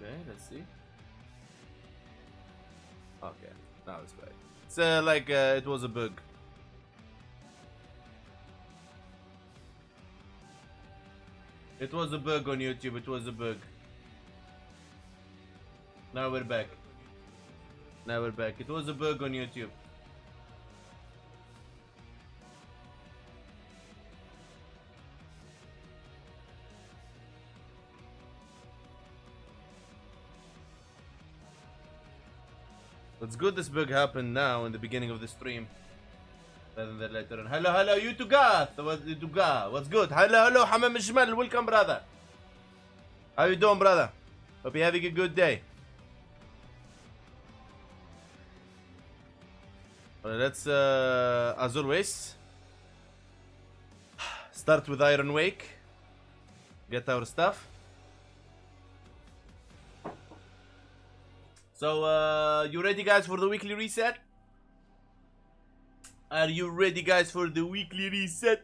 Okay, let's see. Okay, now it's back. It's like it was a bug. It was a bug on YouTube. It was a bug. Now we're back. Now we're back. It was a bug on YouTube. It's good this bug happened now in the beginning of the stream rather than later on. Hello, hello, you Tugath. What's good? Hello, hello, Hamam Jmal. Welcome, brother. How you doing, brother? Hope you're having a good day. Well, let's, as always, start with Iron Wake. Get our stuff. So, you ready, guys, for the weekly reset? Are you ready, guys, for the weekly reset?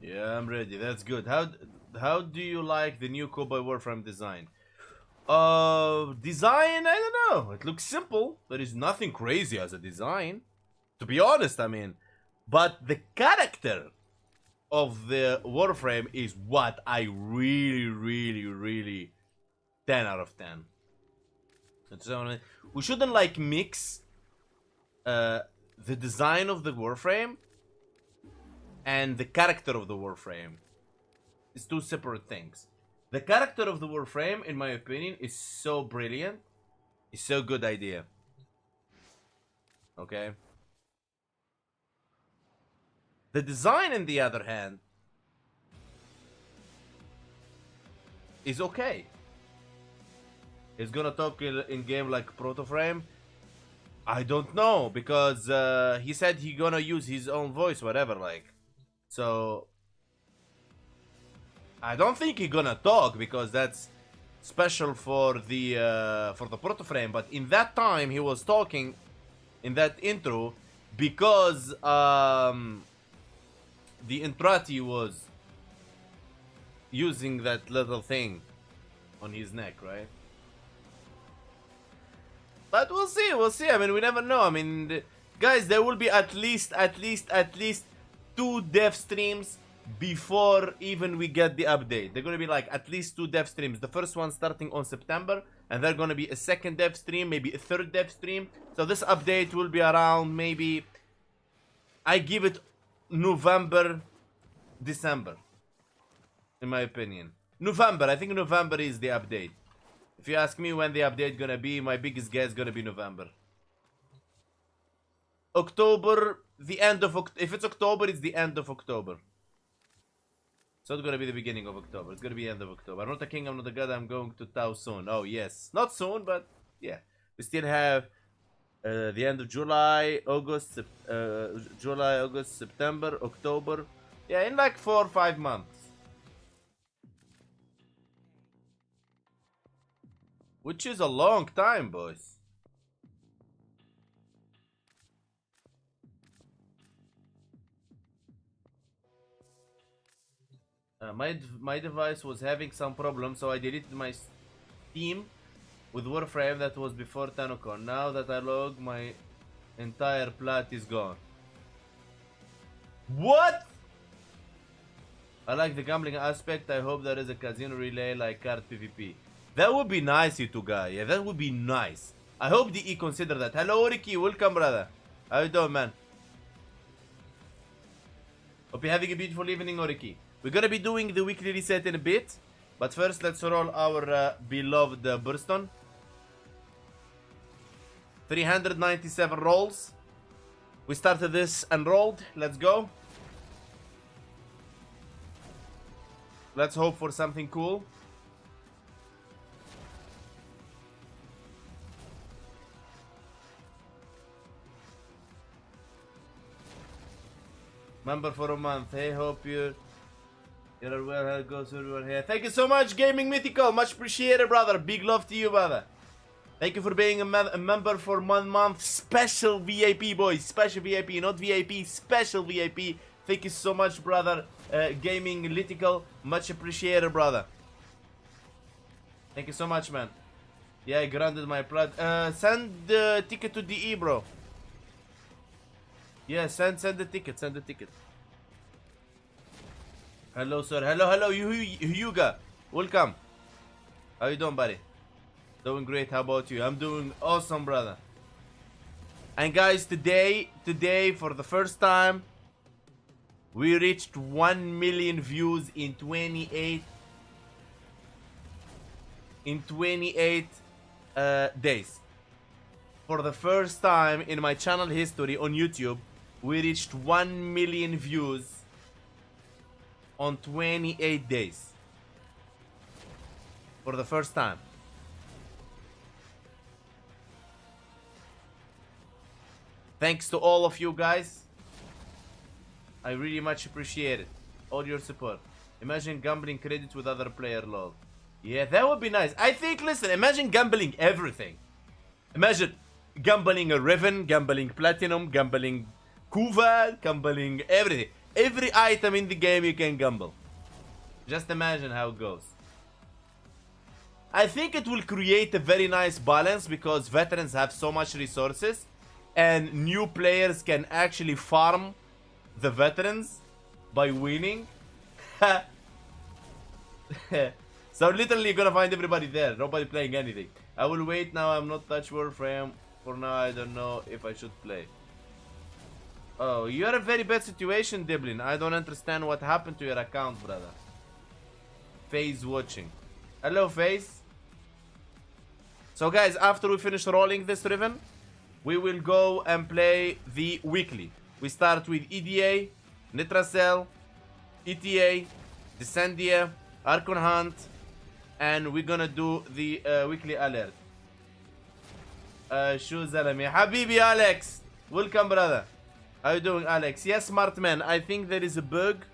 Yeah, I'm ready. That's good. How do you like the new Cowboy Warframe design? Design, I don't know. It looks simple. There is nothing crazy as a design. To be honest, I mean. But the character of the Warframe is what I really 10 out of 10. So, we shouldn't like mix the design of the Warframe and the character of the Warframe. It's two separate things. The character of the Warframe, in my opinion, is so brilliant. It's so good idea. Okay. The design, on the other hand, is okay. He's gonna talk in game like Protoframe. I don't know, because he said he gonna use his own voice, whatever, like. So I don't think he gonna talk, because that's special for the Protoframe. But in that time, he was talking in that intro because the Entrati was using that little thing on his neck, right? But we'll see, we'll see. I mean, we never know. I mean, guys, there will be at least 2 dev streams before even we get the update. They're gonna be like at least 2 dev streams. The first one starting on September, and they're gonna be a second dev stream, maybe a third dev stream. So this update will be around, maybe, I give it November, December, in my opinion. November, I think November is the update. If you ask me when the update gonna be, my biggest guess gonna be November. October, the end of if it's October, it's the end of October. So it's gonna be the beginning of October. It's gonna be end of October. I'm not a king, I'm not a god, I'm going to Tau soon. Oh yes, not soon, but yeah. We still have the end of July, August, September, October. Yeah, in like 4 or 5 months. Which is a long time, boys. My device was having some problems, so I deleted my Steam with Warframe that was before TennoCon. Now that I log, my entire plat is gone. What? I like the gambling aspect. I hope there is a casino relay like card PvP. That would be nice, you two guys. Yeah, that would be nice. I hope DE consider that. Hello, Oriki. Welcome, brother. How you doing, man? Hope you're having a beautiful evening, Oriki. We're gonna be doing the weekly reset in a bit. But first, let's roll our beloved Burston. 397 rolls. We started this and rolled. Let's go. Let's hope for something cool. Member for a month. Hey, hope you're well. How it goes everyone here. Thank you so much, Gaming Mythical. Much appreciated, brother. Big love to you, brother. Thank you for being a member for 1 month. Special VIP, boys. Special VIP, not VIP. Special VIP. Thank you so much, brother. Gaming Litical. Much appreciated, brother. Thank you so much, man. Yeah, I granted my plat. Send the ticket to DE, bro. Yeah, send the ticket. Send the ticket. Hello, sir. Hello, Hyuga. Welcome. How you doing, buddy? Doing great. How about you? I'm doing awesome, brother. And guys, today, for the first time, we reached 1 million views in 28 days. For the first time in my channel history on YouTube, we reached 1 million views on 28 days. For the first time. Thanks to all of you guys. I really much appreciate it. All your support. Imagine gambling credits with other player, lol. Yeah, that would be nice. I think, listen, imagine gambling everything. Imagine gambling a Riven, gambling Platinum, gambling Kuva, gambling everything. Every item in the game you can gamble. Just imagine how it goes. I think it will create a very nice balance because veterans have so much resources and new players can actually farm the veterans by winning. So literally you're gonna find everybody there, nobody playing anything. I will wait now, I'm not touch Warframe. For now I don't know if I should play. Oh, you're in a very bad situation, Diblin. I don't understand what happened to your account, brother. FaZe watching. Hello, FaZe. So guys, after we finish rolling this Riven, we will go and play the weekly. We start with EDA, Nitracell, ETA, Descendia, Archon Hunt, and we're gonna do the weekly alert. Shu Zalami. Habibi Alex! Welcome, brother. How you doing, Alex? Yes, smart man. I think there is a bug.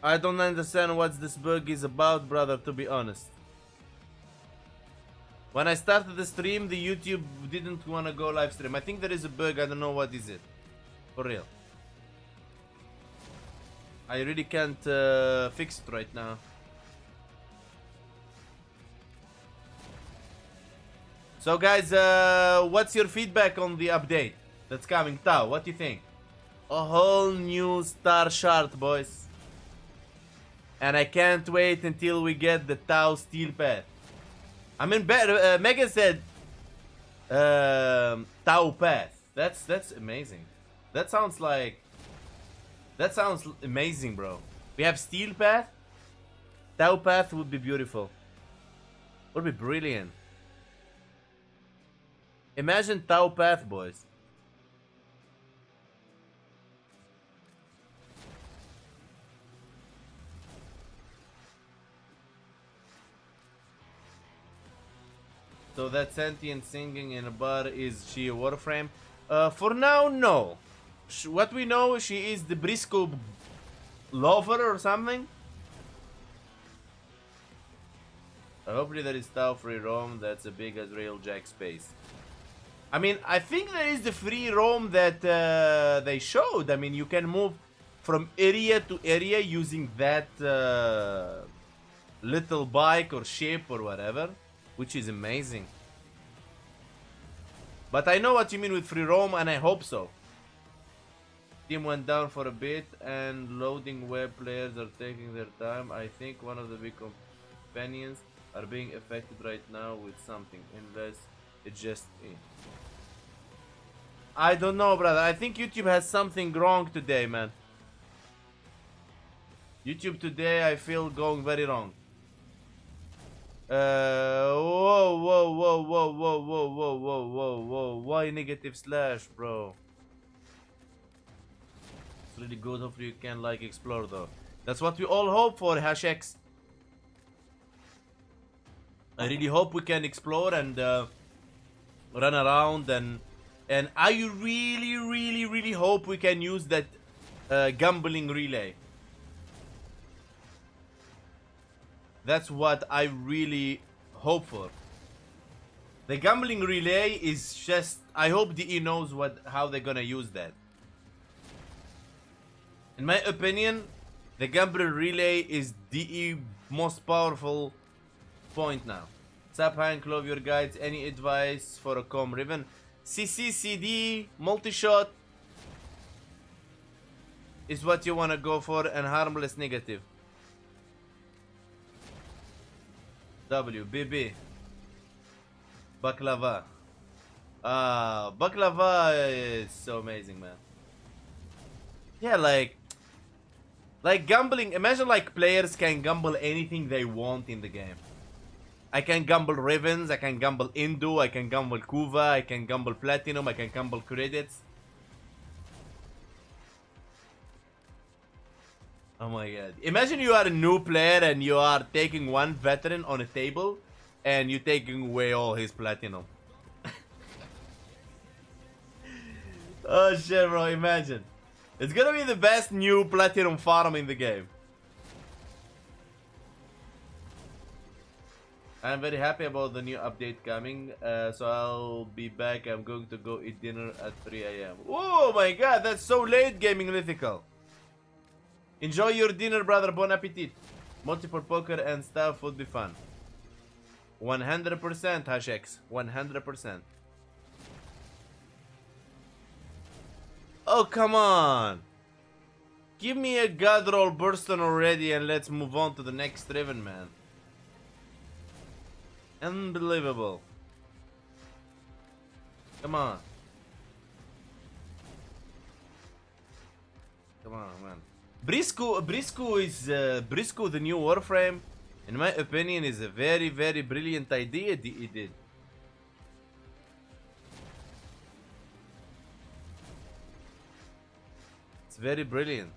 I don't understand what this bug is about, brother, to be honest. When I started the stream, the YouTube didn't want to go live stream. I think there is a bug. I don't know what is it. For real. I really can't fix it right now. So guys, what's your feedback on the update that's coming? Tao, what do you think? A whole new star shard, boys. And I can't wait until we get the Tau Steel Path. I mean, Mega said Tau Path. That's amazing. That sounds amazing, bro. We have Steel Path. Tau Path would be beautiful. Would be brilliant. Imagine Tau Path, boys. So that sentient singing in a bar, is she a Warframe? For now, no. What we know, she is the Briscoe lover or something. Hopefully there is Tau free roam. That's a big as Railjack space. I mean, I think there is the free roam that they showed. I mean, you can move from area to area using that little bike or ship or whatever, which is amazing. But I know what you mean with free roam, and I hope so. Team went down for a bit, and loading web players are taking their time. I think one of the big companions are being affected right now with something, unless it's just in. I don't know, brother. I think YouTube has something wrong today, man. YouTube today, I feel going very wrong. Whoa, whoa, whoa, whoa, whoa, whoa, whoa, whoa, whoa, whoa. Why negative slash, bro? It's really good. Hopefully you can like explore though. That's what we all hope for, Hashx. I really hope we can explore and run around and I really hope we can use that gambling relay. That's what I really hope for. The gambling relay is just, I hope DE knows how they're gonna use that. In my opinion, the gambling relay is DE most powerful point now. Sap Hank, love your guides. Any advice for a com Riven? CCCD, multi-shot is what you wanna go for, and harmless negative. WBB. Baklava. Baklava is so amazing, man. Yeah, like gambling. Imagine like players can gamble anything they want in the game. I can gamble Ravens, I can gamble Indu, I can gamble Kuva, I can gamble Platinum, I can gamble credits. Oh my god. Imagine you are a new player and you are taking one veteran on a table and you're taking away all his platinum. Oh shit, bro, imagine. It's gonna be the best new platinum farm in the game. I'm very happy about the new update coming, so I'll be back. I'm going to go eat dinner at 3 AM. Oh my god, that's so late, Gaming Lithical. Enjoy your dinner, brother. Bon appetit. Multiple poker and stuff would be fun. 100% Hashex. 100%. Oh, come on. Give me a god roll Burston already and let's move on to the next Riven, man. Unbelievable. Come on. Come on, man. Briscoe is Briscoe, the new Warframe, in my opinion, is a very, very brilliant idea he did. It's very brilliant.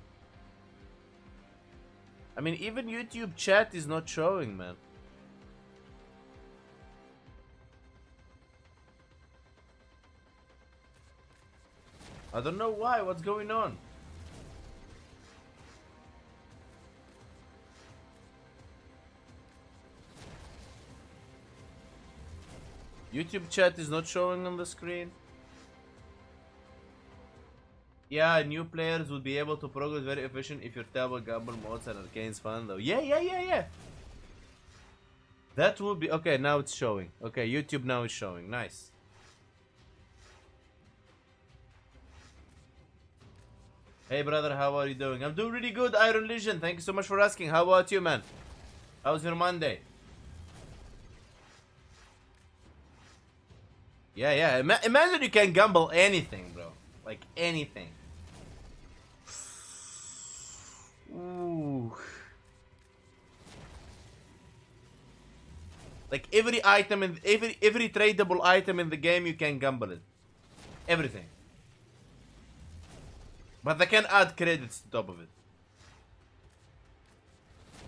I mean, even YouTube chat is not showing, man. I don't know why. What's going on? YouTube chat is not showing on the screen. Yeah, new players will be able to progress very efficient if your table gamble modes and arcane's fun though. Yeah. That will be okay. Now it's showing. Okay, YouTube now is showing. Nice. Hey brother, how are you doing? I'm doing really good, Iron Legion. Thank you so much for asking. How about you, man? How's your Monday? Yeah. Imagine you can gamble anything, bro. Like anything. Ooh. Like every item in every tradable item in the game, you can gamble it. Everything. But they can add credits to top of it.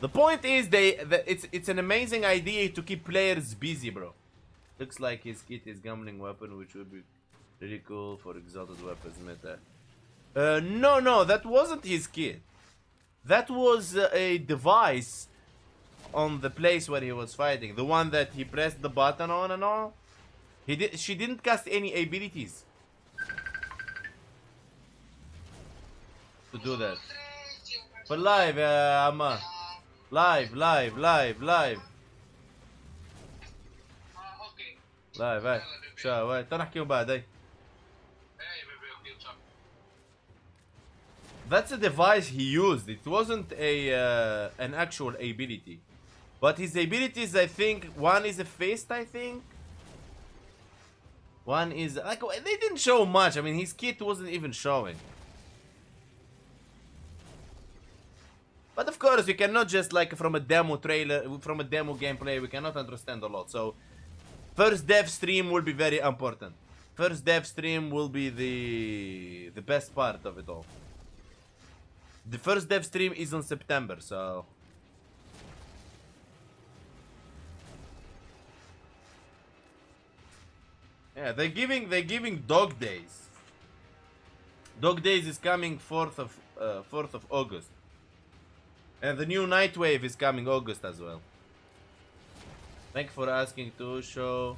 The point is, it's an amazing idea to keep players busy, bro. Looks like his kit is gambling weapon, which would be really cool for exalted weapons meta. No, that wasn't his kit. That was a device on the place where he was fighting. The one that he pressed the button on and all. She didn't cast any abilities to do that. But live, Amma. Live. Live, هاي شو هاي تعال نحكيهم بعد هاي. That's a device he used. It wasn't an actual ability. But his abilities, I think, one is a fist, I think. One is like, they didn't show much. I mean, his kit wasn't even showing. But of course, we cannot just like from a demo trailer, from a demo gameplay, we cannot understand a lot. So first dev stream will be very important. First dev stream will be the best part of it all. The first dev stream is on September, so yeah, they're giving Dog Days. Dog Days is coming 4th of August. And the new Night Wave is coming August as well. Thank you for asking to show.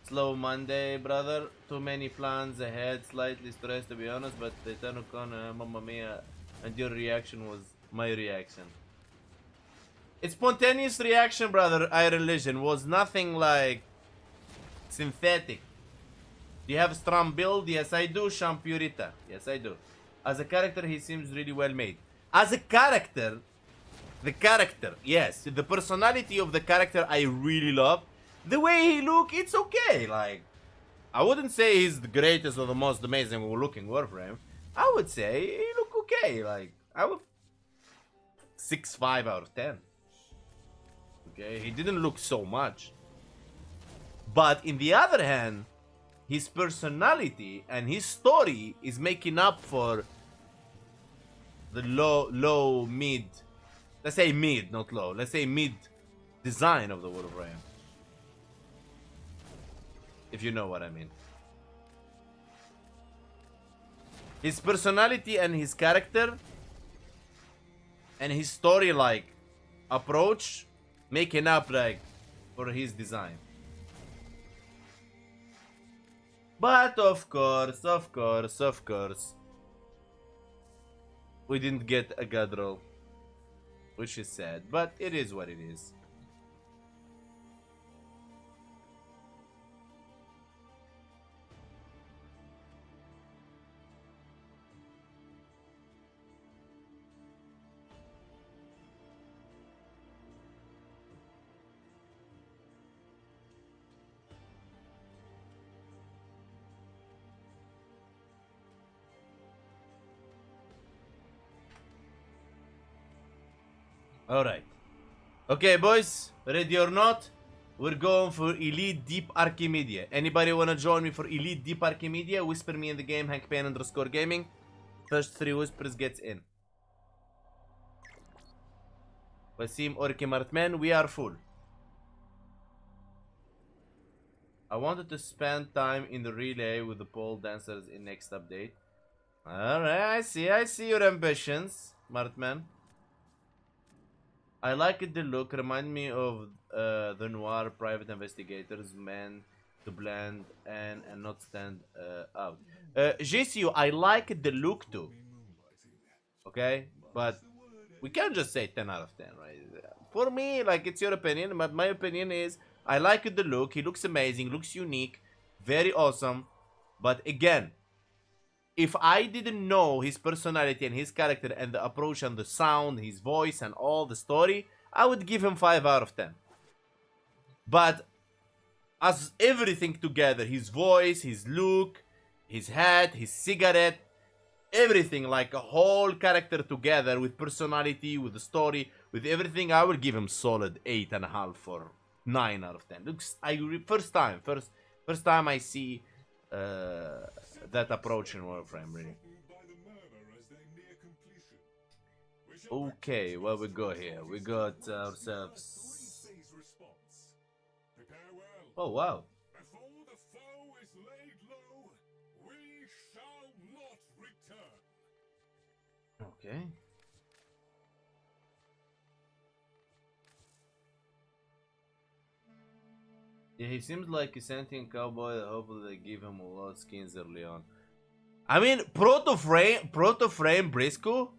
Slow Monday, brother. Too many plans ahead. Slightly stressed, to be honest, but the Tanukon, Mamma Mia, and your reaction was my reaction. It's spontaneous reaction, brother. Iron Legion was nothing like synthetic. Do you have strong build? Yes, I do. Shampurita. Yes, I do. As a character, he seems really well made. As a character, the character, yes, the personality of the character, I really love. The way he look, it's okay. Like, I wouldn't say he's the greatest or the most amazing looking Warframe. I would say he look okay. Like, I would 6.5 out of 10. Okay, he didn't look so much. But in the other hand, his personality and his story is making up for the low, mid. Let's say mid, not low. Let's say mid design of the Warframe. If you know what I mean. His personality and his character and his story like approach making up like for his design. But of course, we didn't get a god roll, which is sad, but it is what it is. Alright. Okay, boys. Ready or not? We're going for Elite Deep Archimedia. Anybody wanna join me for Elite Deep Archimedia? Whisper me in the game, HankPayne_gaming. First 3 whispers gets in. Wasim Orki Martman, we are full. I wanted to spend time in the relay with the pole dancers in next update. Alright, I see your ambitions, Martman. I like it, the look. Remind me of the noir private investigators, man to blend and not stand out. JCU, I like the look too. Okay, but we can't just say 10 out of 10, right? For me, like, it's your opinion, but my opinion is I like the look. He looks amazing, looks unique, very awesome. But again, if I didn't know his personality and his character and the approach and the sound, his voice and all the story, I would give him 5 out of 10. But as everything together, his voice, his look, his hat, his cigarette, everything, like a whole character together with personality, with the story, with everything, I would give him solid 8.5 or 9 out of 10. Looks, first time I see that approach in Warframe, really. Okay, what we got here? We got ourselves. Oh wow. Okay. Yeah, he seems like a sentient cowboy. Hopefully they give him a lot of skins early on. I mean, Proto-Frame Briscoe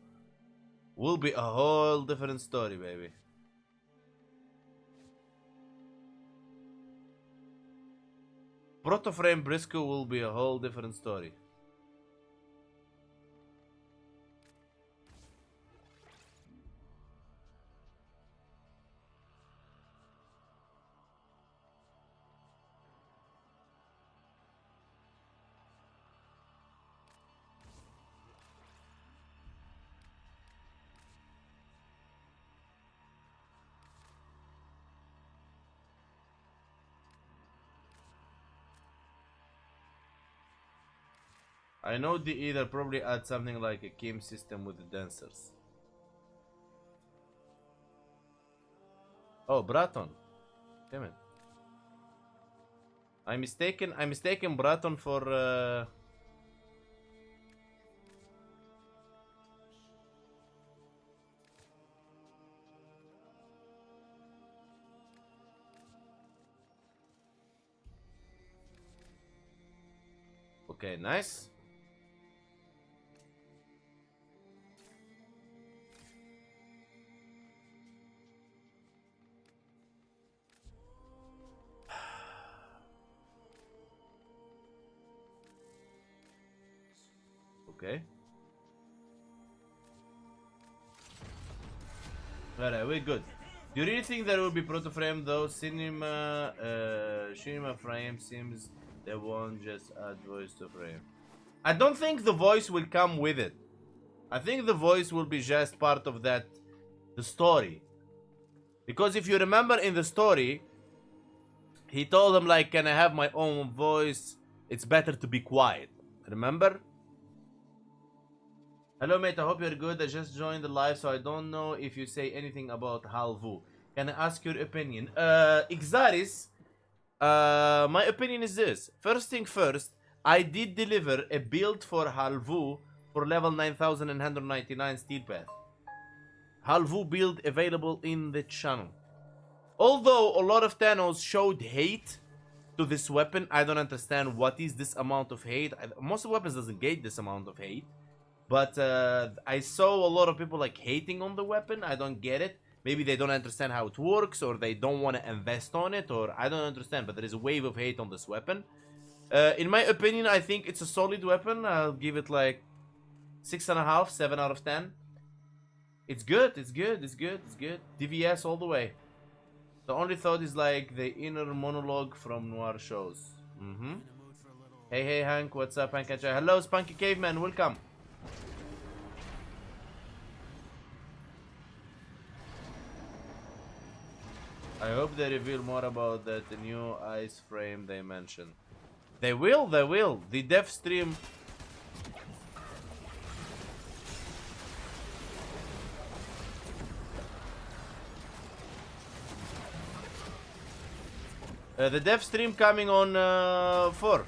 will be a whole different story, baby. Proto-Frame Briscoe will be a whole different story. I know they either probably add something like a game system with the dancers. Oh, Braton. Damn it. I'm mistaken Braton for Okay, nice. Okay. Alright, we're good. Do you really think there will be proto frame though? Cinema frame seems they won't just add voice to frame. I don't think the voice will come with it. I think the voice will be just part of that, the story. Because if you remember in the story, he told him like, can I have my own voice? It's better to be quiet. Remember? Hello mate, I hope you're good. I just joined the live, so I don't know if you say anything about Halvu. Can I ask your opinion? Xaris, my opinion is this. First thing first, I did deliver a build for Halvu for level 9199 Steel Path. Halvu build available in the channel. Although a lot of Thanos showed hate to this weapon, I don't understand what is this amount of hate. Most weapons doesn't get this amount of hate. But I saw a lot of people like hating on the weapon. I don't get it. Maybe they don't understand how it works, or they don't want to invest on it, or I don't understand. But there is a wave of hate on this weapon. In my opinion, I think it's a solid weapon. I'll give it like 6.5, 7 out of 10. It's good. It's good. It's good. It's good. DVS all the way. The only thought is like the inner monologue from noir shows. Hey, hey, Hank. What's up, Hank? Hello, Spunky Caveman. Welcome. I hope they reveal more about that new ice frame they mentioned. They will, they will. The dev stream. The dev stream coming on 4.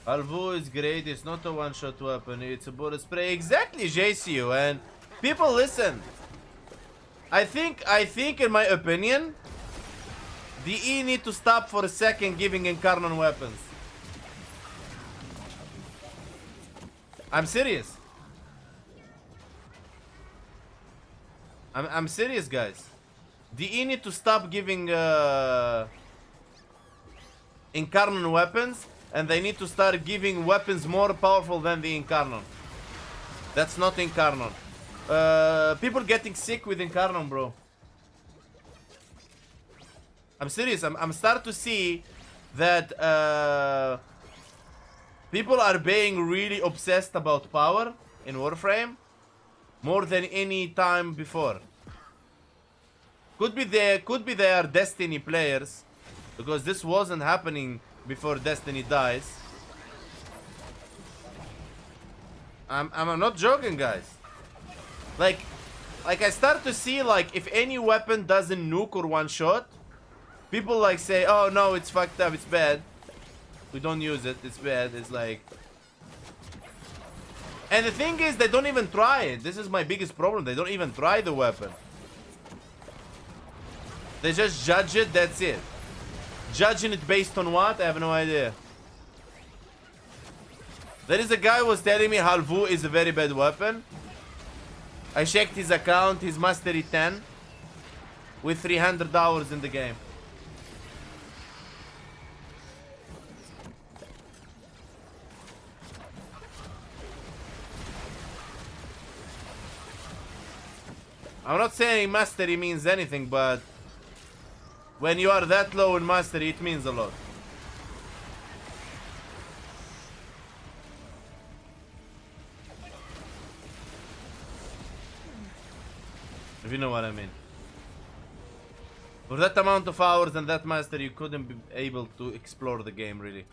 Alvu is great, it's not a one-shot weapon, it's a bullet spray. Exactly, JCU, and people listen. I think in my opinion, DE need to stop for a second giving Incarnon weapons. I'm serious. I'm serious, guys. DE need to stop giving Incarnon weapons, and they need to start giving weapons more powerful than the Incarnon. That's not Incarnon. People getting sick with Incarnon, bro. I'm serious. I'm starting to see that people are being really obsessed about power in Warframe more than any time before. Could be they are Destiny players, because this wasn't happening before Destiny dies. I'm not joking, guys. Like I start to see, like, if any weapon doesn't nuke or one shot, people like say, oh no, it's fucked up, it's bad, we don't use it, it's bad. It's like, and the thing is, they don't even try it. This is my biggest problem. They don't even try the weapon. They just judge it, that's it. Judging it based on what? I have no idea. There is a guy who was telling me Halvu is a very bad weapon. I checked his account, he's mastery 10 with 300 hours in the game. I'm not saying mastery means anything, but when you are that low in mastery, it means a lot. If you know what I mean. For that amount of hours and that master, you couldn't be able to explore the game, really.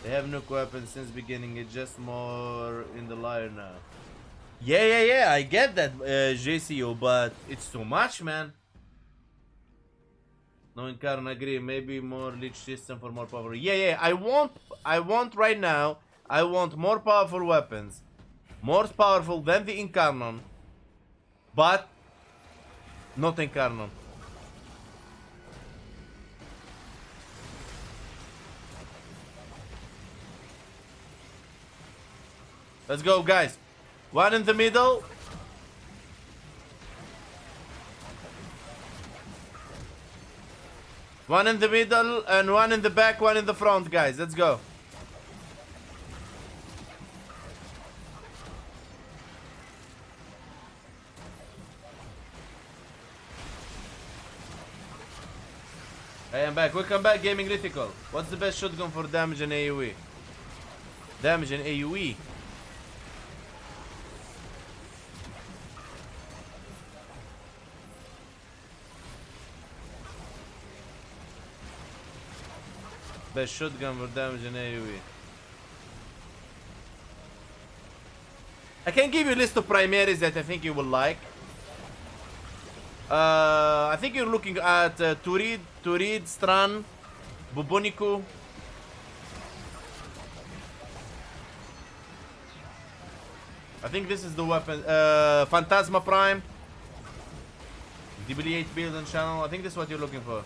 They have nuke weapons since beginning, it's just more in the liar now. Yeah, I get that, JCO, but it's too much, man. No, in Karan, agree, maybe more leech system for more power. Yeah, I want right now, I want more powerful weapons. More powerful than the Incarnon. But not Incarnon. Let's go, guys. One in the middle. One in the middle and one in the back, one in the front, guys. Let's go. I am back. Welcome back, Gaming Critical. What's the best shotgun for damage and AoE? Damage and AoE. Best shotgun for damage and AoE. I can give you a list of primaries that I think you will like. I think you're looking at Turid, Stran, Buboniku. I think this is the weapon. Phantasma Prime. DB8 build on channel. I think this is what you're looking for.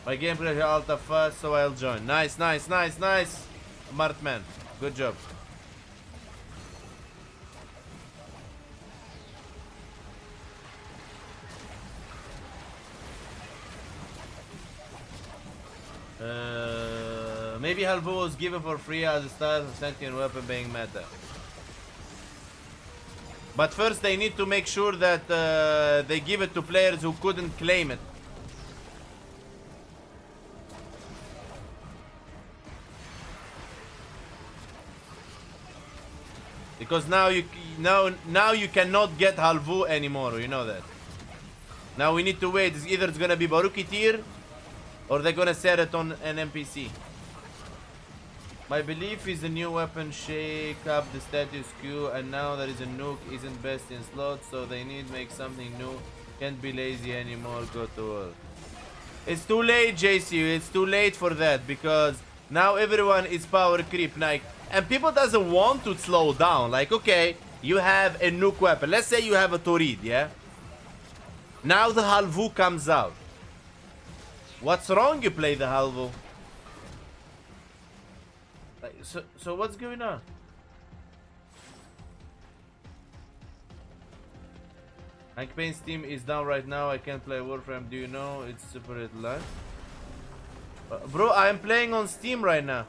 My gameplay is ultra fast, so I'll join. Nice. Martman. Good job. Maybe Halvo was given for free as a start of sentient weapon being meta. But first they need to make sure that they give it to players who couldn't claim it. Because now you cannot get Halvu anymore, you know that. Now we need to wait. Either it's gonna be Baruki tier or they're gonna set it on an NPC. My belief is the new weapon shake up the status quo, and now there is a nuke isn't best in slots, so they need to make something new. Can't be lazy anymore, go to work. It's too late, JC, it's too late for that, because now everyone is power creep, like, and people doesn't want to slow down. Like, okay, you have a nuke weapon. Let's say you have a Torid, yeah? Now the Halvu comes out. What's wrong you play the Halvu? Like, so what's going on? Hank Payne's team is down right now. I can't play Warframe. Do you know it's separate line? Bro, I am playing on Steam right now.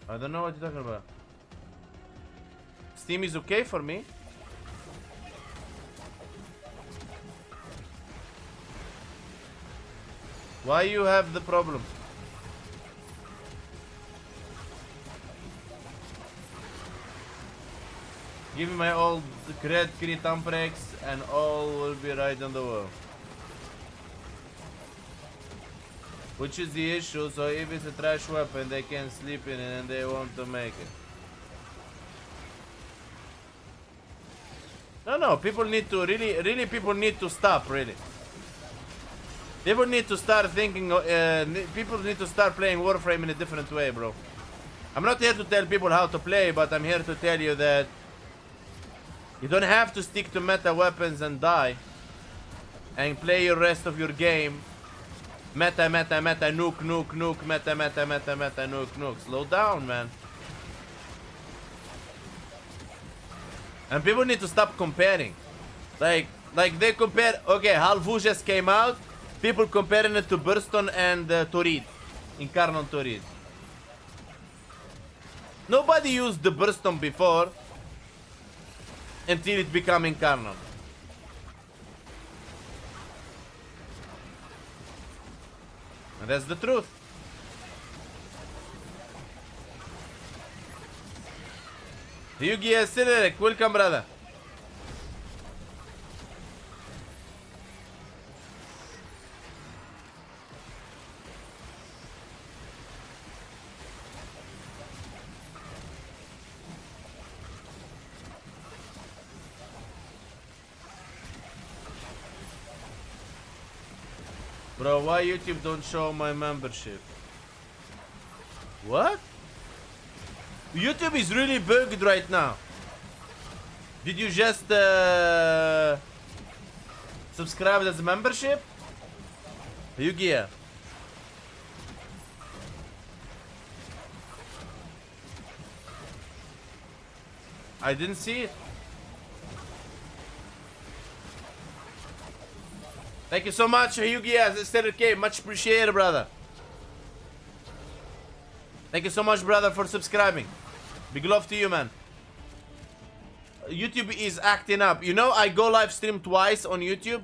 I don't know what you're talking about. Steam is okay for me. Why you have the problem? Give me my old Great Kritamprex and all will be right on the wall. Which is the issue, so if it's a trash weapon they can sleep in it and they want to make it. No, people need to really people need to stop, really. People need to start thinking, people need to start playing Warframe in a different way, bro. I'm not here to tell people how to play, but I'm here to tell you that you don't have to stick to meta weapons and die and play your rest of your game. Meta, nuke, meta, nuke. Slow down, man. And people need to stop comparing. Like they compare, okay, Halvu just came out. People comparing it to Burston and Torid. Incarnon Torid. Nobody used the Burston before until it became Incarnon. And that's the truth. Yugi Aceleric, welcome brother. Bro, why YouTube don't show my membership? What? YouTube is really bugged right now. Did you just subscribe as a membership? Yugia. I didn't see it. Thank you so much, Yugia, K. Much appreciated, brother. Thank you so much, brother, for subscribing. Big love to you, man. YouTube is acting up. You know, I go live stream twice on YouTube.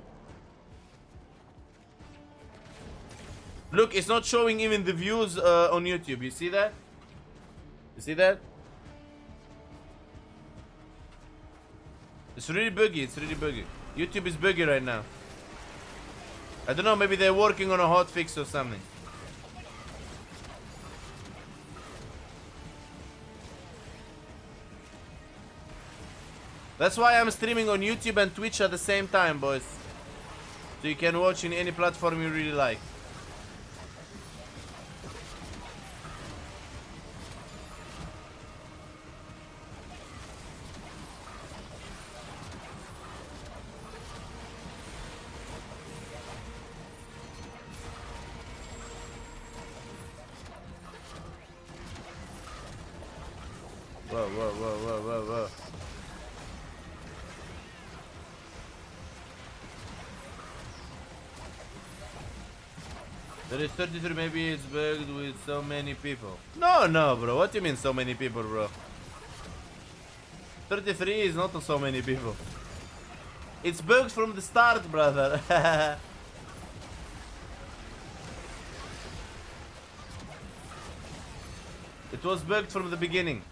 Look, it's not showing even the views on YouTube. You see that? You see that? It's really buggy. It's really buggy. YouTube is buggy right now. I don't know, maybe they're working on a hotfix or something. That's why I'm streaming on YouTube and Twitch at the same time, boys. So you can watch in any platform you really like. Whoa. There is 33, maybe it's bugged with so many people. No, bro. What do you mean so many people, bro? 33 is not so many people. It's bugged from the start, brother. It was bugged from the beginning.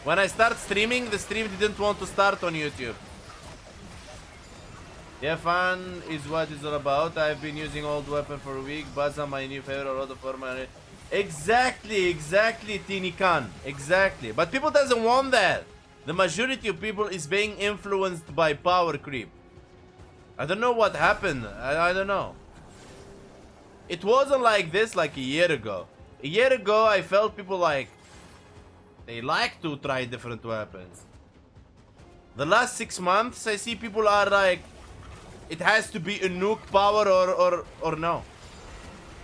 When I start streaming, the stream didn't want to start on YouTube. Yeah, fun is what it's all about. I've been using old weapon for a week. Baza, my new favorite auto for my... Exactly, Tini Khan. Exactly. But people doesn't want that. The majority of people is being influenced by power creep. I don't know what happened. I don't know. It wasn't like this like a year ago. A year ago, I felt people like... They like to try different weapons. The last 6 months, I see people are like... It has to be a nuke power or no.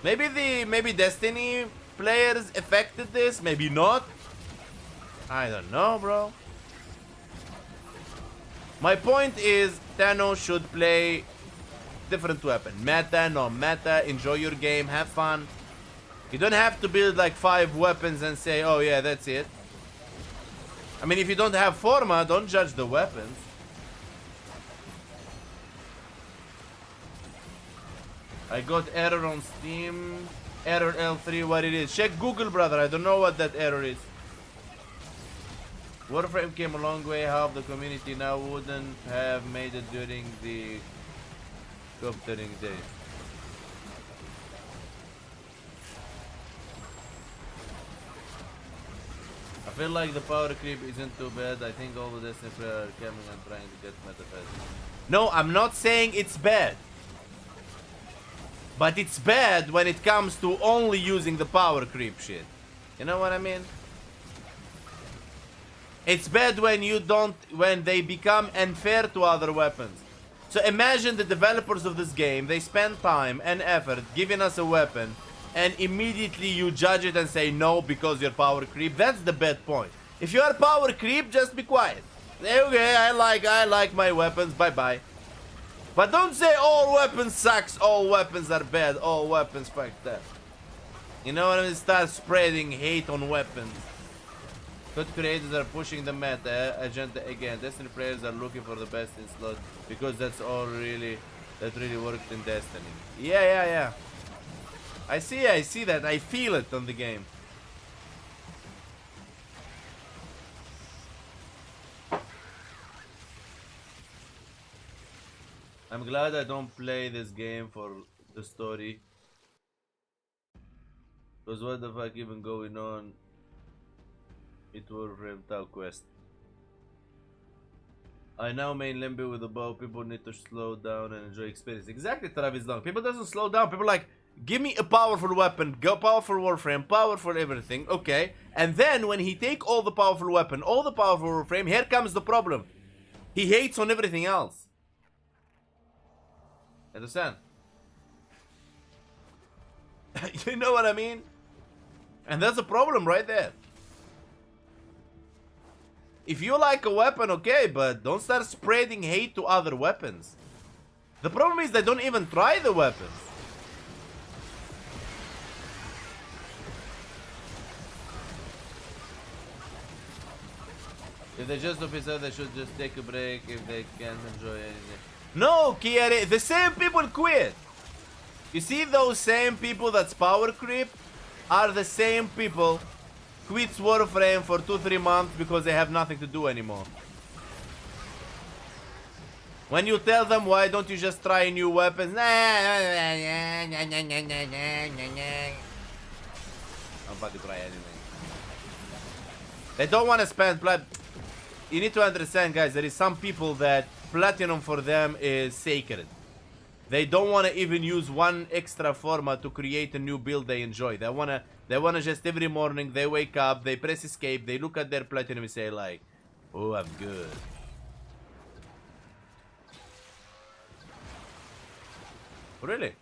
Maybe Destiny players affected this, maybe not. I don't know, bro. My point is, Thanos should play different weapon. Meta, no meta, enjoy your game, have fun. You don't have to build like 5 weapons and say, oh yeah, that's it. I mean, if you don't have forma, don't judge the weapons. I got error on Steam. Error L3, what it is. Check Google, brother. I don't know what that error is. Warframe came a long way. Half the community now wouldn't have made it during the coptering days. I feel like the power creep isn't too bad. I think all the Destiny players are coming and trying to get meta fast. No, I'm not saying it's bad. But it's bad when it comes to only using the power creep shit. You know what I mean? It's bad when when they become unfair to other weapons. So imagine the developers of this game, they spend time and effort giving us a weapon, and immediately you judge it and say no because you're power creep. That's the bad point. If you are power creep, just be quiet. Okay, I like my weapons, bye-bye. But don't say all weapons sucks, all weapons are bad, all weapons fuck that. You know what I mean? Start spreading hate on weapons. Good creators are pushing the meta agenda again. Destiny players are looking for the best in slot because that really worked in Destiny. Yeah. I see that. I feel it on the game. I'm glad I don't play this game for the story. Because what the fuck even going on? It Warframe Tau quest. I now main Limby with the bow. People need to slow down and enjoy experience. Exactly, Travis Long. People doesn't slow down. People like, give me a powerful weapon, go powerful Warframe, powerful everything, okay. And then when he take all the powerful weapon, all the powerful Warframe, here comes the problem. He hates on everything else. Understand? You know what I mean? And that's a problem right there. If you like a weapon, okay, but don't start spreading hate to other weapons. The problem is they don't even try the weapons. If they just officer, they should just take a break if they can't enjoy anything. No, Kiere, the same people quit. You see those same people that's power creep are the same people quits Warframe for 2-3 months because they have nothing to do anymore. When you tell them why don't you just try new weapons, I'm about to try anything. They don't want to spend blood. You need to understand, guys, there is some people that platinum for them is sacred. They don't want to even use one extra format to create a new build they enjoy. They wanna just every morning they wake up, they press escape, they look at their platinum and say like, oh, I'm good. Really?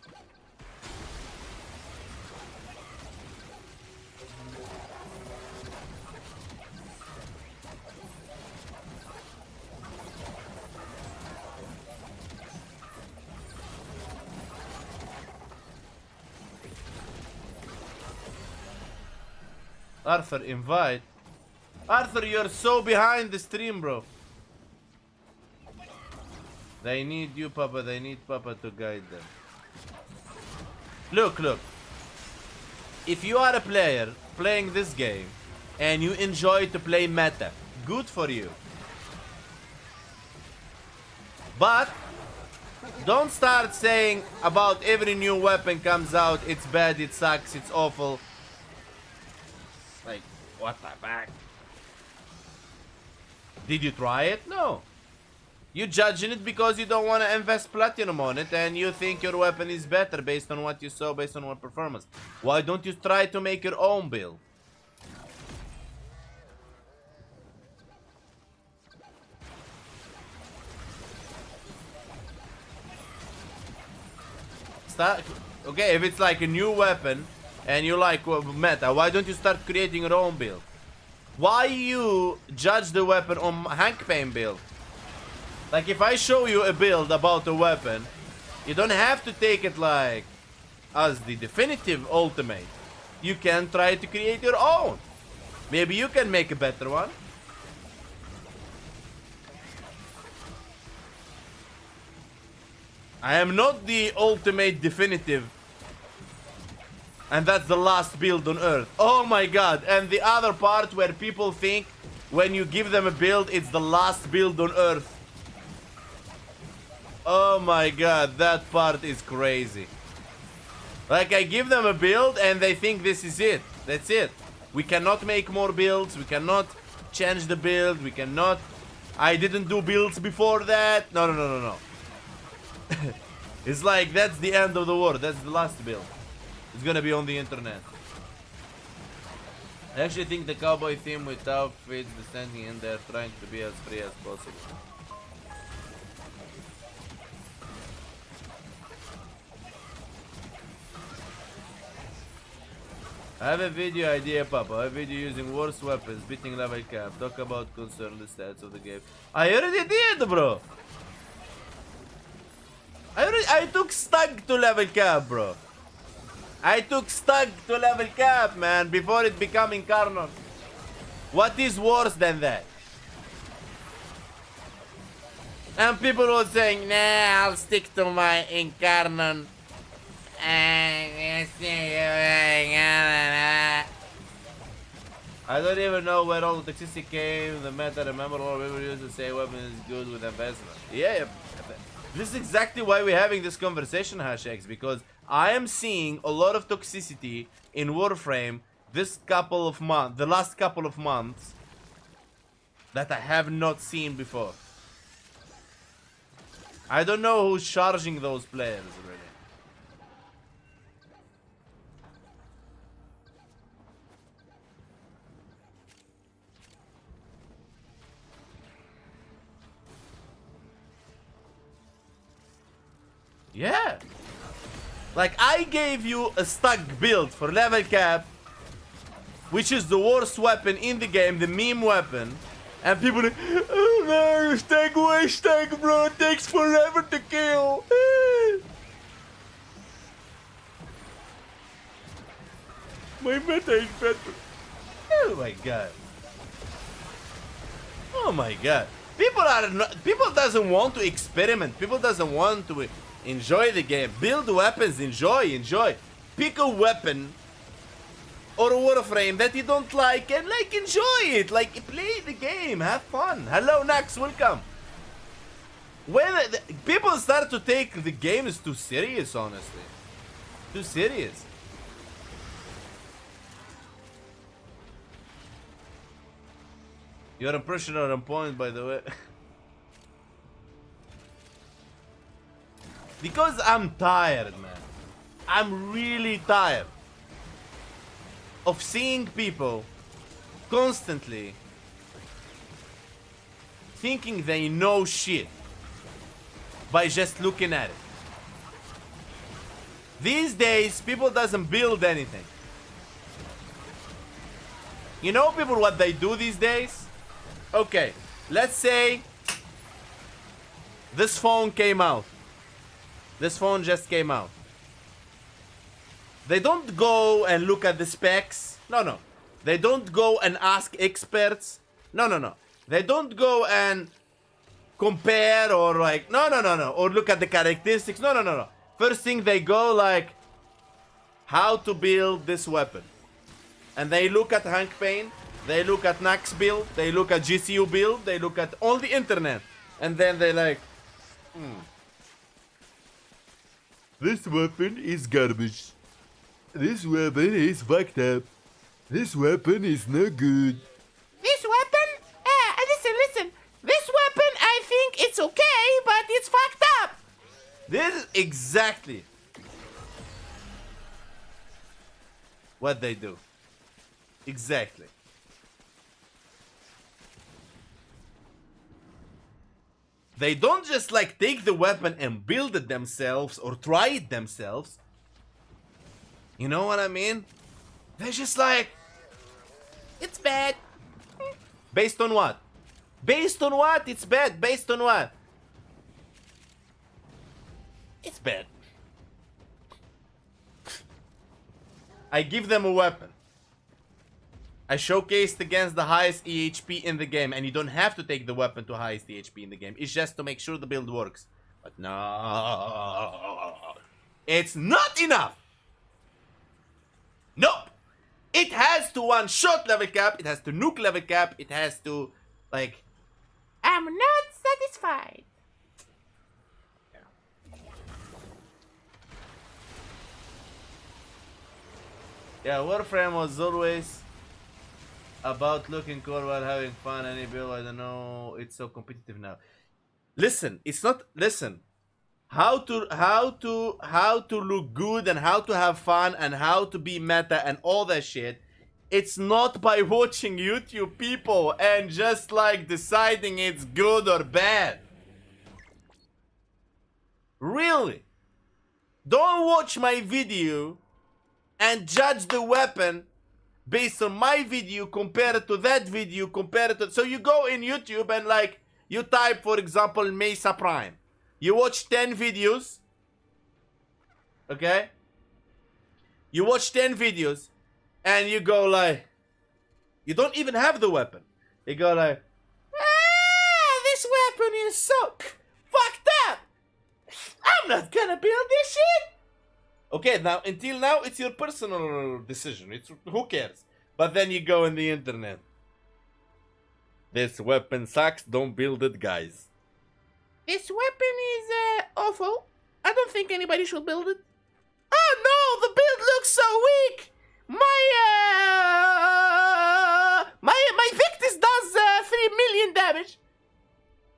Arthur, invite. Arthur, you're so behind the stream, bro. They need you, Papa. They need Papa to guide them. Look, look. If you are a player playing this game and you enjoy to play meta, good for you. But don't start saying about every new weapon comes out, it's bad, it sucks, it's awful. Like, what the fuck? Did you try it? No. You judging it because you don't want to invest platinum on it and you think your weapon is better based on what you saw, based on what performance. Why don't you try to make your own build? Okay, if it's like a new weapon and you like meta, why don't you start creating your own build? Why you judge the weapon on Hank Payne build? Like if I show you a build about a weapon, you don't have to take it like as the definitive ultimate. You can try to create your own. Maybe you can make a better one. I am not the ultimate definitive. And that's the last build on Earth. Oh my god. And the other part where people think when you give them a build, it's the last build on Earth. Oh my god, that part is crazy. Like I give them a build and they think this is it. That's it. We cannot make more builds. We cannot change the build. We cannot... I didn't do builds before that. No, no, no, no, no. It's like that's the end of the world. That's the last build. It's gonna be on the internet. I actually think the cowboy theme with Tau fits the standing in there, trying to be as free as possible. I have a video idea, Papa. I have a video using worse weapons, beating level cap. Talk about concern the stats of the game. I already did, bro. I took Stag to level cap, bro. I took Stag to level cap, man, before it became Incarnon. What is worse than that? And people were saying, nah, I'll stick to my Incarnon. I don't even know where all the toxicity came, the meta, remember all we used to say weapon is good with investment. Yeah, This is exactly why we're having this conversation, Hashx, because I am seeing a lot of toxicity in Warframe this couple of months, the last couple of months, that I have not seen before. I don't know who's charging those players, really. Yeah. Like, I gave you a stuck build for level cap, which is the worst weapon in the game, the meme weapon. And people like, oh no, stack away, stack, bro, it takes forever to kill. My meta is better. Oh my god. Oh my god. People doesn't want to experiment. People doesn't want to enjoy the game. Build weapons, enjoy. Pick a weapon or a Warframe that you don't like and like enjoy it. Like play the game, have fun. Hello Nax, welcome. When people start to take the games too serious, honestly. Too serious. Your impression are on point, by the way. Because I'm tired, man. I'm really tired of seeing people constantly thinking they know shit by just looking at it. These days, people doesn't build anything. You know people what they do these days? Okay, let's say this phone came out. This phone just came out. They don't go and look at the specs. No. They don't go and ask experts. No. They don't go and compare or like, no. Or look at the characteristics. No. First thing they go like, how to build this weapon. And they look at Hank Payne. They look at Nax build. They look at GCU build. They look at all the internet. And then they like, this weapon is garbage. This weapon is fucked up. This weapon is no good. This weapon? Listen. This weapon, I think it's okay, but it's fucked up. This is exactly what they do. Exactly. They don't just like take the weapon and build it themselves or try it themselves. You know what I mean? They're just like, it's bad. Based on what? Based on what? It's bad. Based on what? It's bad. I give them a weapon. I showcased against the highest EHP in the game, and you don't have to take the weapon to highest EHP in the game. It's just to make sure the build works. But no, it's not enough. Nope. It has to one-shot level cap. It has to nuke level cap. It has to, like, I'm not satisfied. Yeah, Warframe was always about looking cool while having fun. Any build, I don't know. It's so competitive now. Listen, it's not. Listen, how to look good and how to have fun and how to be meta and all that shit. It's not by watching YouTube people and just like deciding it's good or bad. Really, don't watch my video and judge the weapon based on my video compared to that video compared to... So you go in YouTube and like, you type, for example, Mesa Prime. You watch 10 videos. Okay? You watch 10 videos and you go like... You don't even have the weapon. You go like... this weapon is so fucked up. I'm not gonna build this shit. Okay, now, until now, it's your personal decision. It's who cares? But then you go on the internet. This weapon sucks, don't build it, guys. This weapon is awful. I don't think anybody should build it. Oh no, the build looks so weak. My Victus does 3 million damage.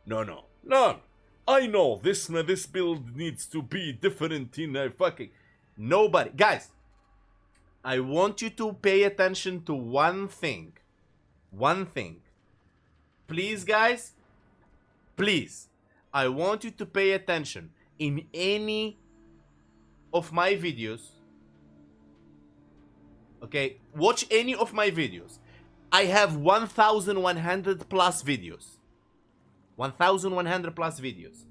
No. I know this build needs to be different in a fucking nobody. Guys, I want you to pay attention to one thing. One thing. Please, guys. Please. I want you to pay attention. In any of my videos, okay, watch any of my videos. I have 1,100 plus videos. 1,100 plus videos.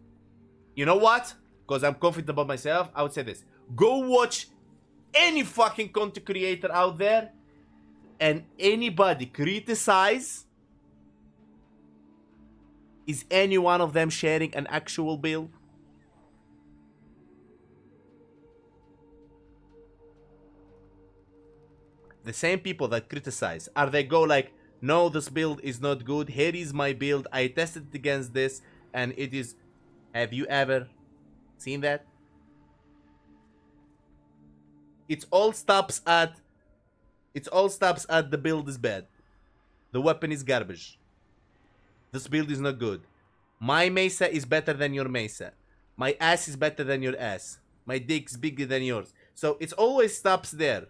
You know what? Because I'm confident about myself, I would say this. Go watch any fucking content creator out there and anybody criticize. Is any one of them sharing an actual build? The same people that criticize, are they go like, no, this build is not good, here is my build, I tested it against this, and it is... Have you ever seen that? It all stops at the build is bad. The weapon is garbage. This build is not good. My Mesa is better than your Mesa. My ass is better than your ass. My dick is bigger than yours. So it always stops there.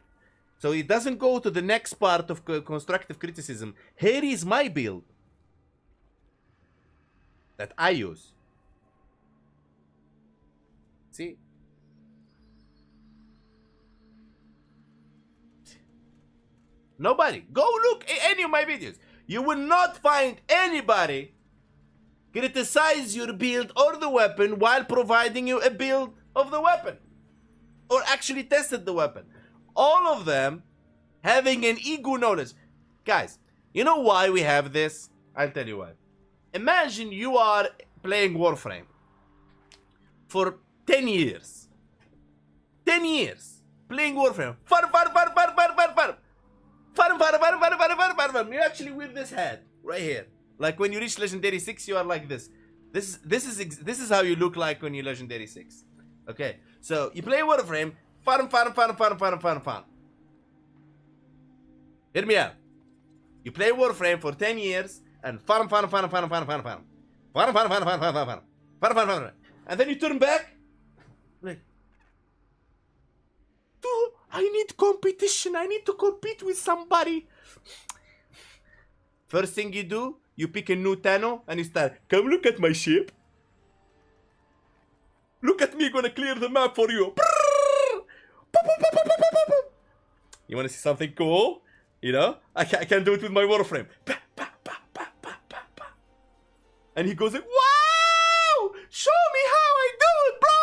So it doesn't go to the next part of constructive criticism. Here is my build that I use. See? Nobody. Go look at any of my videos. You will not find anybody criticize your build or the weapon while providing you a build of the weapon. Or actually tested the weapon. All of them having an ego knowledge. Guys, you know why we have this? I'll tell you why. Imagine you are playing Warframe for 10 years. 10 years. Playing Warframe. Farm. You actually wear this hat right here. Like when you reach Legendary 6, you are like this. This is how you look like when you're Legendary 6. Okay, so you play Warframe. Farm. Hear me out. You play Warframe for 10 years and farm. And then you turn back. Like, dude, I need competition. I need to compete with somebody. First thing you do, you pick a new Tano and you start, come look at my ship. Look at me, gonna clear the map for you. You wanna see something cool? You know? I can do it with my Warframe. And he goes like, wow! Show me how I do it, bro!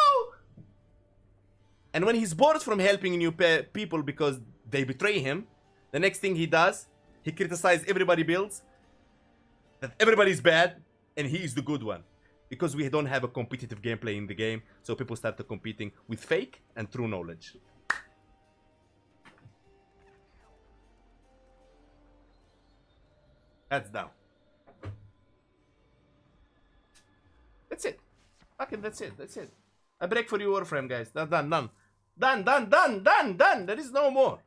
And when he's bored from helping new people because they betray him, the next thing he does, he criticizes everybody builds, that everybody's bad, and he is the good one. Because we don't have a competitive gameplay in the game, so people start competing with fake and true knowledge. That's down. That's it. Okay, that's it. That's it. A break for you, Warframe, guys. Done. Done. There is no more.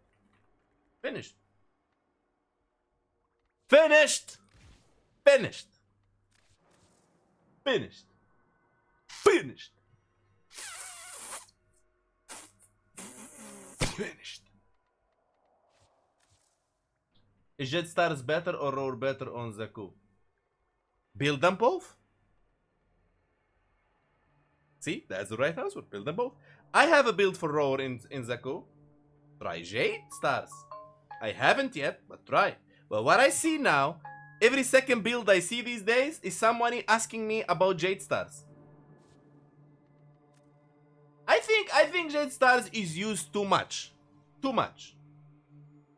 Finished. Finished. Finished. Finished. Finished. Finished. Is Jet Stars better or Roar better on Zaku? Build them both. See, that's the right answer. Build them both. I have a build for Roar in Zaku. Try Jade Stars. I haven't yet, but try. Well, what I see now, every second build I see these days is someone asking me about Jade Stars. I think Jade Stars is used too much. Too much.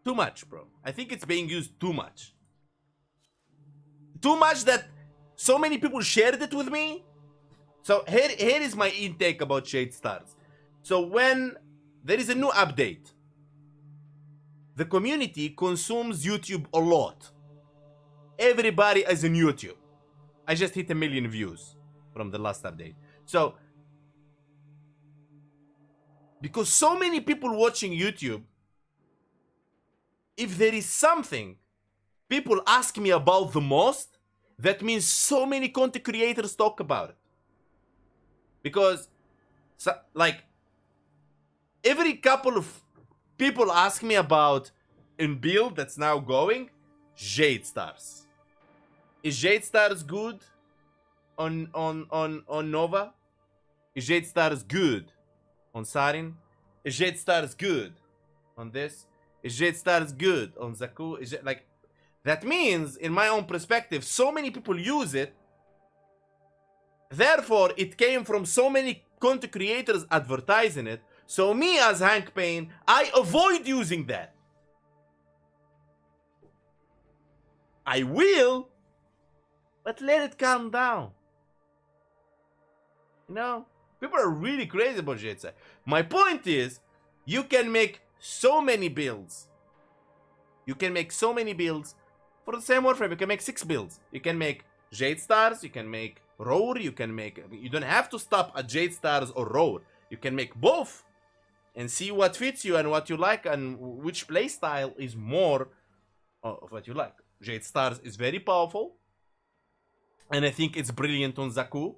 Too much, bro. I think it's being used too much. Too much that so many people shared it with me. So here is my intake about Jade Stars. So when there is a new update, the community consumes YouTube a lot. Everybody is on YouTube. I just hit 1 million views, from the last update. So, because so many people watching YouTube, if there is something people ask me about the most, that means so many content creators talk about it. Because, so, like, every couple of people ask me about a build that's now going, Jade Stars. Is Jade Stars good on Nova? Is Jade Stars good on Sarin? Is Jade Stars good on this? Is Jade Stars good on Zaku? Is it like that means, in my own perspective, so many people use it. Therefore, it came from so many content creators advertising it. So me as Hank Payne, I avoid using that. I will, but let it calm down. You know, people are really crazy about Jade Stars. My point is, you can make so many builds. You can make so many builds for the same Warframe. You can make 6 builds. You can make Jade Stars, you can make Roar, you can make... You don't have to stop at Jade Stars or Roar. You can make both and see what fits you and what you like and which playstyle is more of what you like. Jade Stars is very powerful, and I think it's brilliant on Zaku.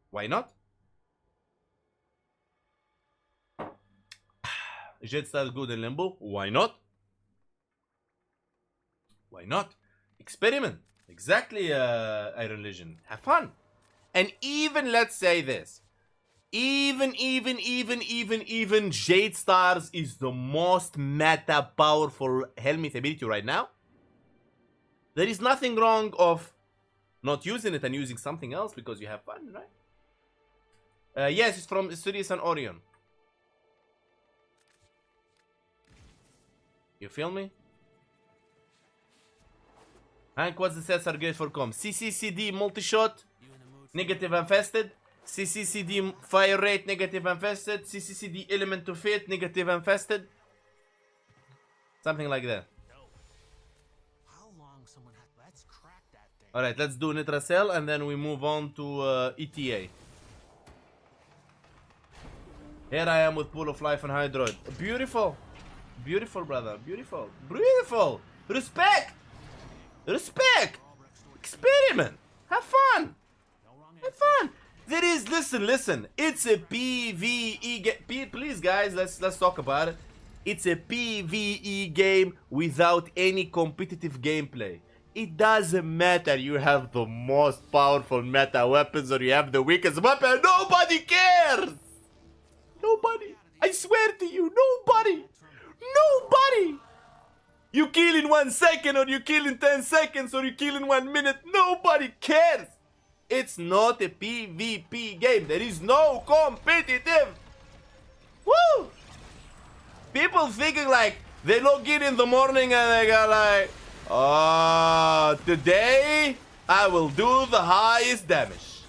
Why not? Jade Stars good in Limbo. Why not? Why not? Experiment. Exactly, Iron Legion. Have fun. And even, let's say this. Even Jade Stars is the most meta powerful helmet ability right now. There is nothing wrong of not using it and using something else because you have fun, right? Yes, it's from Sirius and Orion. You feel me? Hank, what's the sets are great for comms? CCCD multi-shot, negative infested. CCCD fire rate, negative infested. CCCD element to fit, negative infested. Something like that. Alright, let's do Nitracell and then we move on to ETA. Here I am with Pool of Life and Hydroid. Beautiful. Beautiful, brother. Beautiful. Beautiful. Respect. Respect. Experiment. Have fun. Have fun. There is, listen. It's a PvE game. Please, guys, let's talk about it. It's a PvE game without any competitive gameplay. It doesn't matter you have the most powerful meta weapons or you have the weakest weapon. Nobody cares. Nobody. I swear to you, nobody. Nobody. You kill in 1 second or you kill in 10 seconds or you kill in 1 minute. Nobody cares. It's not a PvP game. There is no competitive. Woo! People thinking like they log in the morning and they go like, oh, today I will do the highest damage.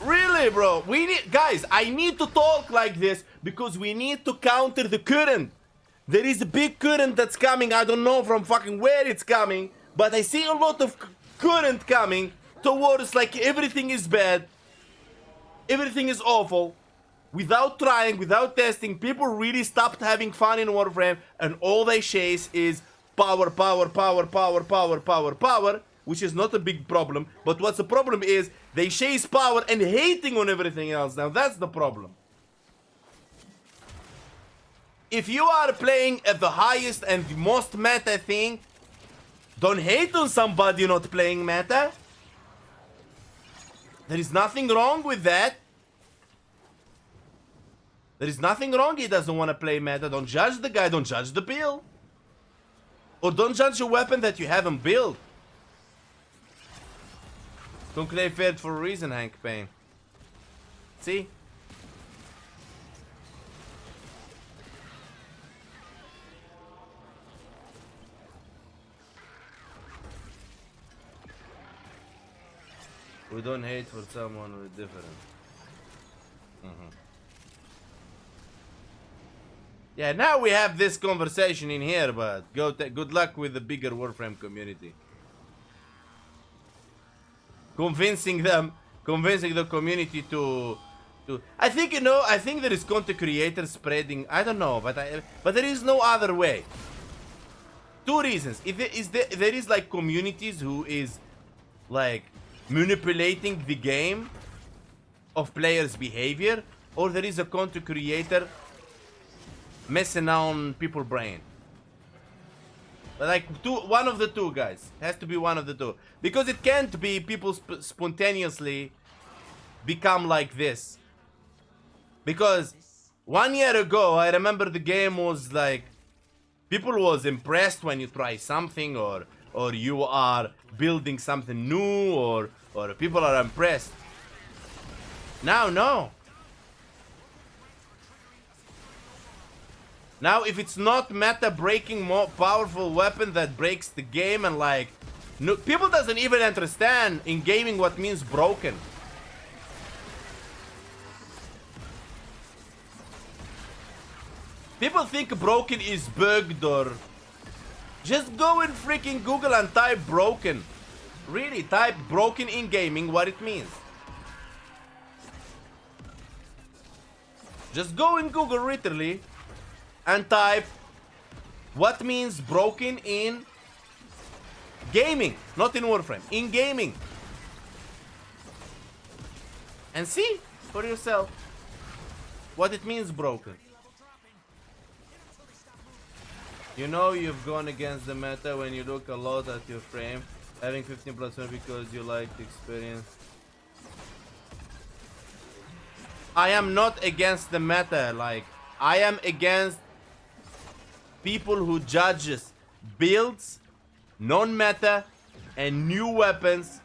Really, bro? We need, guys, I need to talk like this because we need to counter the current. There is a big current that's coming. I don't know from fucking where it's coming, but I see a lot of current coming towards like everything is bad. Everything is awful. Without trying, without testing, people really stopped having fun in Warframe and all they chase is power, which is not a big problem. But what's the problem is they chase power and hating on everything else. Now that's the problem. If you are playing at the highest and the most meta thing, don't hate on somebody not playing meta. There is nothing wrong with that. There is nothing wrong. He doesn't want to play meta. Don't judge the guy. Don't judge the build. Or don't judge a weapon that you haven't built. Don't play fair for a reason, Hank Payne. See? We don't hate for someone who's different. Yeah, now we have this conversation in here, but good luck with the bigger Warframe community. Convincing the community to I think, you know, I think there is content creators spreading, I don't know, but there is no other way. Two reasons. There is like communities who is like manipulating the game of players' behavior, or there is a content creator messing on people's brain. Like one of the two, guys. Has to be one of the two, because it can't be people spontaneously become like this. Because 1 year ago, I remember the game was like, people was impressed when you try something, or you are building something new, or people are impressed. Now, no. Now, if it's not meta-breaking, more powerful weapon that breaks the game, and like, no, people doesn't even understand in gaming what means broken. People think broken is bugged, or just go and freaking Google and type broken. Really, type broken in gaming, what it means. Just go in Google literally and type what means broken in gaming, not in Warframe, in gaming. And see for yourself what it means broken. You know you've gone against the meta when you look a lot at your frame, having 15% because you like the experience. I am not against the meta, like, I am against people who judges builds, non-meta, and new weapons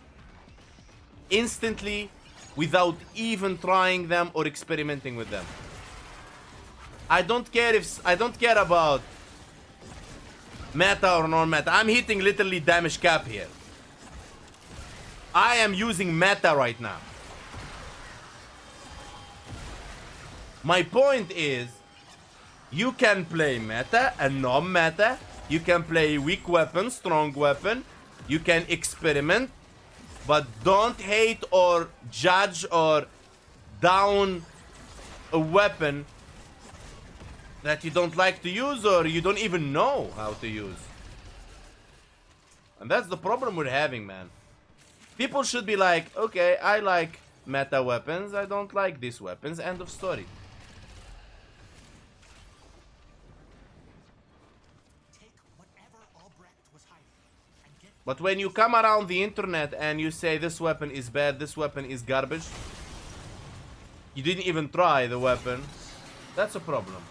instantly without even trying them or experimenting with them. I don't care about meta or non-meta. I'm hitting literally damage cap here. I am using meta right now. My point is, you can play meta and non-meta. You can play weak weapon, strong weapon. You can experiment, but don't hate or judge or down a weapon that you don't like to use, or you don't even know how to use. And that's the problem we're having, man. People should be like, okay, I like meta weapons, I don't like these weapons, end of story. But when you come around the internet and you say this weapon is bad, this weapon is garbage, you didn't even try the weapon, that's a problem.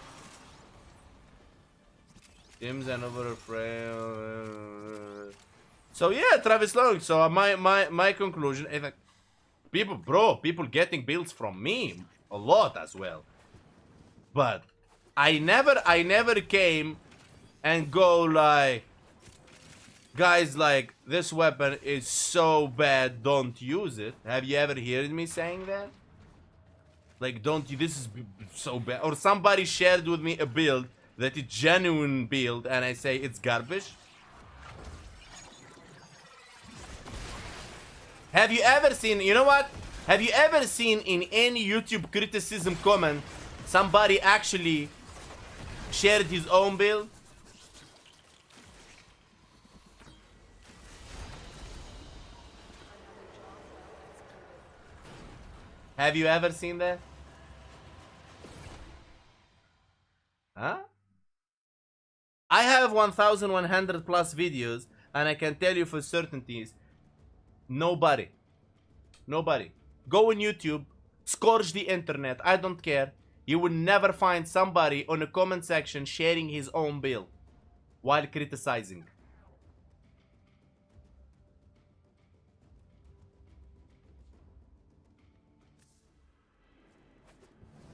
Teams and Warframe. So yeah, Travis Long. So my conclusion is that people getting builds from me a lot as well. But I never came and go like, guys, like, this weapon is so bad, don't use it. Have you ever heard me saying that? Like, this is so bad. Or somebody shared with me a build that is genuine build and I say it's garbage. Have you ever seen, you know what? Have you ever seen in any YouTube criticism comment somebody actually shared his own build? Have you ever seen that? Huh? I have 1,100 plus videos, and I can tell you for certainties, nobody. Go on YouTube, scourge the internet, I don't care. You will never find somebody on a comment section sharing his own build while criticizing.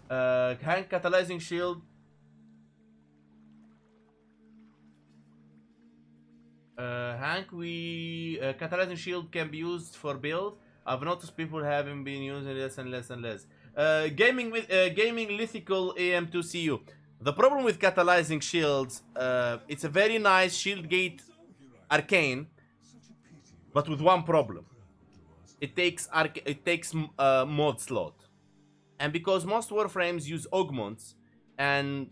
Hank catalyzing shield. Hank, catalyzing shield can be used for build. I've noticed people haven't been using less and less and less. Gaming lithical AM2CU. The problem with catalyzing shields, it's a very nice shield gate arcane, but with one problem. It takes mod slot. And because most Warframes use augments, and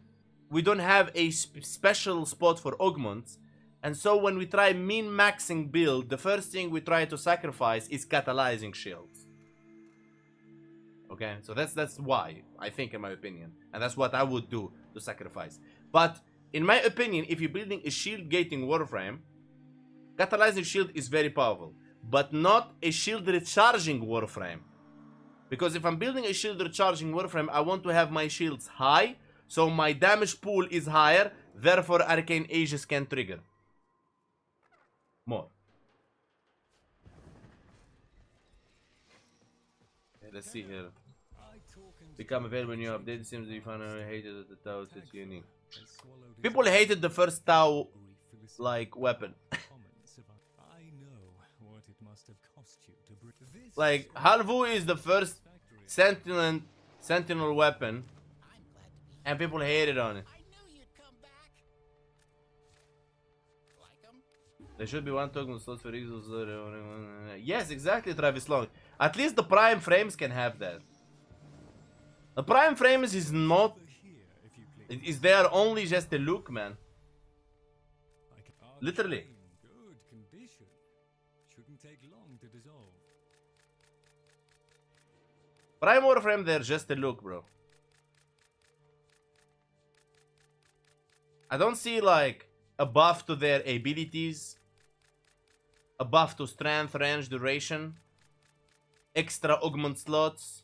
we don't have a special spot for augments, and so when we try min-maxing build, the first thing we try to sacrifice is catalyzing shields. Okay, so that's why, I think, in my opinion. And that's what I would do to sacrifice. But, in my opinion, if you're building a shield gating Warframe, catalyzing shield is very powerful. But not a shield recharging Warframe. Because if I'm building a shield recharging Warframe, I want to have my shields high, so my damage pool is higher, therefore Arcane Aegis can trigger more. Okay, let's see here. Become available when you update. It seems that you finally hated the Tau. It's unique. People hated the first Tau, like, weapon. Like, Halvu is the first sentinel weapon, and people hated on it. There should be one token slot for eagles. Yes, exactly, Travis Long. At least the prime frames can have that. The prime frames is not. Is there only just a look, man? Literally. Prime Warframe, they're just a look, bro. I don't see like a buff to their abilities, a buff to strength, range, duration, extra augment slots.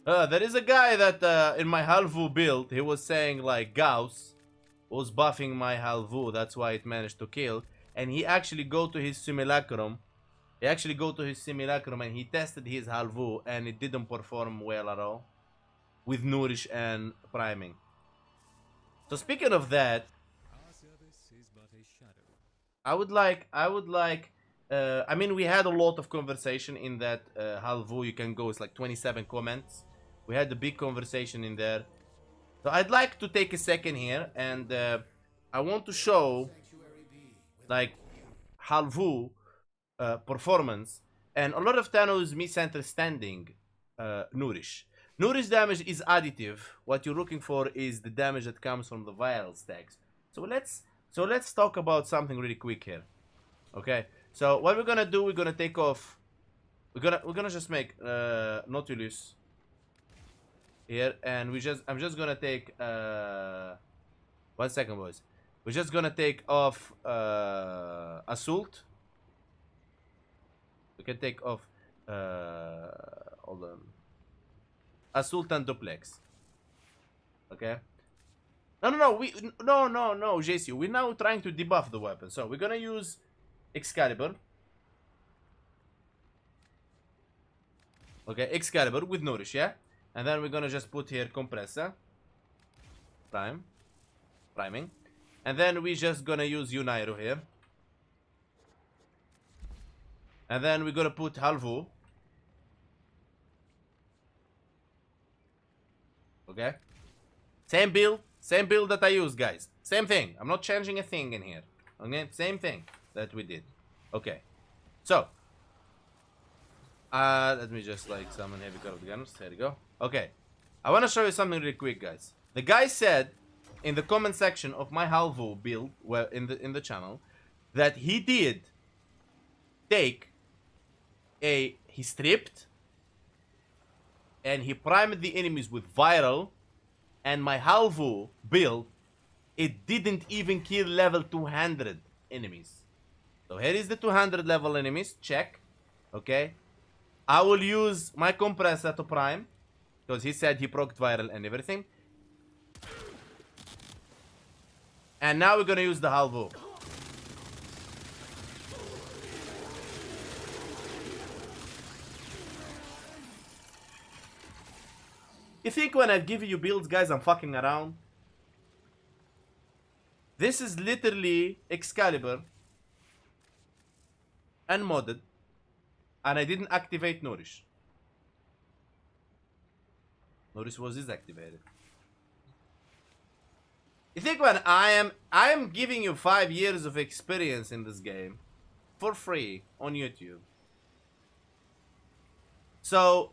There is a guy that in my Halvu build, he was saying like Gauss was buffing my Halvu, that's why it managed to kill. And he actually go to his simulacrum. And he tested his Halvu and it didn't perform well at all with nourish and priming. So speaking of that, I mean, we had a lot of conversation in that Halvu. You can go, it's like 27 comments. We had a big conversation in there. So I'd like to take a second here and I want to show like Halvu performance, and a lot of Thanos misunderstanding Nourish. Nourish damage is additive. What you're looking for is the damage that comes from the viral stacks. So let's talk about something really quick here. Okay. So what we're gonna do, we're gonna take off. We're gonna just make Nautilus here, and I'm just gonna take 1 second, boys. We're just gonna take off Assault. We can take off hold on, Assault and Duplex. Okay. No, JC. We're now trying to debuff the weapon, so we're gonna use Excalibur. Okay, Excalibur with Nourish, yeah? And then we're gonna just put here Compressor. Priming. And then we're just gonna use Unairu here. And then we're gonna put Halvu. Okay? Same build that I use, guys. Same thing. I'm not changing a thing in here. Okay? Same thing that we did. Okay. So. Let me just like summon heavy curved gunners. There you go. Okay. I want to show you something really quick, guys. The guy said in the comment section of my Halvu build, well, in the channel, that he did take he stripped and he primed the enemies with viral, and my Halvu build, it didn't even kill level 200 enemies. So here is the 200 level enemies. Check. Okay. I will use my compressor to prime, because he said he procced viral and everything. And now we're gonna use the Halvu. You think when I give you builds, guys, I'm fucking around? This is literally Excalibur unmodded, and I didn't activate Nourish. Nourish was disactivated. You think when I am giving you 5 years of experience in this game for free on YouTube. So,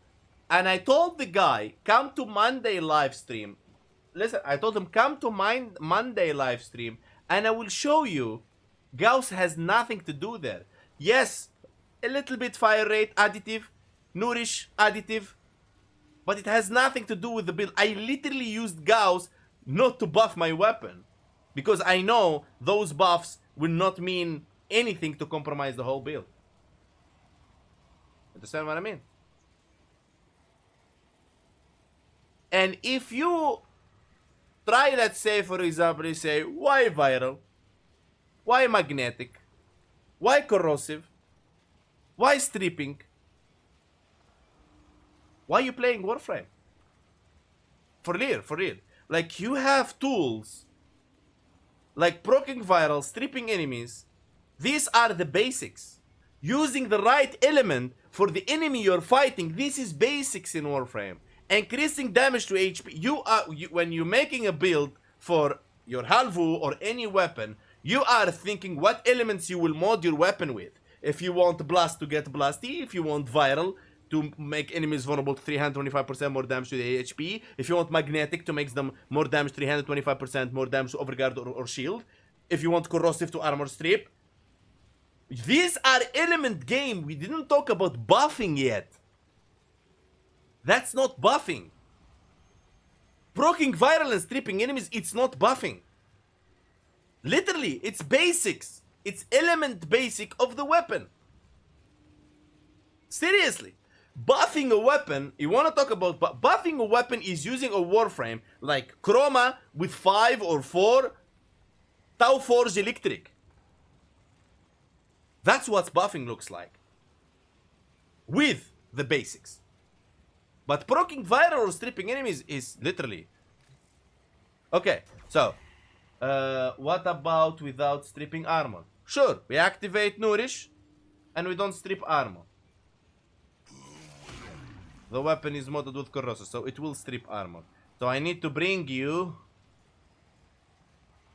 and I told the guy, come to Monday live stream. Listen, I told him, come to Monday live stream and I will show you Gauss has nothing to do there. Yes, a little bit fire rate additive, Nourish additive, but it has nothing to do with the build. I literally used Gauss not to buff my weapon because I know those buffs will not mean anything to compromise the whole build. Understand what I mean? And if you try, let's say, for example, you say, why viral? Why magnetic? Why corrosive? Why stripping? Why are you playing Warframe? For real, for real. Like, you have tools like proccing viral, stripping enemies. These are the basics. Using the right element for the enemy you're fighting. This is basics in Warframe. Increasing damage to HP. When you're making a build for your Halvu or any weapon, you are thinking what elements you will mod your weapon with. If you want blast to get blasty, if you want viral to make enemies vulnerable to 325% more damage to the HP, if you want magnetic to make them more damage, 325% more damage to overguard or shield, if you want corrosive to armor strip. These are element game. We didn't talk about buffing yet. That's not buffing. Proccing viral and stripping enemies, it's not buffing. Literally, it's basics. It's element basic of the weapon. Seriously. Buffing a weapon, you want to talk about buffing a weapon is using a Warframe like Chroma with 5 or 4 Tau Forge Electric. That's what buffing looks like. With the basics. But proccing viral or stripping enemies is literally... Okay, so... what about without stripping armor? Sure, we activate Nourish and we don't strip armor. The weapon is modded with corrosive, so it will strip armor. So I need to bring you...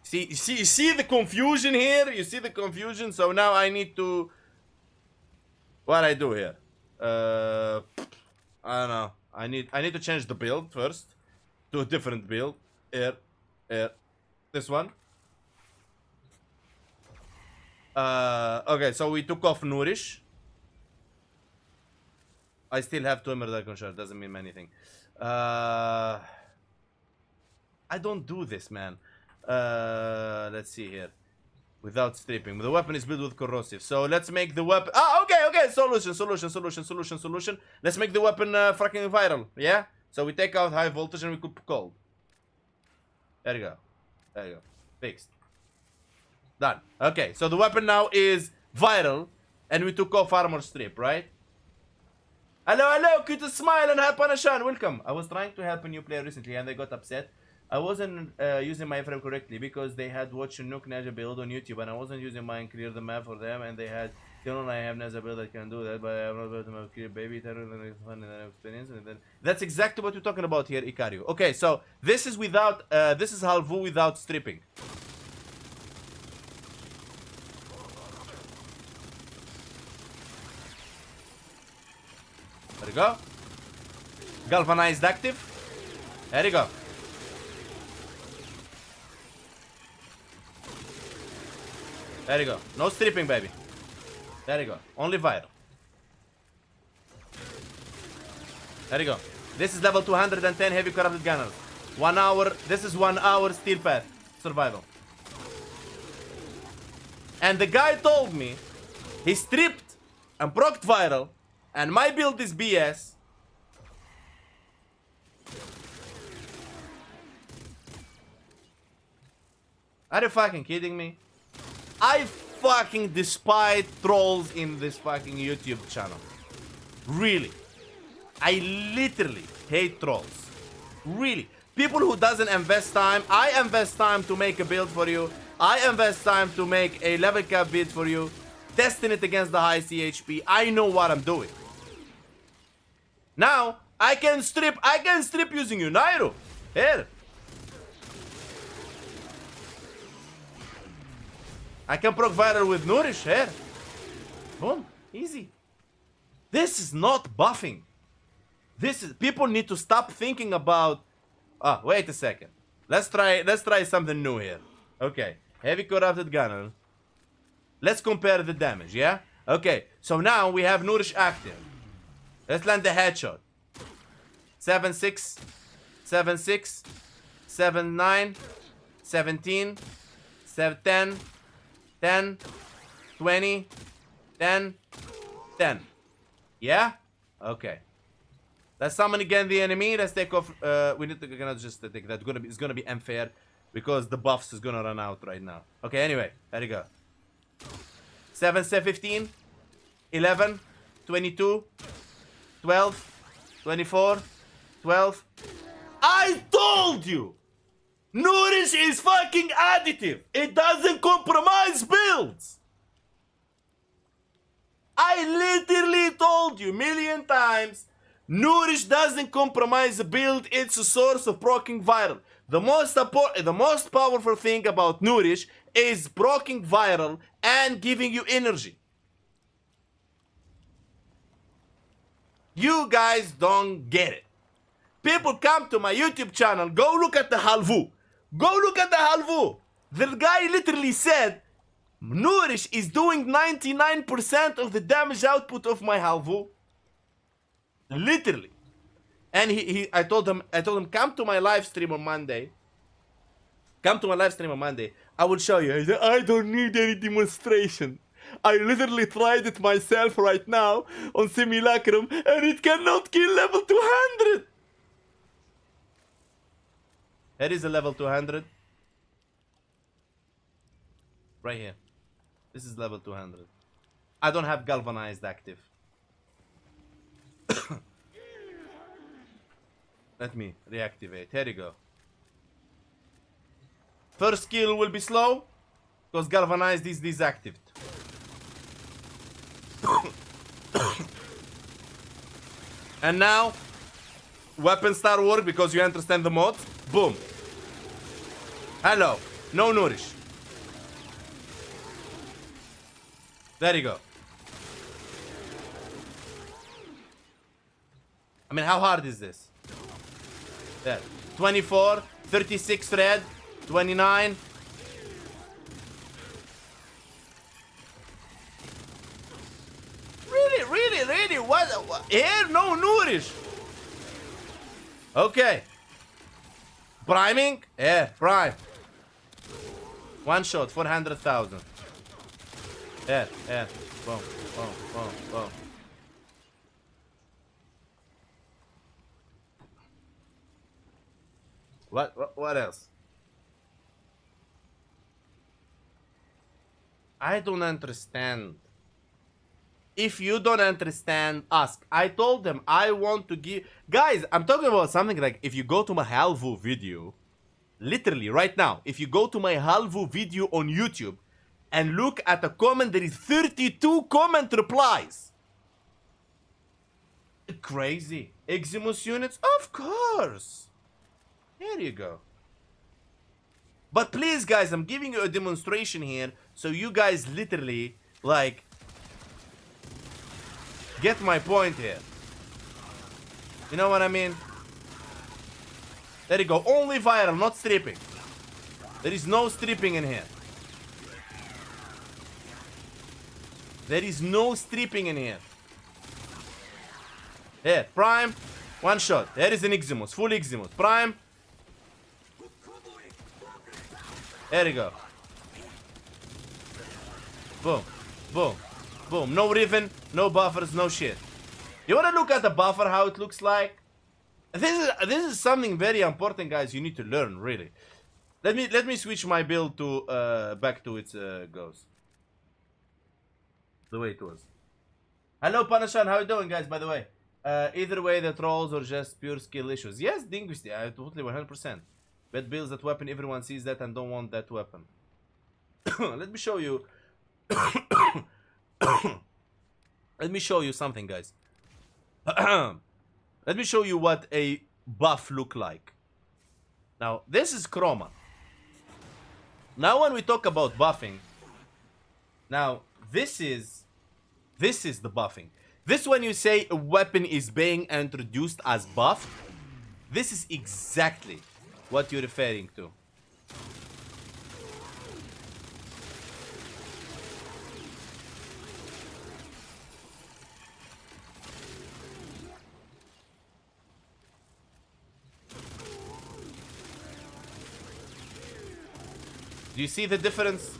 See the confusion here? You see the confusion? So now I need to... What I do here? I don't know. I need to change the build first to a different build. Here. This one. Okay, so we took off Nourish. I still have 2 Emerald Icon Shard, doesn't mean anything. I don't do this, man. Let's see here. Without stripping. The weapon is built with corrosive. So let's make the weapon... Ah, okay. Solution. Let's make the weapon fucking viral. Yeah? So we take out high voltage and we could cold. There you go. Fixed. Done. Okay, so the weapon now is viral. And we took off armor strip, right? Hello, cute smile and help Panashan. Welcome. I was trying to help a new player recently and they got upset. I wasn't using my frame correctly because they had watched Nook Ninja build on YouTube and I wasn't using mine clear the map for them and they had still I have Ninja build that can do that, but I'm not able to clear baby fun and experience and then that's exactly what we're talking about here, Icario. Okay, so this is without this is Halvu without stripping. There you go. Galvanized active. There you go. There you go. No stripping, baby. There you go. Only viral. There you go. This is level 210 heavy corrupted gunners. 1 hour. This is 1 hour steel path. Survival. And the guy told me he stripped and procced viral and my build is BS. Are you fucking kidding me? I fucking despise trolls in this fucking YouTube channel. Really. I literally hate trolls. Really. People who doesn't invest time, I invest time to make a build for you. I invest time to make a level cap build for you. Testing it against the high CHP. I know what I'm doing. Now, I can strip using Unairo. Here. I can proc viral with Nourish. Here. Boom. Easy. This is not buffing. This is, people need to stop thinking about, wait a second. Let's try something new here. Okay. Heavy corrupted gunner. Let's compare the damage, yeah? Okay, so now we have Nourish active. Let's land the headshot. 7-6, 7-6, 7-9, 17, 7-10, 10, 20, 10, 10. Yeah? Okay. Let's summon again the enemy. Let's take off. We need to gonna just take that. It's gonna be unfair because the buffs is gonna run out right now. Okay, anyway, there you go. 7, 15, 11, 22, 12, 24, 12. I told you! Nourish is fucking additive. It doesn't compromise builds. I literally told you a million times. Nourish doesn't compromise the build. It's a source of proccing viral. The most powerful thing about Nourish is proccing viral and giving you energy. You guys don't get it. People come to my YouTube channel. Go look at the Halvu. Go look at the Halvu. The guy literally said, Nourish is doing 99% of the damage output of my Halvu. Literally. And I told him, come to my live stream on Monday. Come to my live stream on Monday. I will show you. He said, I don't need any demonstration. I literally tried it myself right now on Simulacrum and it cannot kill level 200. Here is a level 200. Right here. This is level 200. I don't have galvanized active. Let me reactivate. Here you go. First skill will be slow because galvanized is deactivated. And now weapons start work because you understand the mod. Boom. Hello. No Nourish. There you go. I mean, how hard is this? There. 24, 36 red, 29. Really? What? Here, no Nourish. Okay. Priming? Yeah, prime. One shot, 400,000. Yeah. Boom. What else? I don't understand. If you don't understand, ask. I told them I want to give... Guys, I'm talking about something like if you go to my Halvu video, literally right now, if you go to my Halvu video on YouTube and look at the comment, there is 32 comment replies. Crazy. Eximus units? Of course. Here you go. But please, guys, I'm giving you a demonstration here so you guys literally, like, get my point here. You know what I mean? There you go. Only viral, not stripping. There is no stripping in here. There is no stripping in here. Here, prime, one shot. There is an Eximus, full Eximus. Prime. There you go. Boom. No riven, no buffers, no shit. You wanna look at the buffer, how it looks like? This is something very important, guys. You need to learn, really. Let me switch my build to back to its goes. The way it was. Hello, Panashan. How you doing, guys? By the way, Either way, the trolls or just pure skill issues. Yes, Dinguisty, I totally 100%. Bet builds that weapon, everyone sees that and don't want that weapon. Let me show you. Let me show you something, guys. Let me show you what a buff look like. Now, this is chroma. Now, when we talk about buffing, now this is the buffing. This, when you say a weapon is being introduced as buff, this is exactly what you're referring to. Do you see the difference?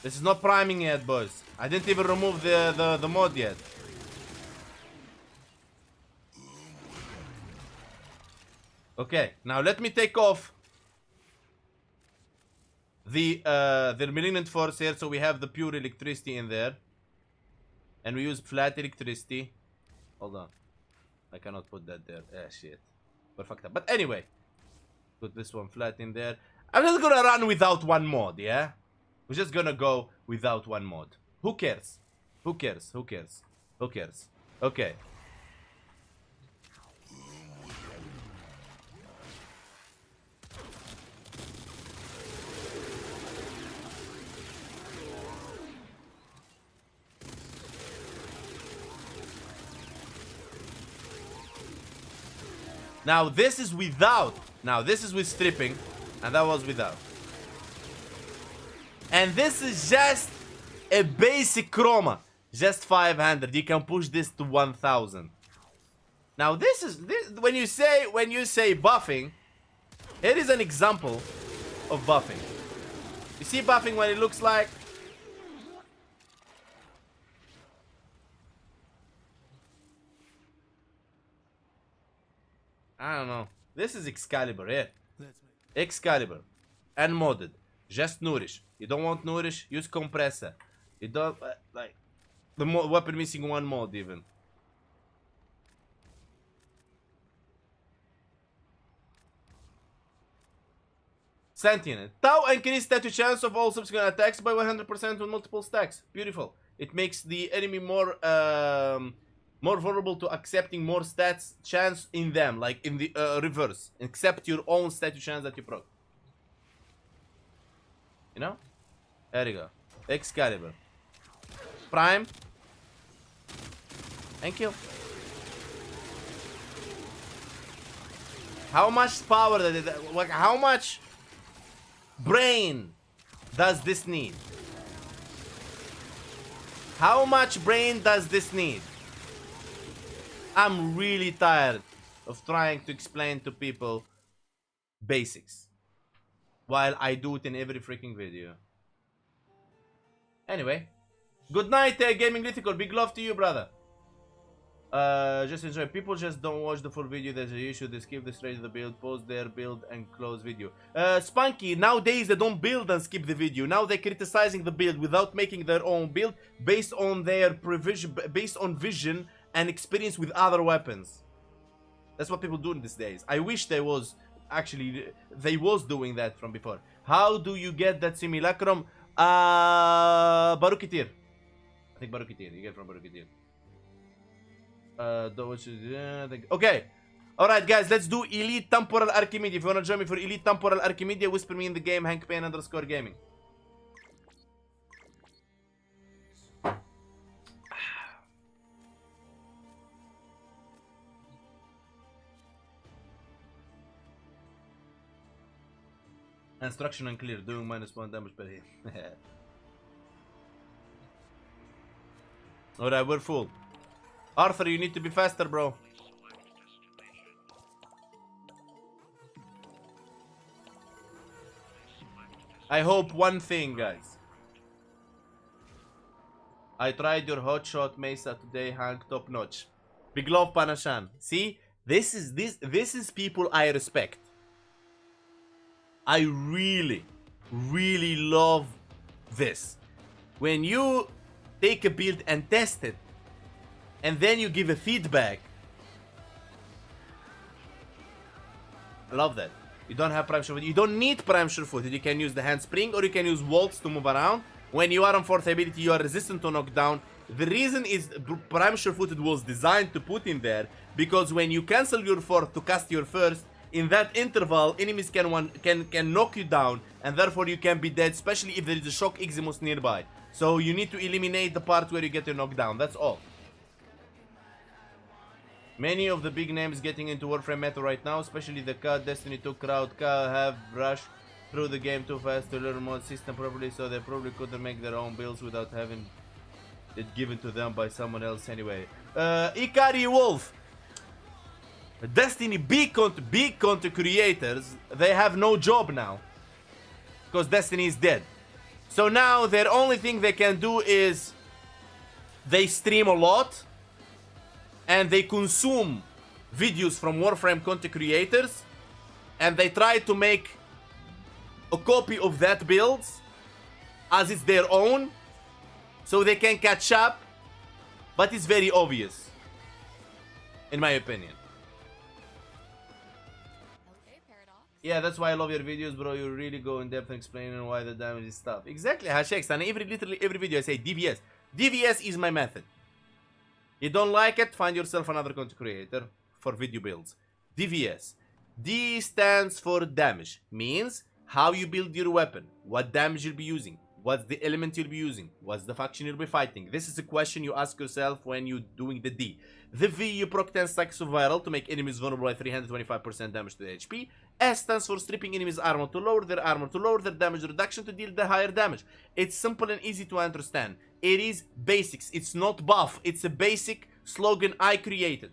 This is not priming yet, boys. I didn't even remove the mod yet. Okay, now let me take off the malignant force here, so we have the pure electricity in there, and we use flat electricity. Hold on, I cannot put that there. Ah, shit, perfect. But anyway, put this one flat in there. I'm just gonna run without one mod, yeah? We're just gonna go without one mod. Who cares? Who cares? Who cares? Who cares? Okay. Now this is without. Now this is with stripping. And that was without. And this is just a basic chroma. Just 500. You can push this to 1000. Now this is when you say buffing, here is an example of buffing. You see buffing what it looks like? I don't know. This is Excalibur here. Excalibur. Unmodded. Just nourish. You don't want nourish? Use compressor. You don't like the weapon missing one mod even. Sentient. Tau increase statue chance of all subsequent attacks by 100% with multiple stacks. Beautiful. It makes the enemy more vulnerable to accepting more stats chance in them, like in the reverse. Accept your own statue chance that you proc. You know? There you go. Excalibur. Prime. Thank you. How much power does it, like how much brain does this need? How much brain does this need? I'm really tired of trying to explain to people basics while I do it in every freaking video. Anyway, good night, Gaming Lithical. Big love to you, brother. Just enjoy. People just don't watch the full video. There's an issue. They skip the straight to the build, pause their build, and close video. Spunky, nowadays they don't build and skip the video. Now they're criticizing the build without making their own build based on their provision, based on vision and experience with other weapons. That's what people do in these days. I wish they was doing that from before. How do you get that simulacrum? Barukitir. I think Barukitir. You get from Barukitir. Okay. Alright, guys. Let's do Elite Temporal Archimedia. If you want to join me for Elite Temporal Archimedia, whisper me in the game. HankPayne_gaming. Instruction unclear. Doing -1 damage per hit. Alright, we're full. Arthur, you need to be faster, bro. I hope one thing, guys. I tried your hotshot Mesa today, Hank, top notch. Big love, Panashan. See, this is people I respect. I really, really love this. When you take a build and test it, and then you give a feedback. I love that. You don't have prime sure. You don't need prime sure footed. You can use the handspring or you can use waltz to move around. When you are on fourth ability, you are resistant to knockdown. The reason is prime sure footed was designed to put in there because when you cancel your fourth to cast your first, in that interval, enemies can knock you down, and therefore you can be dead, especially if there is a shock Eximus nearby. So you need to eliminate the part where you get your knockdown. That's all. Many of the big names getting into Warframe meta right now, especially the K, Destiny 2 crowd, K have rushed through the game too fast to learn mod system properly, so they probably couldn't make their own builds without having it given to them by someone else anyway. Ikari Wolf. Destiny big content creators, they have no job now. Because Destiny is dead. So now their only thing they can do is they stream a lot and they consume videos from Warframe content creators and they try to make a copy of that build as it's their own so they can catch up, but it's very obvious in my opinion. Yeah, that's why I love your videos, bro. You really go in depth and explaining why the damage is tough. Exactly, Hashex. And literally every video I say DVS. DVS is my method. You don't like it, find yourself another content creator for video builds. DVS. D stands for damage. Means how you build your weapon. What damage you'll be using. What's the element you'll be using? What's the faction you'll be fighting? This is a question you ask yourself when you're doing the D. The V, you proc 10 stacks of viral to make enemies vulnerable by 325% damage to the HP. S stands for stripping enemies' armor to lower their armor to lower their damage reduction to deal the higher damage. It's simple and easy to understand. It is basics. It's not buff. It's a basic slogan I created.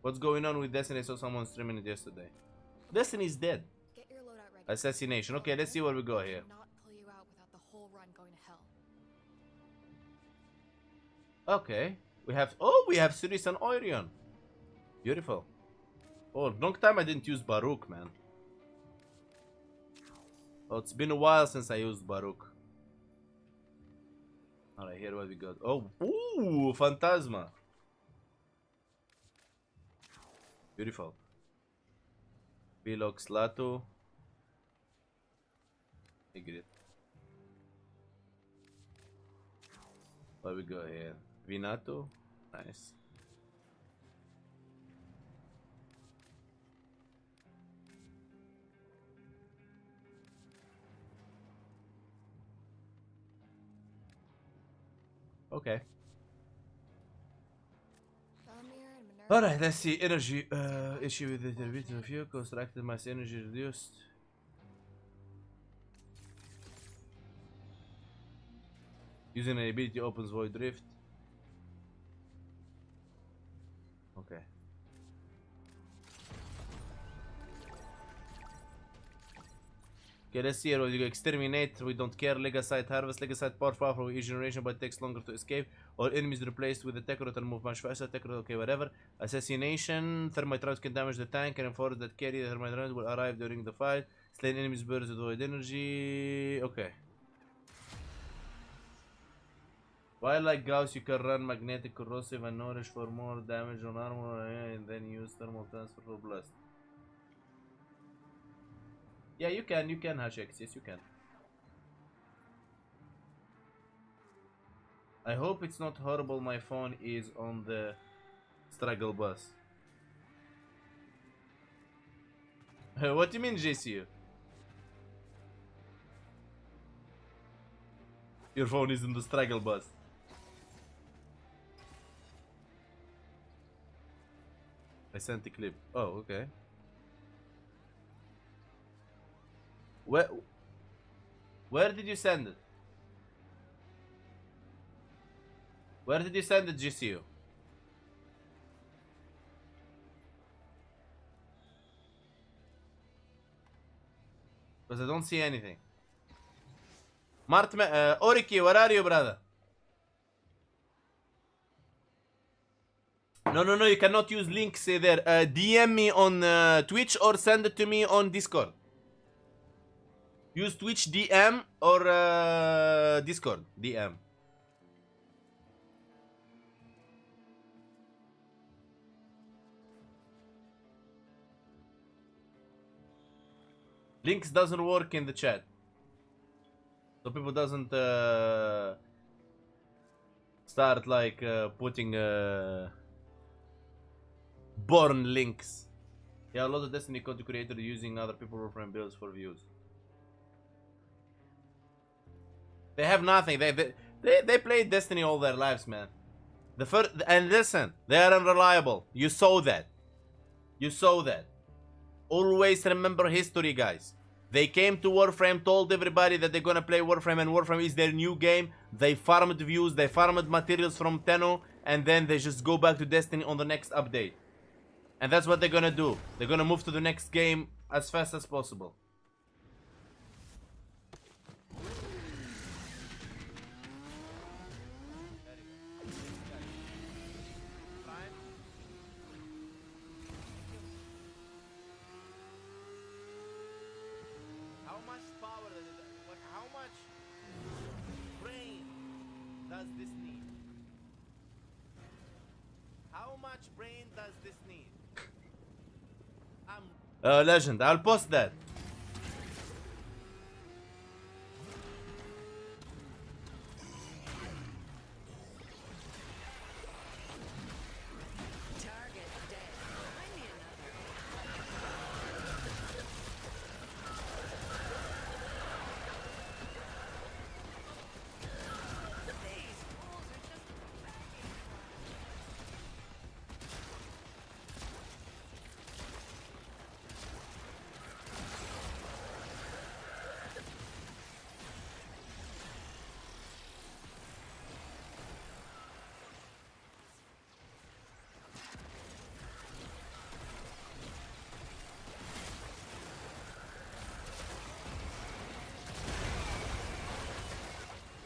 What's going on with Destiny? I saw someone streaming it yesterday. Destiny is dead. Assassination. Okay, let's see where we go here. Okay. We have Sirius and Orion. Beautiful. Oh, long time I didn't use Baruch, man. Oh, it's been a while since I used Baruch. Alright, here what we got. Oh, ooh, Phantasma. Beautiful. Velox Latu. Igrit. What we got here? Vinato. Nice. Okay. Alright, let's see. Energy issue with the bit of you. Constructed mass energy reduced. Using an ability opens void rift. Okay. Okay, let's see here what you go. Exterminate, we don't care. Legasite harvest, Legasite powerful for each generation but takes longer to escape. All enemies replaced with the tech rotor move much faster. Tech rotor, okay, whatever. Assassination, thermite rounds can damage the tank and enforce that carry the thermite rounds will arrive during the fight. Slain enemies burst with void energy. Okay. While like Gauss, you can run magnetic corrosive and nourish for more damage on armor and then use thermal transfer for blast. Yeah, you can Hashex, yes you can. I hope it's not horrible my phone is on the struggle bus. What do you mean, JCU? Your phone is in the struggle bus. I sent a clip. Oh, okay. Where did you send it? Where did you send it, GCU? Because I don't see anything. Oriki, where are you, brother? No, you cannot use links there. DM me on Twitch or send it to me on Discord. Use Twitch DM or Discord DM. Links doesn't work in the chat. So people doesn't start like putting born links. Yeah, a lot of Destiny content creators using other people's Warframe builds for views. They have nothing. They played Destiny all their lives, man. The first, and listen, they are unreliable. You saw that. You saw that. Always remember history, guys. They came to Warframe, told everybody that they're gonna play Warframe, and Warframe is their new game. They farmed views, they farmed materials from Tenno, and then they just go back to Destiny on the next update. And that's what they're gonna do. They're gonna move to the next game as fast as possible. How much power does it, how much brain does this need? How much brain does this need? Legend, I'll post that.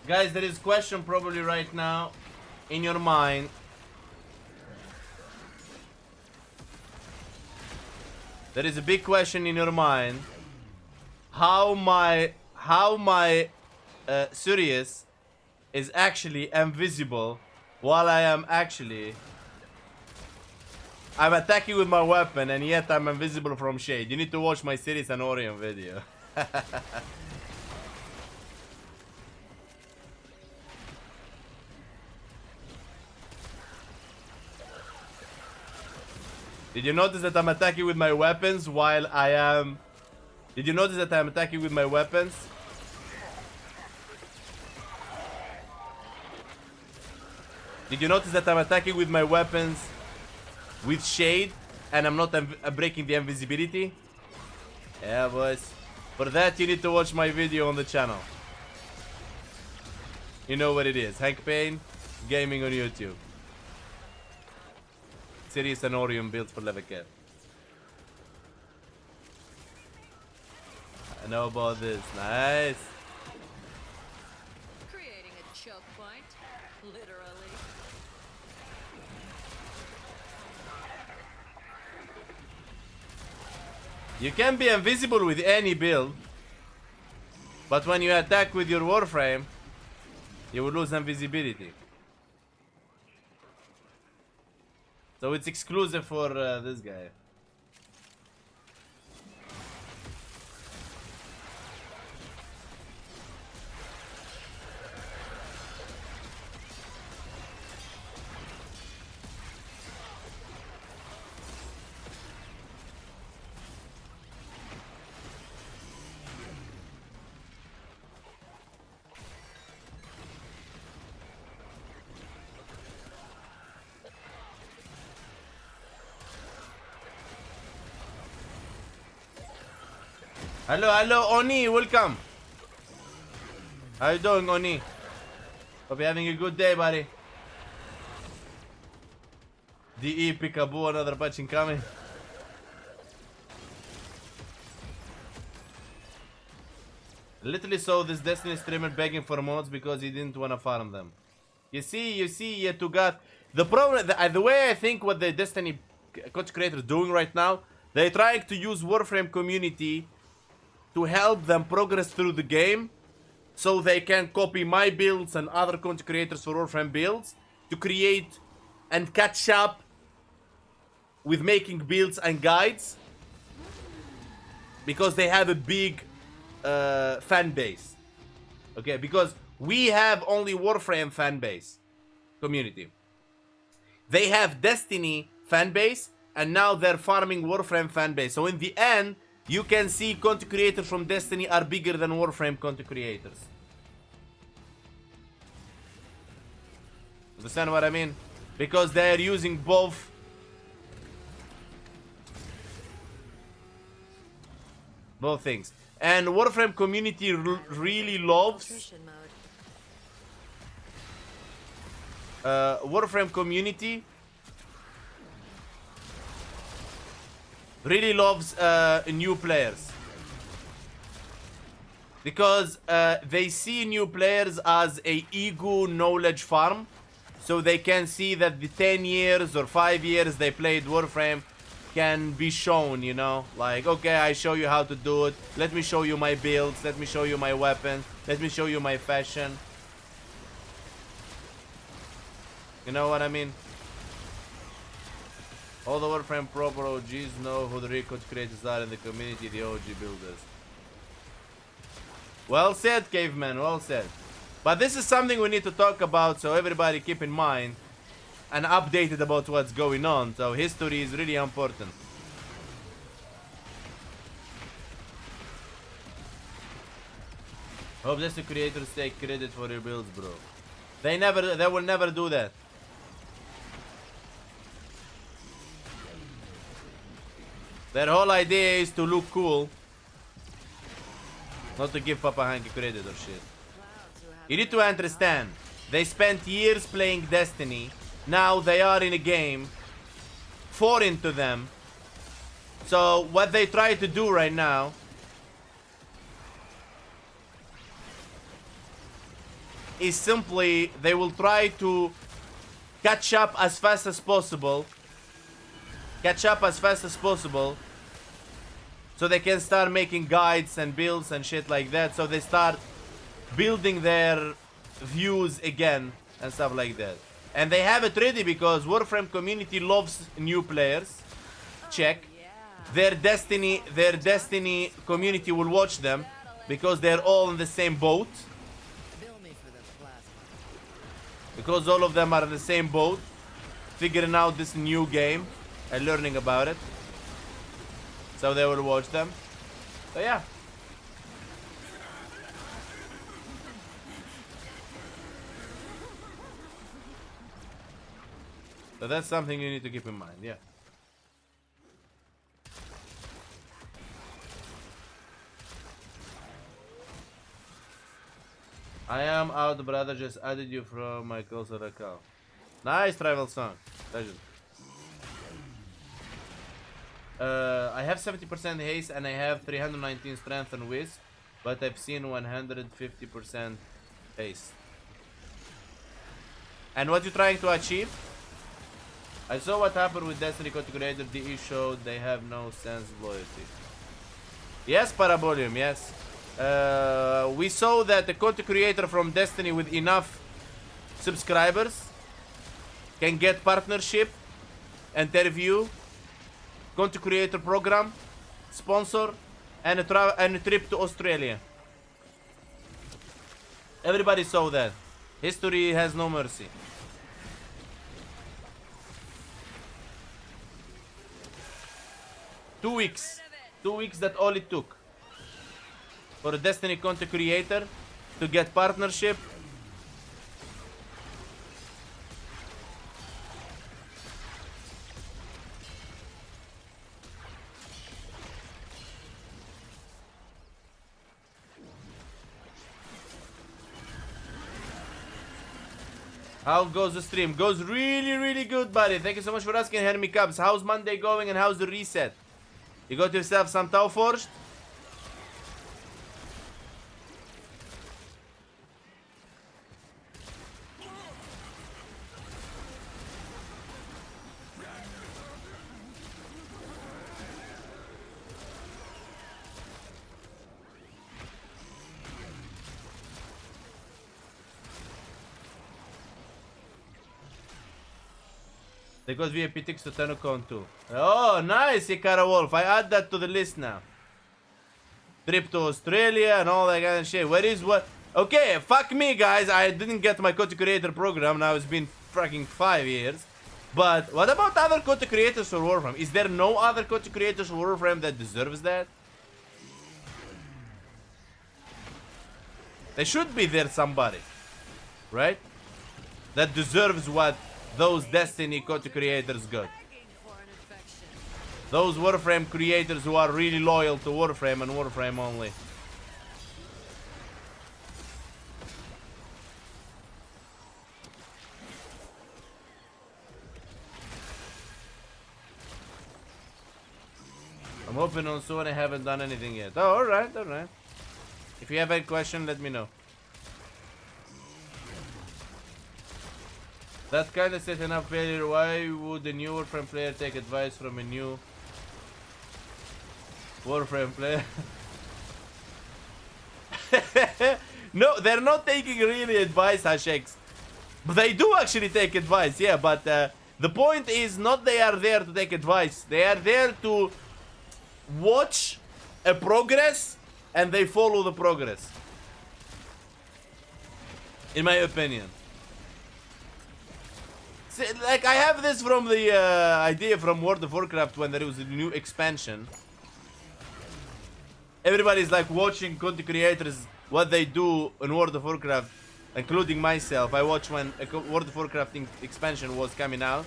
Guys, there is a question probably right now in your mind. There is a big question in your mind. How my Sirius is actually invisible while I'm attacking with my weapon, and yet I'm invisible from shade. You need to watch my Sirius and Orion video. Did you notice that I'm attacking with my weapons while I am... Did you notice that I'm attacking with my weapons? Did you notice that I'm attacking with my weapons with shade and I'm not breaking the invisibility? Yeah, boys. For that, you need to watch my video on the channel. You know what it is. Hank Payne, gaming on YouTube. Sirius and Orion built for level cap. I know about this. Nice. Creating a choke point, literally. You can be invisible with any build, but when you attack with your Warframe, you will lose invisibility. So it's exclusive for this guy. Hello, hello, Oni, welcome. How you doing, Oni? Hope you're having a good day, buddy. DE Peekaboo, another patch incoming. Literally saw this Destiny streamer begging for mods because he didn't want to farm them. You see, to God. The problem, the way I think what the Destiny content creators are doing right now, they're trying to use Warframe community to help them progress through the game, so they can copy my builds and other content creators for Warframe builds to create and catch up with making builds and guides. because they have a big fan base. Okay, because we have only Warframe fan base community. They have Destiny fan base, and now they're farming Warframe fan base. So in the end, you can see content creators from Destiny are bigger than Warframe content creators. Understand what I mean? Because they're using both. Both things. And Warframe community really loves Nutrition mode. Warframe community really loves new players, because they see new players as a ego knowledge farm, so they can see that the 10 years or 5 years they played Warframe can be shown, you know, like, okay, I show you how to do it, let me show you my builds, let me show you my weapons, let me show you my fashion. You know what I mean? All the Warframe proper OGs know who the real content creators are in the community, the OG builders. Well said, caveman, well said. But this is something we need to talk about, so everybody keep in mind and updated about what's going on. So history is really important. Hope that's the creators take credit for your builds, bro. They will never do that. Their whole idea is to look cool, not to give Papa Hanky credit or shit. You need to understand, they spent years playing Destiny. Now they are in a game foreign to them. So what they try to do right now is simply they will try to catch up as fast as possible. So they can start making guides and builds and shit like that. So they start building their views again and stuff like that. And they have it ready because Warframe community loves new players. Check. Their Destiny community will watch them because they're all in the same boat. Because all of them are in the same boat, figuring out this new game and learning about it. So they will watch them. So yeah. So that's something you need to keep in mind, yeah. I am out, brother. Just added you from my closer account. Nice travel song. Legend. I have 70% haste and I have 319 strength and wisp, but I've seen 150% haste. And what you trying to achieve? I saw what happened with Destiny content creator. DE showed they have no sense of loyalty. Yes, Parabolium, yes. We saw that the content creator from Destiny with enough subscribers can get partnership, interview, content creator program, sponsor, and a trip to Australia. Everybody saw that. History has no mercy. Two weeks, that all it took for a Destiny content creator to get partnership. How goes the stream? Goes really good, buddy. Thank you so much for asking, Henry Cubs. How's Monday going and how's the reset? You got yourself some Tau Forged? They got VIP ticks to Tenocon too. Oh, nice, Ikara Wolf. I add that to the list now. trip to Australia and all that kind of shit. Where is what? Okay, fuck me, guys. I didn't get my content creator program. Now it's been fucking 5 years. But what about other content creators for Warframe? Is there no other content creators for Warframe that deserves that? There should be there somebody, right? That deserves what those Destiny content creators got. Begging for an infection. Those Warframe creators who are really loyal to Warframe and Warframe only. I'm hoping on soon. I haven't done anything yet. Oh, alright, alright. If you have any question, let me know. That kind of setting up failure. Why would a new Warframe player take advice from a new Warframe player? No, they're not taking really advice, Hasheks. But they do actually take advice, yeah. But the point is not they are there to take advice. They are there to watch a progress and they follow the progress. In my opinion. See, like I have this from the idea from World of Warcraft when there was a new expansion. Everybody's like watching content creators what they do in World of Warcraft, including myself. I watched when a World of Warcraft expansion was coming out.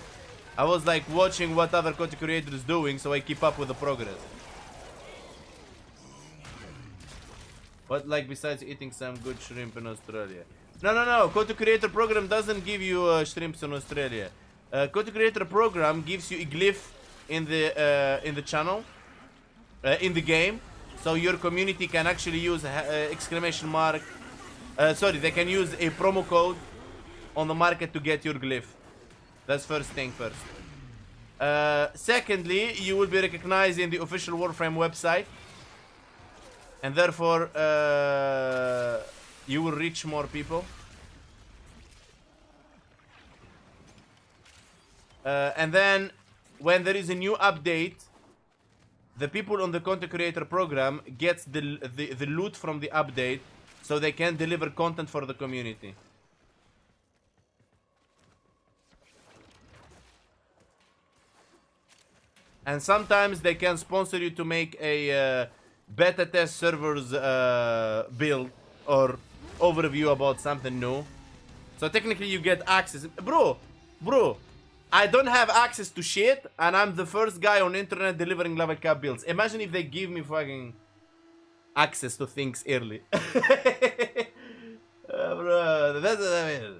I was like watching what other content creators doing, so I keep up with the progress. What, like, besides eating some good shrimp in Australia? No. Content creator program doesn't give you shrimps in Australia. Content creator program gives you a glyph in the channel, in the game, so your community can actually use exclamation mark. Sorry, they can use a promo code on the market to get your glyph. That's first thing first. Secondly, you will be recognized in the official Warframe website. And therefore, you will reach more people. And then, when there is a new update, the people on the content creator program gets the loot from the update, so they can deliver content for the community. And sometimes they can sponsor you to make a beta test servers build or overview about something new. So technically you get access. Bro, I don't have access to shit and I'm the first guy on internet delivering level cap builds. Imagine if they give me fucking access to things early. Bro, that's what I mean.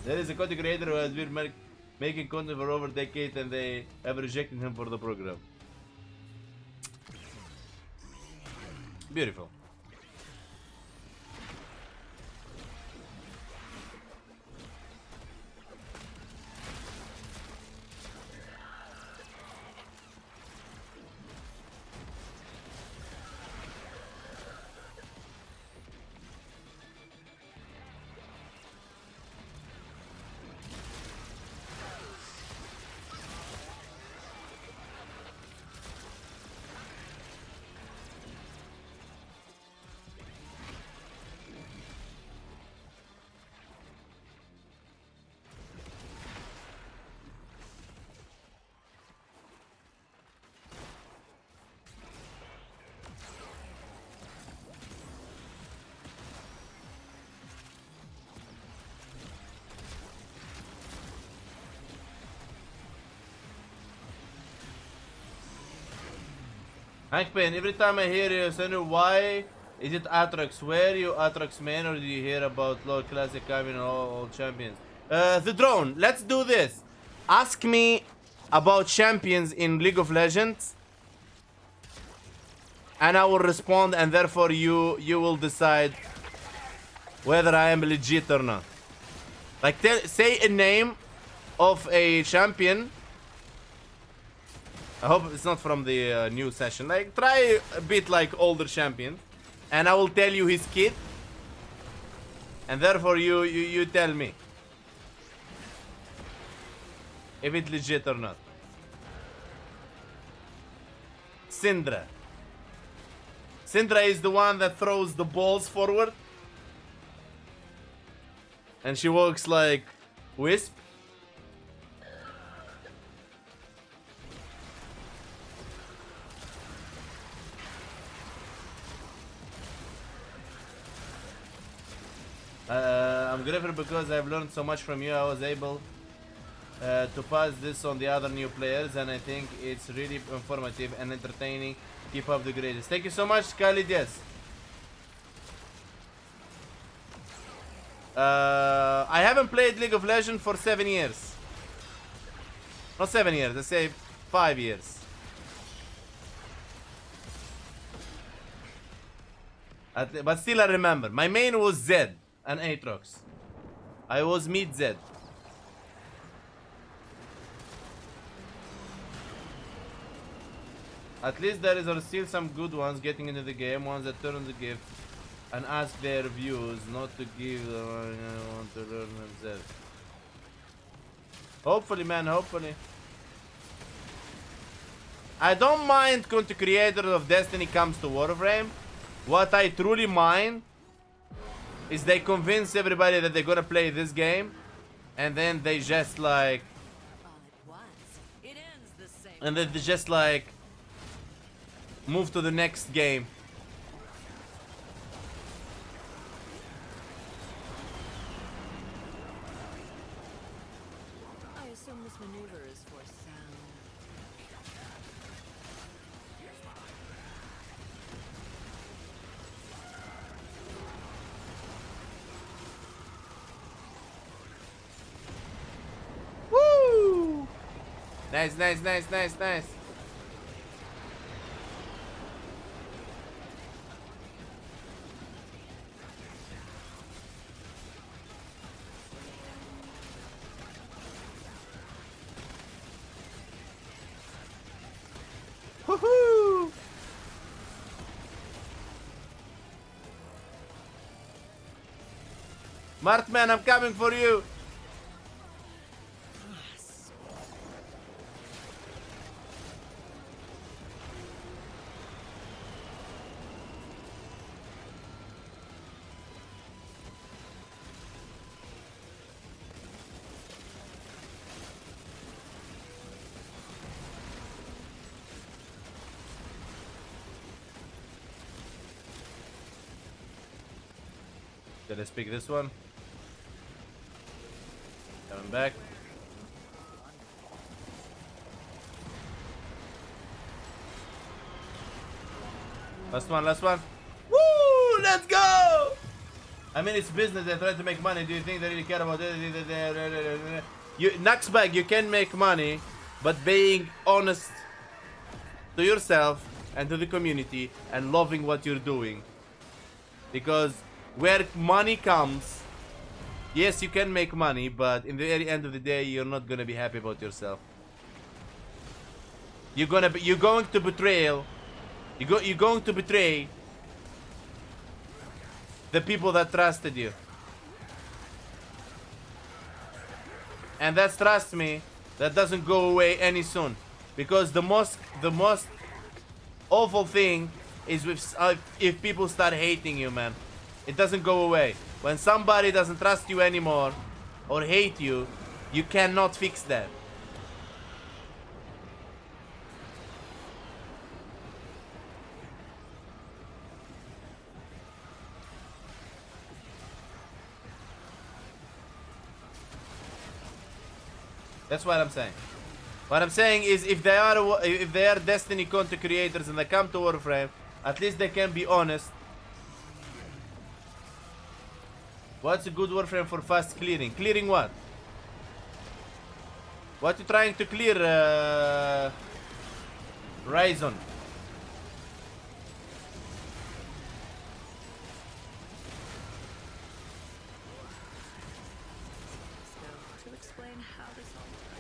There is a content creator who has been making content for over a decade and they have rejected him for the program. Beautiful. Hank Payne, every time I hear you say why is it Atrox? Where you Atrox man, or do you hear about Lord Classic coming all champions? The drone, let's do this. Ask me about champions in League of Legends and I will respond, and therefore you will decide whether I am legit or not. Like say a name of a champion. I hope it's not from the new session. Like, try a bit like older champion, and I will tell you his kit, and therefore you tell me if it's legit or not. Syndra. Syndra is the one that throws the balls forward. And she walks like Wisp. I'm grateful because I've learned so much from you. I was able to pass this on the other new players, and I think it's really informative and entertaining. Keep up the greatest. Thank you so much, Khalid. Yes. I haven't played League of Legends for 7 years. Not 7 years, I say 5 years. But still I remember. My main was Zed and Aatrox. I was mid Zed. At least there are still some good ones getting into the game, ones that turn the gift and ask their views, not to give them want to learn themselves. Hopefully, man, hopefully. I don't mind content creators of Destiny comes to Warframe. What I truly mind is they convince everybody that they're gonna play this game, and then they just like, and then they just like move to the next game. I assume this maneuver is for sound. Woo! Nice, nice, nice, nice, nice. Woohoo! Martman, I'm coming for you. Let's pick this one. Coming back. Last one, last one. Woo! Let's go! I mean, it's business. They're trying to make money. Do you think they really care about it? Naxbag, you can make money, but being honest to yourself and to the community and loving what you're doing. Because where money comes, yes, you can make money, but in the very end of the day, you're not gonna be happy about yourself. You're going to betrayal. You're going to betray the people that trusted you. And that's, trust me, that doesn't go away any soon. Because the most awful thing is if people start hating you, man. It doesn't go away. When somebody doesn't trust you anymore or hate you, you cannot fix that. That's what I'm saying. What I'm saying is if they are Destiny content creators and they come to Warframe, at least they can be honest. What's a good Warframe for fast clearing? Clearing what? What you trying to clear, Ryzen? To explain how this all works.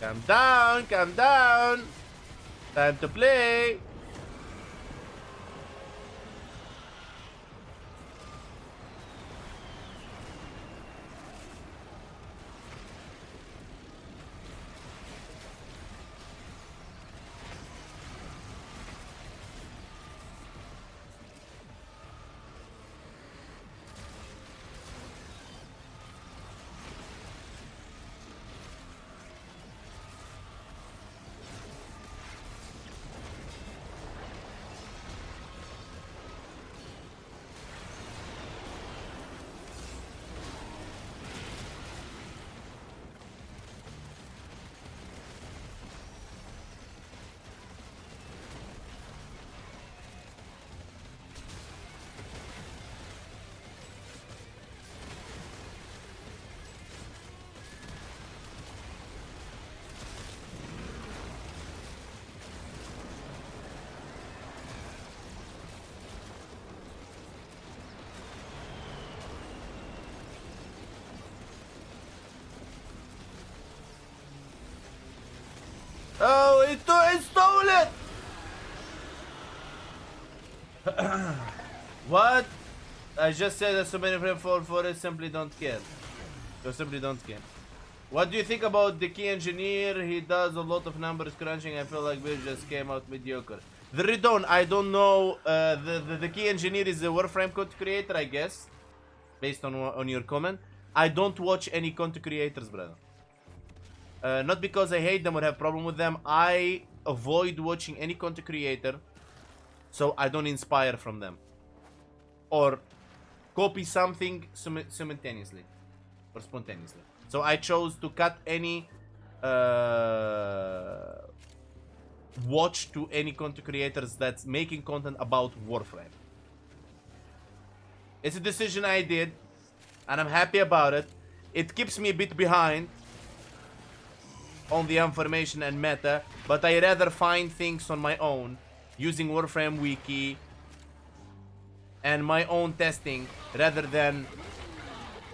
Calm down, calm down. Time to play. Oh, it stole it! What? I just said that so many frame for it simply don't care. You simply don't care. What do you think about the key engineer? He does a lot of numbers crunching. I feel like we just came out mediocre. The Redon, I don't know. The key engineer is a Warframe content creator, I guess. Based on your comment. I don't watch any content creators, brother. Not because I hate them or have problem with them. I avoid watching any content creator, so I don't inspire from them or copy something simultaneously or spontaneously. So I chose to cut any watch to any content creators that's making content about Warframe. It's a decision I did, and I'm happy about it. It keeps me a bit behind on the information and meta, but I rather find things on my own using Warframe wiki and my own testing rather than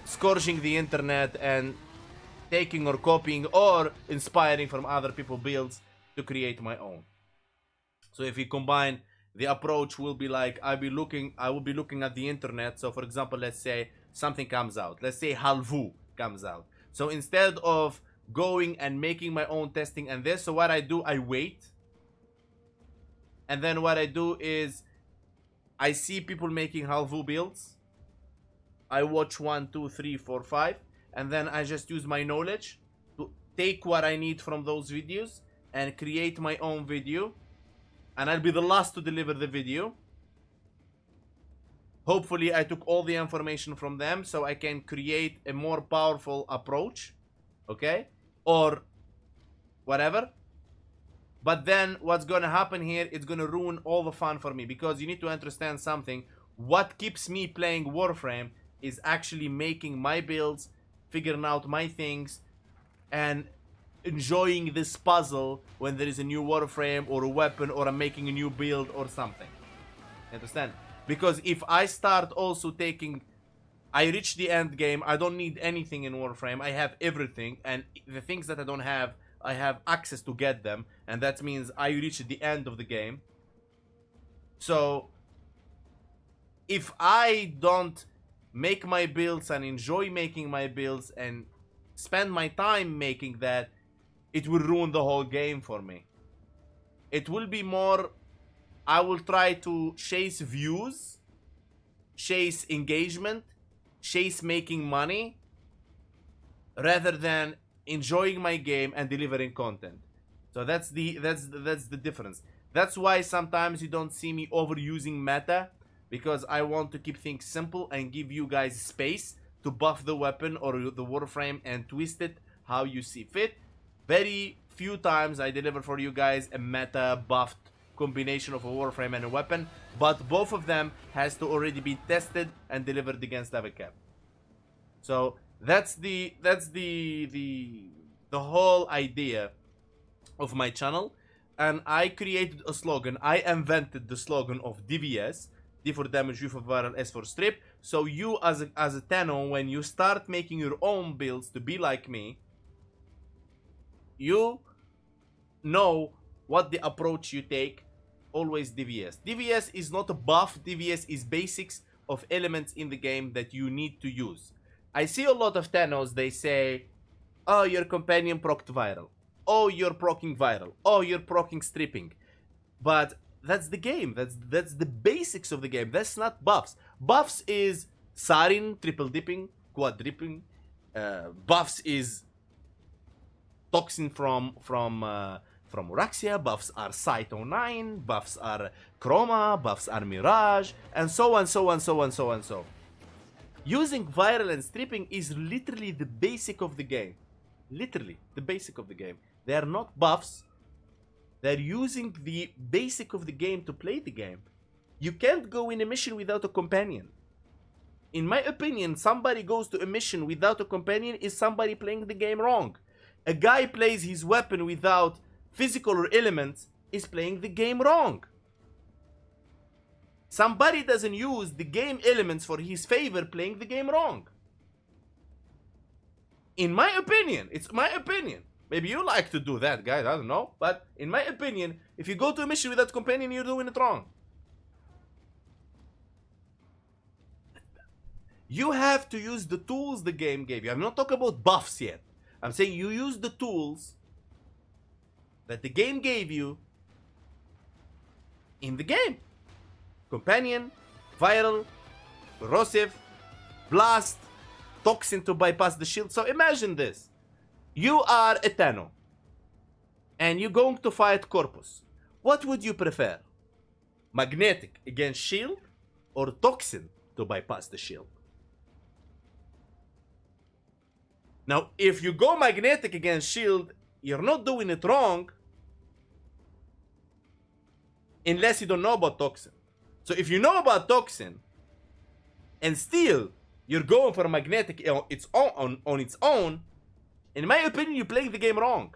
scourging the internet and taking or copying or inspiring from other people's builds to create my own. So if we combine, the approach will be like I will be looking at the internet. So for example, let's say something comes out, let's say Halvu comes out. So instead of going and making my own testing and this, so what I do, I wait, and then what I do is I see people making Halvu builds, I watch 1, 2, 3, 4, 5, and then I just use my knowledge to take what I need from those videos and create my own video, and I'll be the last to deliver the video. Hopefully I took all the information from them so I can create a more powerful approach, okay, or whatever. But then what's gonna happen here, it's gonna ruin all the fun for me, because you need to understand something. What keeps me playing Warframe is actually making my builds, figuring out my things, and enjoying this puzzle when there is a new Warframe or a weapon, or I'm making a new build or something. Understand? Because if I start also taking, I reach the end game, I don't need anything in Warframe, I have everything, and the things that I don't have, I have access to get them, and that means I reach the end of the game. So if I don't make my builds and enjoy making my builds and spend my time making that, it will ruin the whole game for me. It will be more, I will try to chase views, chase engagement, chase making money, rather than enjoying my game and delivering content. So that's the difference. That's why sometimes you don't see me overusing meta, because I want to keep things simple and give you guys space to buff the weapon or the Warframe and twist it how you see fit. Very few times I deliver for you guys a meta buffed combination of a Warframe and a weapon, but both of them has to already be tested and delivered against level cap. So that's the whole idea of my channel, and I created a slogan. I invented the slogan of DVS, D for damage, U for viral, S for strip. So you as a Tenno, when you start making your own builds to be like me, you know what the approach you take. Always DVS. DVS is not a buff. DVS is basics of elements in the game that you need to use. I see a lot of Thanos, they say, oh, your companion procced viral. Oh, you're procking viral. Oh, you're procking stripping. But that's the game. That's the basics of the game. That's not buffs. Buffs is Sarin, triple dipping, quad dipping. Buffs is Toxin from Uraxia. Buffs are Cyto 9. Buffs are Chroma. Buffs are Mirage. And so on, so on, so on, so on, so. Using viral and stripping is literally the basic of the game. Literally, the basic of the game. They are not buffs. They're using the basic of the game to play the game. You can't go in a mission without a companion. In my opinion, somebody goes to a mission without a companion is somebody playing the game wrong. A guy plays his weapon without physical or elements is playing the game wrong. Somebody doesn't use the game elements for his favor playing the game wrong. In my opinion, it's my opinion. Maybe you like to do that, guys, I don't know. But in my opinion, if you go to a mission without companion, you're doing it wrong. You have to use the tools the game gave you. I'm not talking about buffs yet. I'm saying you use the tools that the game gave you in the game. Companion, viral, corrosive, blast, toxin to bypass the shield. So imagine this. You are a Tano. And you're going to fight Corpus. What would you prefer? Magnetic against shield or toxin to bypass the shield? Now, if you go magnetic against shield, you're not doing it wrong unless you don't know about toxin. So if you know about toxin and still you're going for magnetic on its own, in my opinion, you're playing the game wrong.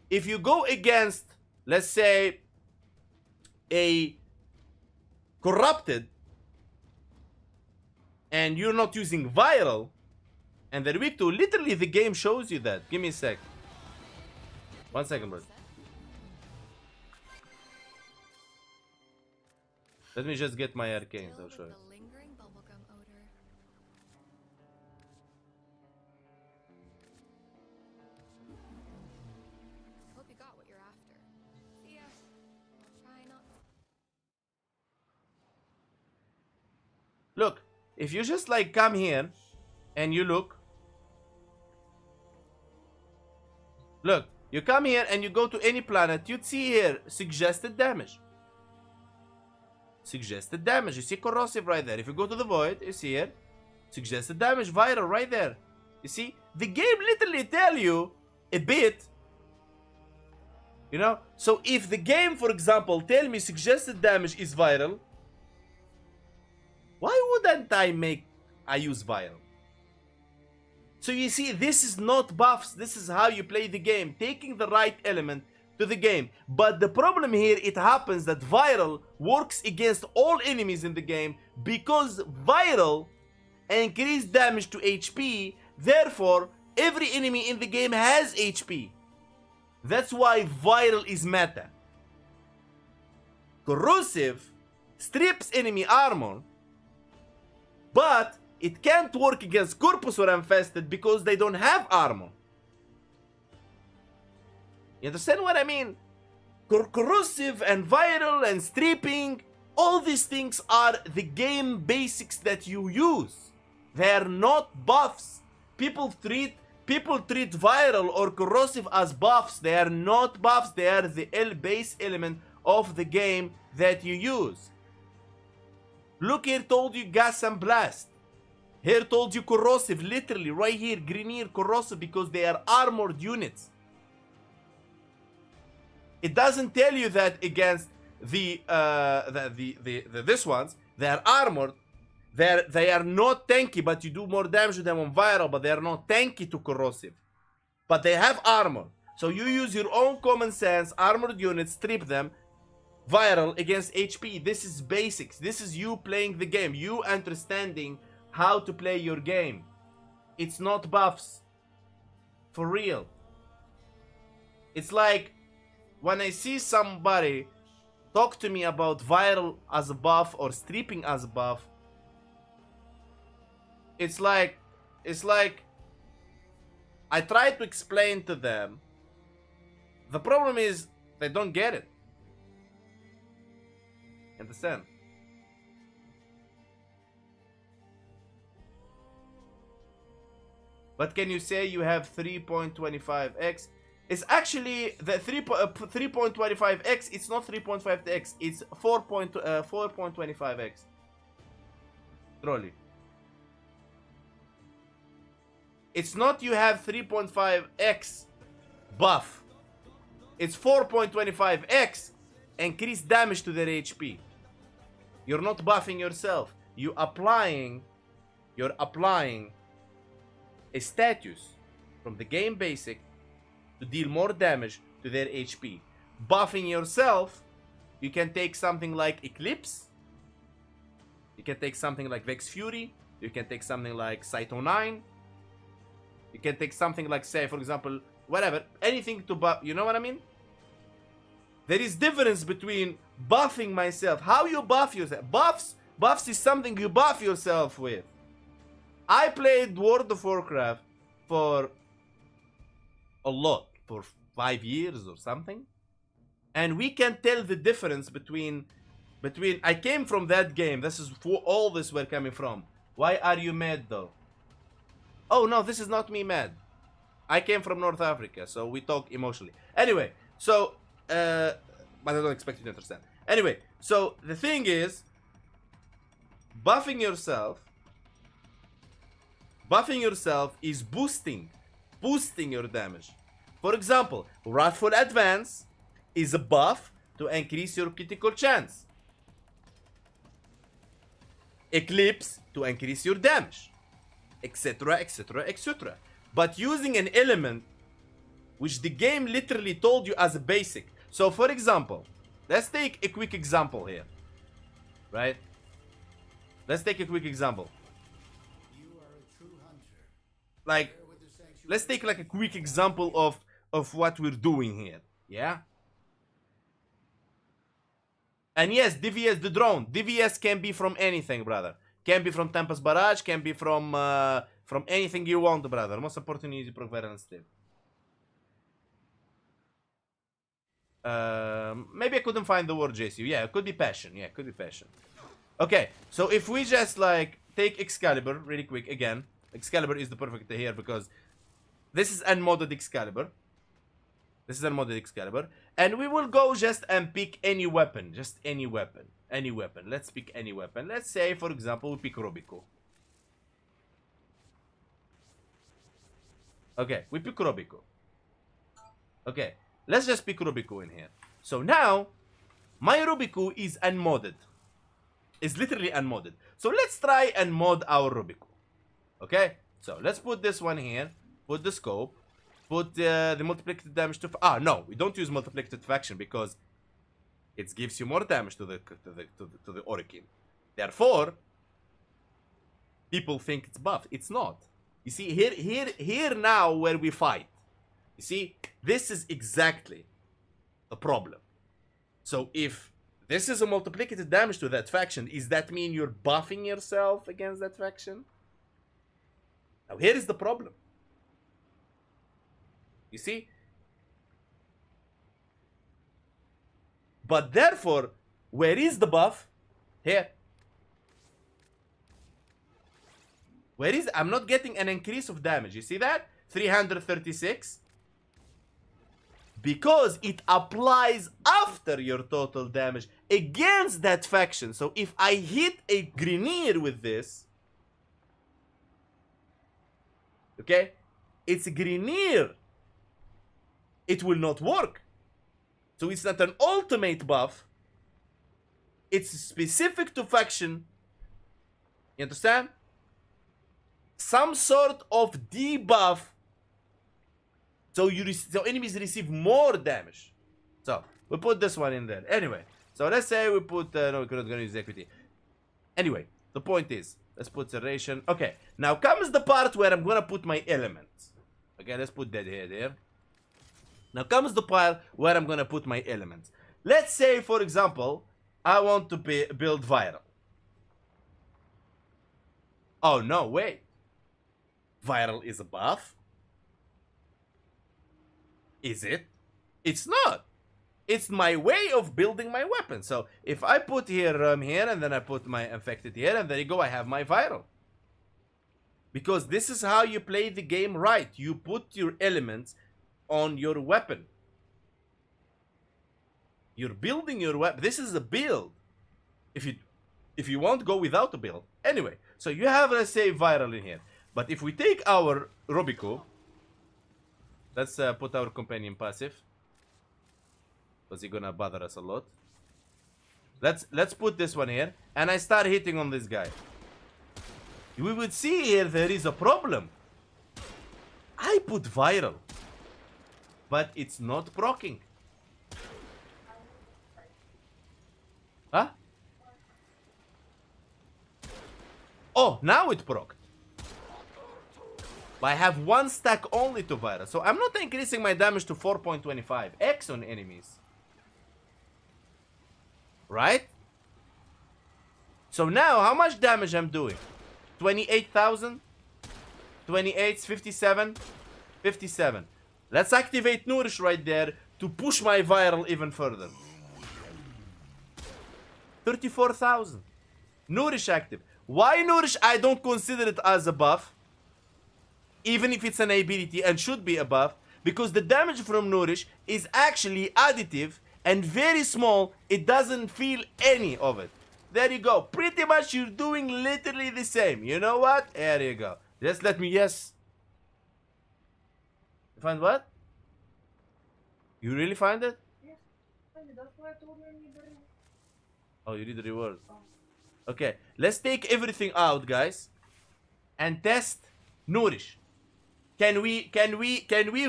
If you go against, let's say, a corrupted and you're not using viral and they're weak to, literally the game shows you that. Give me a sec. 1 second, bro. Let me just get my arcanes, I'll show you. Hope you got what you're after. See ya. I'll try not. Look, if you just like come here and you look, you come here and you go to any planet, you'd see here suggested damage. Suggested damage. You see corrosive right there. If you go to the void, you see it. Suggested damage, viral right there. You see, the game literally tell you a bit. You know, so if the game, for example, tell me suggested damage is viral, why wouldn't I use viral? So you see, this is not buffs. This is how you play the game. Taking the right element to the game. But the problem here, it happens that viral works against all enemies in the game because viral increase damage to HP. Therefore, every enemy in the game has HP. That's why viral is meta. Corrosive strips enemy armor, but it can't work against Corpus or Infested because they don't have armor. You understand what I mean? Corrosive and viral and stripping, all these things are the game basics that you use. They are not buffs. People treat viral or corrosive as buffs. They are not buffs. They are the base element of the game that you use. Look here, told you gas and blast. Here told you corrosive, literally right here, green here, corrosive, because they are armored units. It doesn't tell you that against this ones, they are armored. They are not tanky, but you do more damage to them on viral, but they are not tanky to corrosive. But they have armor. So you use your own common sense, armored units, strip them, viral against HP. This is basics. This is you playing the game. You understanding how to play your game. It's not buffs. For real. It's like when I see somebody talk to me about viral as a buff or stripping as a buff, it's like I try to explain to them. The problem is they don't get it. Understand? But can you say you have 3.25x? It's actually the 3.25x. It's not 3.5x. It's 4.25x. Trolley. It's not you have 3.5x buff. It's 4.25x increased damage to their HP. You're not buffing yourself. You're applying a status from the game basic to deal more damage to their HP. Buffing yourself, you can take something like Eclipse. You can take something like Vex Fury. You can take something like Saito 9. You can take something like, say, for example, whatever, anything to buff. You know what I mean? There is difference between buffing myself. How you buff yourself? Buffs is something you buff yourself with. I played World of Warcraft for a lot, for 5 years or something, and we can tell the difference between. I came from that game. This is where all this were coming from. Why are you mad though? Oh no, this is not me mad. I came from North Africa, so we talk emotionally. Anyway, so but I don't expect you to understand. Anyway, so the thing is, buffing yourself is boosting your damage. For example, Wrathful Advance is a buff to increase your critical chance. Eclipse to increase your damage, etc, etc, etc. But using an element which the game literally told you as a basic. So for example, let's take a quick example here, right? Let's take a quick example. Like, let's take like a quick example of what we're doing here, yeah? And yes, DVS the drone. DVS can be from anything, brother. Can be from Tempest Barrage, can be from anything you want, brother. Most important is providence still. Maybe I couldn't find the word, JC. Yeah, it could be passion. Yeah, it could be passion. Okay, so if we just like take Excalibur really quick again. Excalibur is the perfect here because this is unmodded Excalibur. This is unmodded Excalibur. And we will go just and pick any weapon. Just any weapon. Any weapon. Let's pick any weapon. Let's say, for example, we pick Robico. Okay, we pick Robico. Okay, let's just pick Robico in here. So now, my Robico is unmodded. It's literally unmodded. So let's try and mod our Robico. Okay, so let's put this one here. Put the scope. Put the multiplicative damage to... no, we don't use multiplicative faction because it gives you more damage to the Orokin. Therefore, people think it's buff. It's not. You see, here now where we fight. You see, this is exactly the problem. So if this is a multiplicative damage to that faction, does that mean you're buffing yourself against that faction? Now here is the problem. You see? But therefore, where is the buff? Here. Where is... I'm not getting an increase of damage. You see that? 336. Because it applies after your total damage against that faction. So if I hit a Grineer with this... Okay? It's a Grineer. It will not work. So it's not an ultimate buff. It's specific to faction. You understand? Some sort of debuff. So enemies receive more damage. So we put this one in there. Anyway, so let's say we put no, we're not gonna use equity. Anyway, the point is, let's put Serration. Okay, now comes the part where I'm gonna put my elements. Okay, let's put that here there. Now comes the part where I'm gonna put my elements. Let's say, for example, I want to build viral. Oh no, wait. Viral is a buff? Is it? It's not. It's my way of building my weapon. So if I put here here and then I put my infected here and there you go, I have my viral. Because this is how you play the game right. You put your elements on your weapon. You're building your weapon. This is a build. If you won't go without a build. Anyway, so you have, let's say, viral in here. But if we take our Robico, let's put our companion passive. Because he's gonna bother us a lot. Let's put this one here. And I start hitting on this guy. We would see here there is a problem. I put viral. But it's not proccing. Huh? Oh, now it procced. But I have one stack only to viral. So I'm not increasing my damage to 4.25. X on enemies. Right? So now, how much damage I'm doing? 28,000? 28, 57? 57. Let's activate Nourish right there to push my viral even further. 34,000. Nourish active. Why Nourish? I don't consider it as a buff. Even if it's an ability and should be a buff. Because the damage from Nourish is actually additive and very small. It doesn't feel any of it. There you go. Pretty much you're doing literally the same. You know what? There you go. Just let me, yes. You find what? You really find it? Yes, that's why I told you I need the ring. Oh, you need the reward. Okay, let's take everything out, guys, and test Nourish. Can we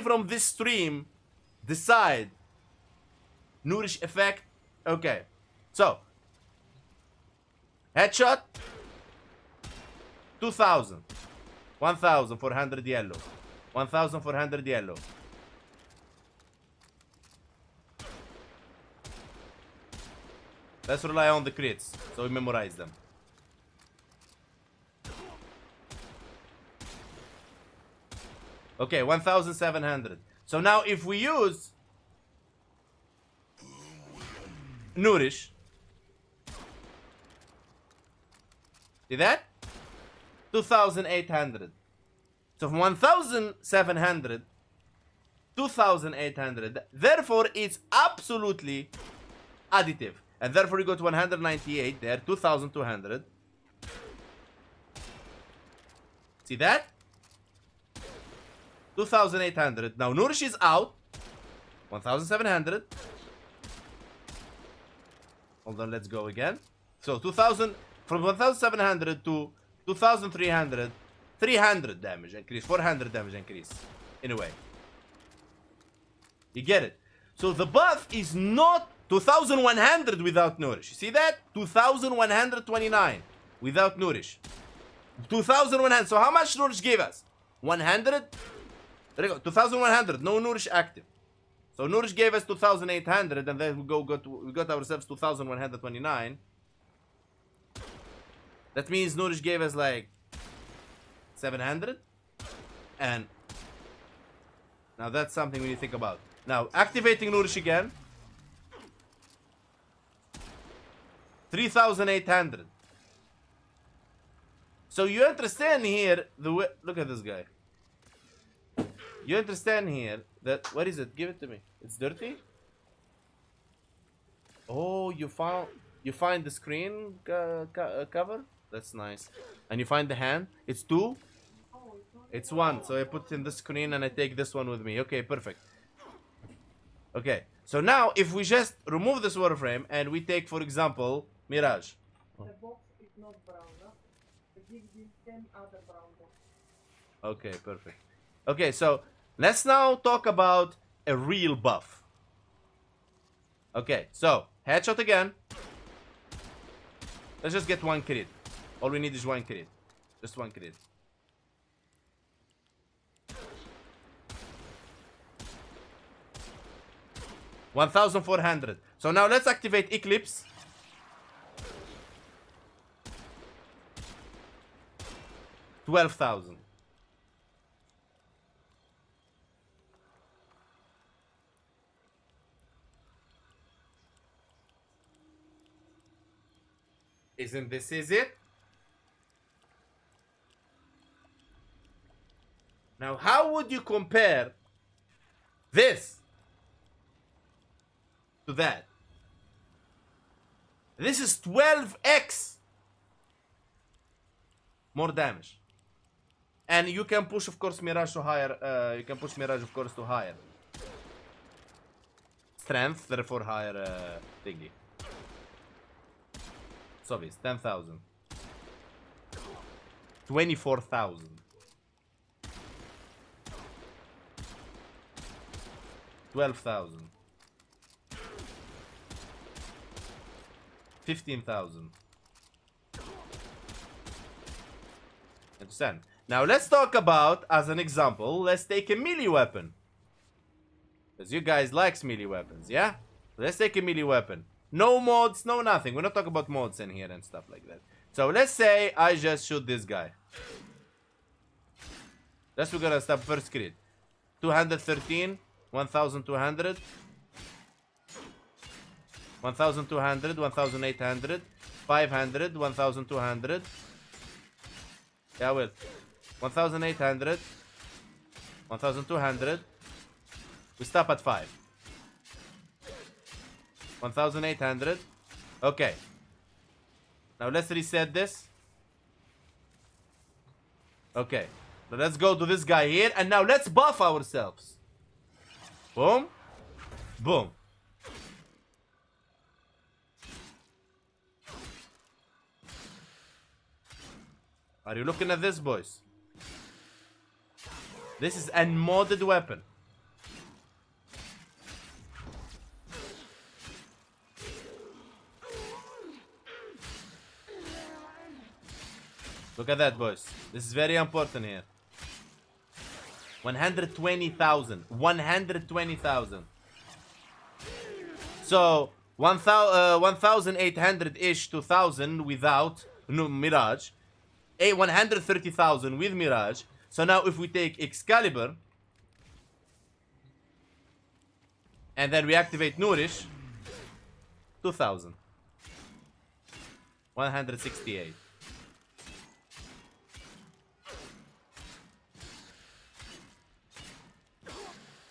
from this stream decide Nourish effect? Okay, so headshot 2,000, 1,400 yellow, 1,400 yellow. Let's rely on the crits, so we memorize them. Okay, 1,700. So now if we use Nourish, see that? 2,800. So from 1,700, 2,800. Therefore, it's absolutely additive. And therefore you go to 198 there, 2,200. See that? 2,800. Now Nourish is out. 1,700. Hold on, let's go again. So 2,000, from 1,700 to 2,300. 300 damage increase, 400 damage increase. Anyway. You get it? So the buff is not 2,100 without Nourish. You see that? 2,129 without Nourish. 2,100. So how much Nourish gave us? 100? There you go. 2,100. No Nourish active. So Nourish gave us 2,800, and then we got ourselves 2,129. That means Nourish gave us like 700. And now that's something we need to think about. Now activating Nourish again. 3,800. So you understand here the way. Look at this guy. You understand here that. What is it? Give it to me. It's dirty. Oh, you find the screen cover. That's nice. And you find the hand. It's 2. It's 1. So I put it in the screen and I take this one with me. Okay, perfect. Okay. So now if we just remove this Warframe and we take, for example, Mirage. The box is not brown, huh? Give this 10 other brown box. Okay, perfect. Okay, so let's now talk about a real buff. Okay, so headshot again. Let's just get 1 crit. All we need is 1 crit. Just 1 crit. 1,400. So now let's activate Eclipse. $12,000. Isn't this it? Now, how would you compare this to that? This is 12x more damage. And you can push, of course, Mirage to higher. You can push Mirage, of course, to higher strength, therefore higher thingy. So it's 10,000. 24,000. 12,000. 15,000. Understand? Now let's talk about, as an example, let's take a melee weapon. Because you guys like melee weapons, yeah? Let's take a melee weapon. No mods, no nothing. We're not talking about mods in here and stuff like that. So let's say I just shoot this guy. That's we're gonna stop first crit. 213, 1,200. 1,200, 1,800, 500, 1,200. Yeah, well. 1,800, 1,200. We stop at 5. 1,800. Okay. Now let's reset this. Okay. So let's go to this guy here. And now let's buff ourselves. Boom. Boom. Are you looking at this, boys? This is a modded weapon. Look at that, boys. This is very important here. 120,000. 120,000. So 1,800-ish to 1,000 without Mirage. 130,000 with Mirage. So now if we take Excalibur and then we activate Nourish, 2,000. 168.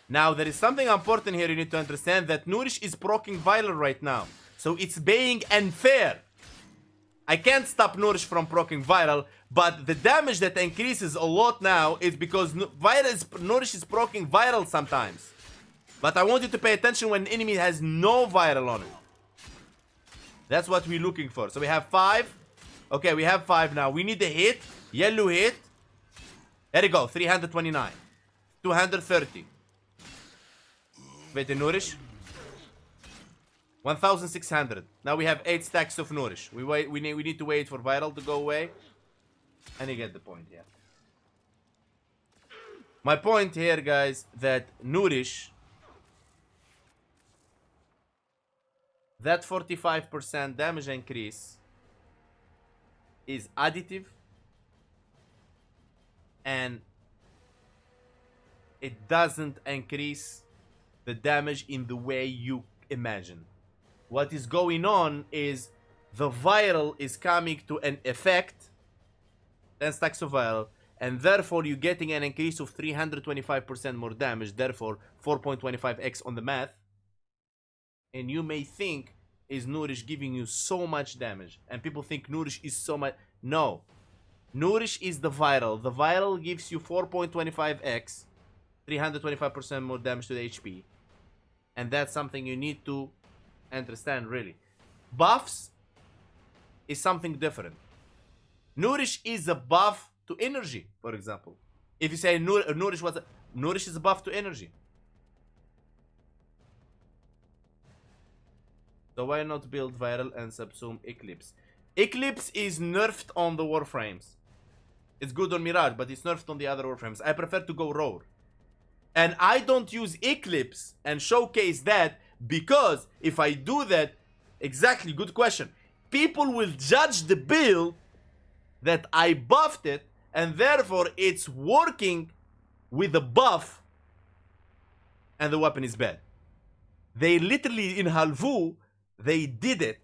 Now there is something important here you need to understand, that Nourish is proccing Viral right now. So it's being unfair. I can't stop Nourish from proccing Viral, but the damage that increases a lot now is because Nourish is proccing Viral sometimes. But I want you to pay attention when an enemy has no Viral on it. That's what we're looking for. So we have 5. Okay, we have 5 now. We need a hit. Yellow hit. There you go. 329. 230. Wait, the Nourish. 1,600. Now we have 8 stacks of Nourish. We need to wait for Viral to go away. And you get the point, yeah. My point here, guys, that Nourish, that 45% damage increase is additive, and it doesn't increase the damage in the way you imagine. What is going on is the Viral is coming to an effect, 10 stacks of Viral, and therefore you're getting an increase of 325% more damage, therefore 4.25x on the math. And you may think, is Nourish giving you so much damage? And people think Nourish is so much. No. Nourish is the Viral. The Viral gives you 4.25x, 325% more damage to the HP. And that's something you need to understand, really. Buffs is something different. Nourish is a buff to energy, for example. If you say Nourish is a buff to energy. So why not build Viral and subsume Eclipse? Eclipse is nerfed on the Warframes. It's good on Mirage, but it's nerfed on the other Warframes. I prefer to go Roar. And I don't use Eclipse and showcase that Because if I do that, exactly, good question. People will judge the build that I buffed it, and therefore it's working with a buff, and the weapon is bad. They literally, in Halvu, they did it.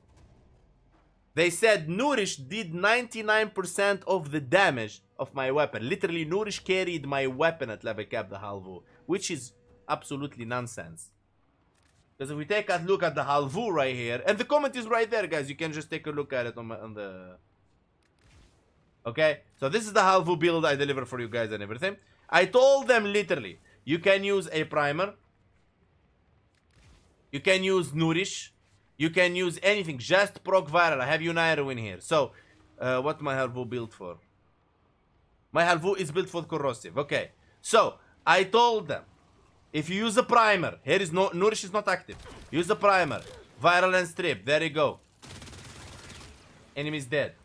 They said Nourish did 99% of the damage of my weapon. Literally, Nourish carried my weapon at level cap the Halvu, which is absolutely nonsense. Because if we take a look at the Halvu right here, and the comment is right there, guys. You can just take a look at it on the... Okay? So this is the Halvu build I deliver for you guys and everything. I told them literally, you can use a primer. You can use Nourish. You can use anything. Just proc viral. I have Uniro in here. So, what my Halvu built for? My Halvu is built for corrosive. Okay. So, I told them, if you use a primer, here is no Nourish is not active. Use the primer, viral and strip. There you go. Enemy is dead.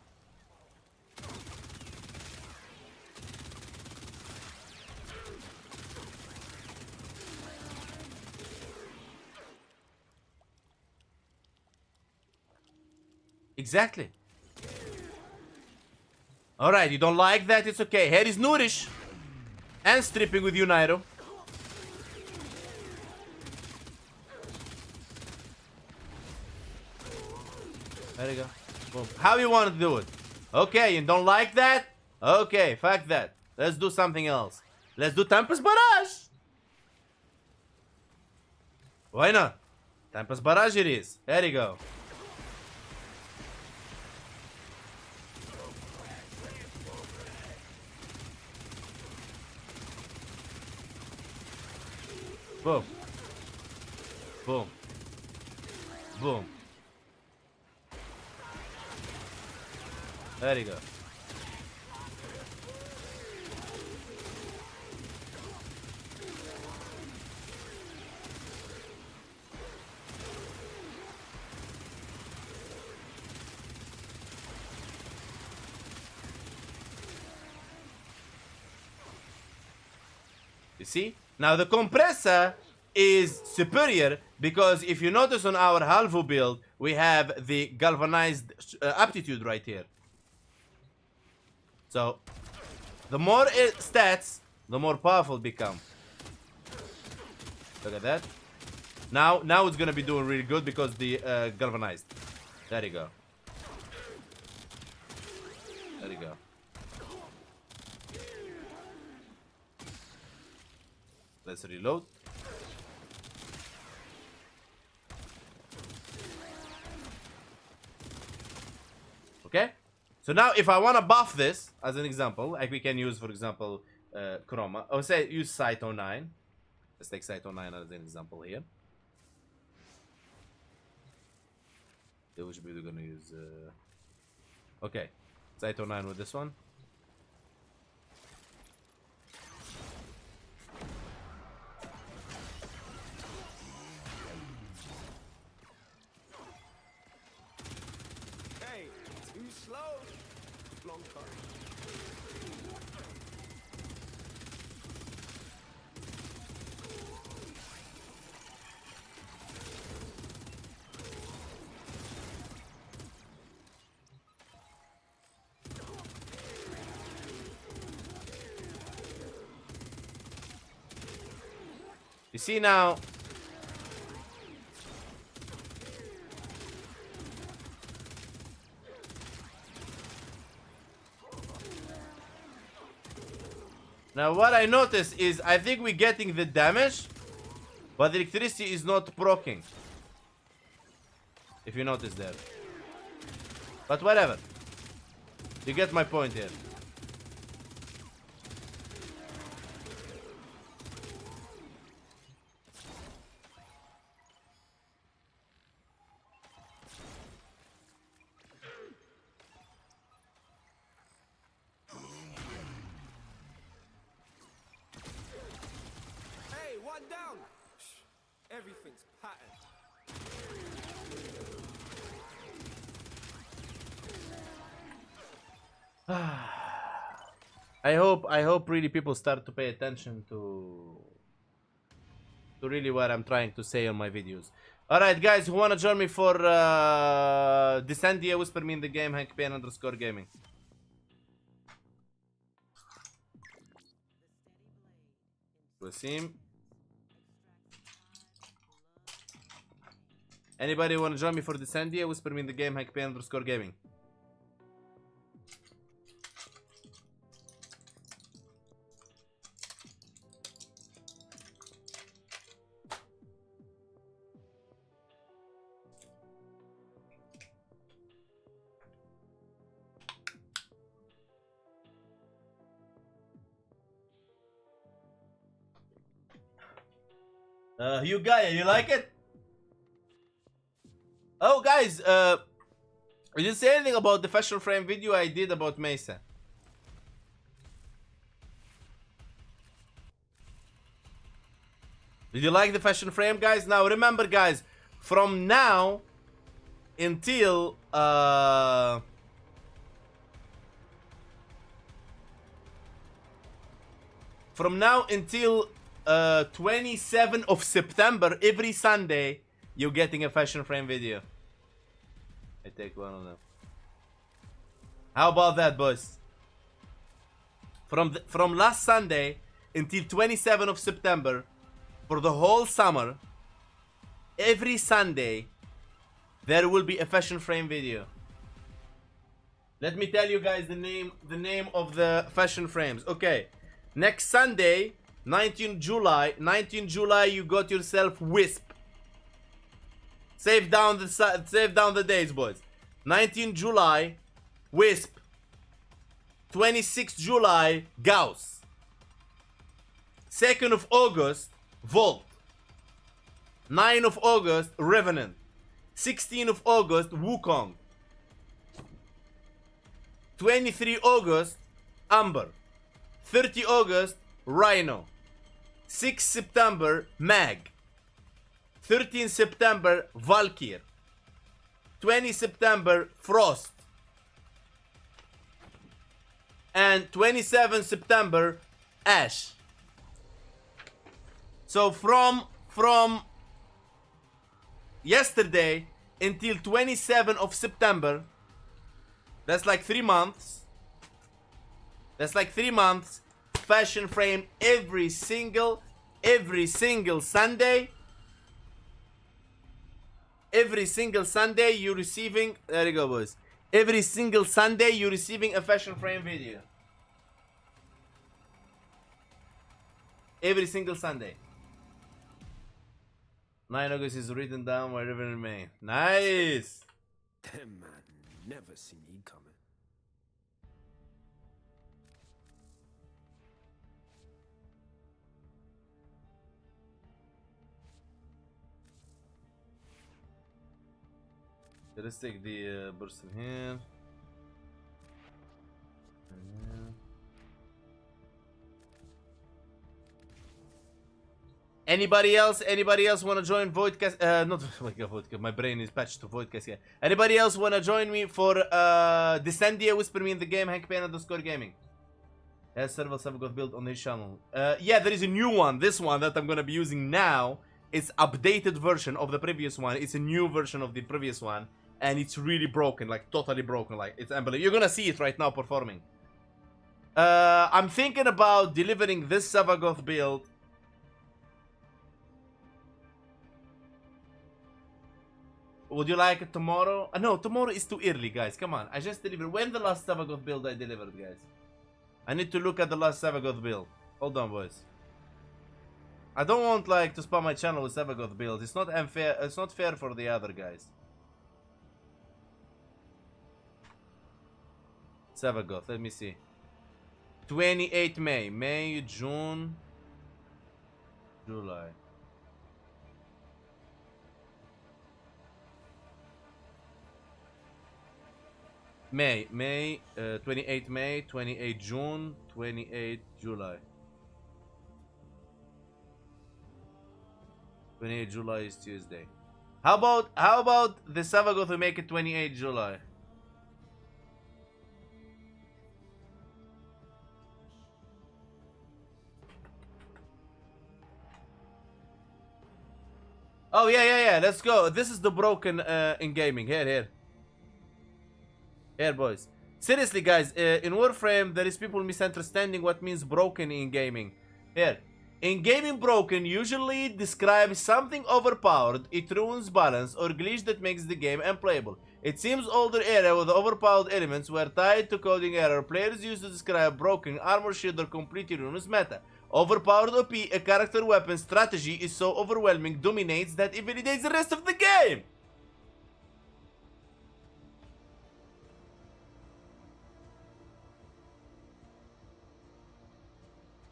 Exactly. Alright, you don't like that? It's okay. Here is Nourish. And stripping with Uniro. There you go. Boom. How you want to do it? Okay, you don't like that? Okay, fuck that. Let's do something else. Let's do Tempest Barrage. Why not? Tempest Barrage it is. There you go. Boom. Boom. Boom. There you go. You see? Now the compressor is superior because if you notice on our Halvu build, we have the galvanized aptitude right here. So, the more it stats, the more powerful it become. Look at that. Now it's gonna be doing really good because the galvanized. There you go. There you go. Let's reload. Okay? So now if I want to buff this, as an example, like we can use, for example, Chroma. Or say use Site 09. Let's take Site 09 as an example here. Which build we're going to use? Okay. Site 09 with this one. You see now. Now what I notice is I think we're getting the damage, but the electricity is not proccing. If you notice there. But whatever. You get my point here. Down. Everything's patterned. I hope really people start to pay attention to really what I'm trying to say on my videos. Alright, guys, who wanna join me for Descendia? Whisper me in the game, HankPayne_gaming. Wasim. Anybody wanna join me for Descendia? Whisper me in the game, HankPayne_gaming. You Gaia, you like it? Oh, guys, we didn't say anything about the fashion frame video I did about Mesa. Did you like the fashion frame, guys? Now, remember, guys, from now until, from now until 27th of September, every Sunday, you're getting a fashion frame video. I take one of them. How about that, boys? From last Sunday until 27th of September, for the whole summer, every Sunday, there will be a fashion frame video. Let me tell you guys the name of the fashion frames. Okay, next Sunday, 19 July, you got yourself Wisp. Save down the days, boys. 19 July, Wisp. 26 July, Gauss. 2nd of August, Volt. 9 of August, Revenant. 16 of August, Wukong. 23 August, Amber. 30 August, Rhino. 6 September, Mag. 13 September, Valkyr. 20 September, Frost. And 27 September, Ash. So from yesterday until 27 of September, that's like 3 months. That's like 3 months. Fashion frame every single Sunday. Every single Sunday you're receiving, there you go, boys. Every single Sunday you're receiving a fashion frame video. Every single Sunday. 9 August is written down wherever in May. Nice. Damn, man, never seen me coming. Let's take the burst in here. Anybody else want to join Voidcast? Not Voidcast. My brain is patched to Voidcast. Yeah. Anybody else want to join me for Descendia? Whisper me in the game. HankPayne_gaming. Has several got built on this channel. Yeah, there is a new one. This one that I'm gonna be using now is updated version of the previous one. It's a new version of the previous one, and it's really broken, like totally broken. Like it's unbelievable. You're gonna see it right now performing. I'm thinking about delivering this Savagoth build. Would you like it tomorrow? No, tomorrow is too early, guys. Come on. I just delivered. When the last Savagoth build I delivered, guys? I need to look at the last Savagoth build. Hold on, boys. I don't want, like, to spam my channel with Savagoth builds. It's not unfair. It's not fair for the other guys. Savagoth, let me see. 28 May. May, June, July. May, 28 May, 28 June, 28 July. 28 July is Tuesday. How about the Savagoth we make it 28 July? Oh, yeah. Let's go. This is the broken in gaming. Here. Here, boys. Seriously, guys, in Warframe, there is people misunderstanding what means broken in gaming. Here. In gaming, broken usually describes something overpowered, it ruins balance, or glitch that makes the game unplayable. It seems older era with overpowered elements were tied to coding error players used to describe broken armor shield or completely ruins meta. Overpowered OP, a character weapon strategy is so overwhelming, dominates that it validates the rest of the game.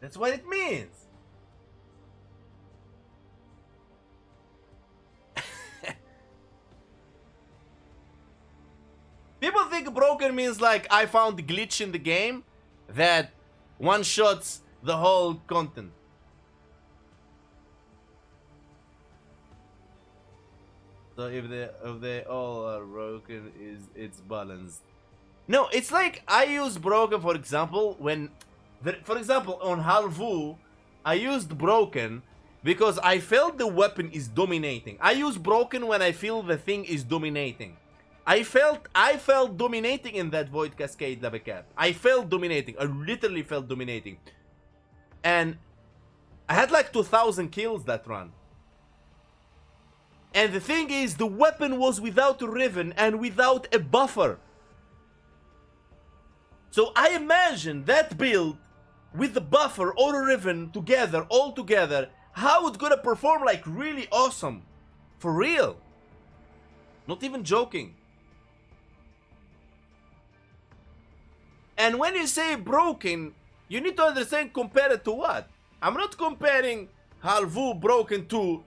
That's what it means. People think broken means like I found a glitch in the game that one-shots the whole content. So if they all are broken, it's balanced. No, it's like I use broken, for example, when for example on Halvu, I used broken because I felt the weapon is dominating. I use broken when I feel the thing is dominating. I felt dominating in that Void Cascade Lava Cap. I felt dominating. I literally felt dominating. And I had like 2,000 kills that run. And the thing is, the weapon was without a Riven and without a buffer. So I imagine that build with the buffer or a Riven together, all together, how it's gonna perform like really awesome. For real. Not even joking. And when you say broken, you need to understand compare it to what? I'm not comparing Halvu broken to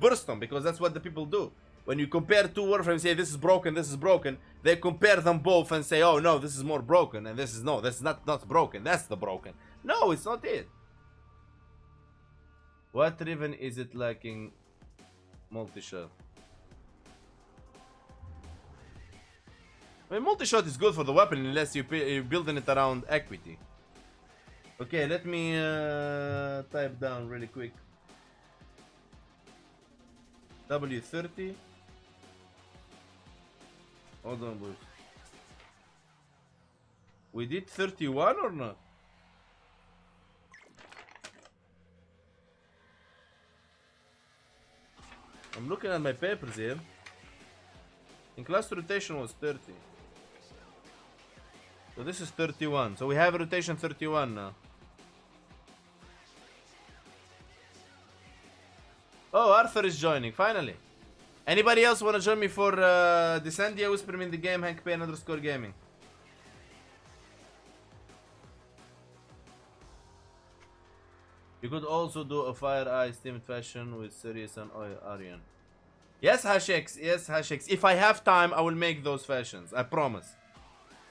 Burston, because that's what the people do. When you compare two Warframes, say this is broken, they compare them both and say, oh no, this is more broken, and this is no, that's not broken, that's the broken. No, it's not it. What Riven is it lacking? Multi-shot. I mean, multi-shot is good for the weapon unless you're building it around equity. Okay, let me type down really quick. W30. Hold on, boys. We did 31 or not? I'm looking at my papers here. In class rotation was 30. So this is 31. So we have rotation 31 now. Oh, Arthur is joining, finally. Anybody else want to join me for Descendia? Whisper me in the game, Hank Payne _ gaming. You could also do a Fire Eye steamed fashion with Sirius and Arian. Yes, Hashex. Yes, Hashex. If I have time, I will make those fashions. I promise.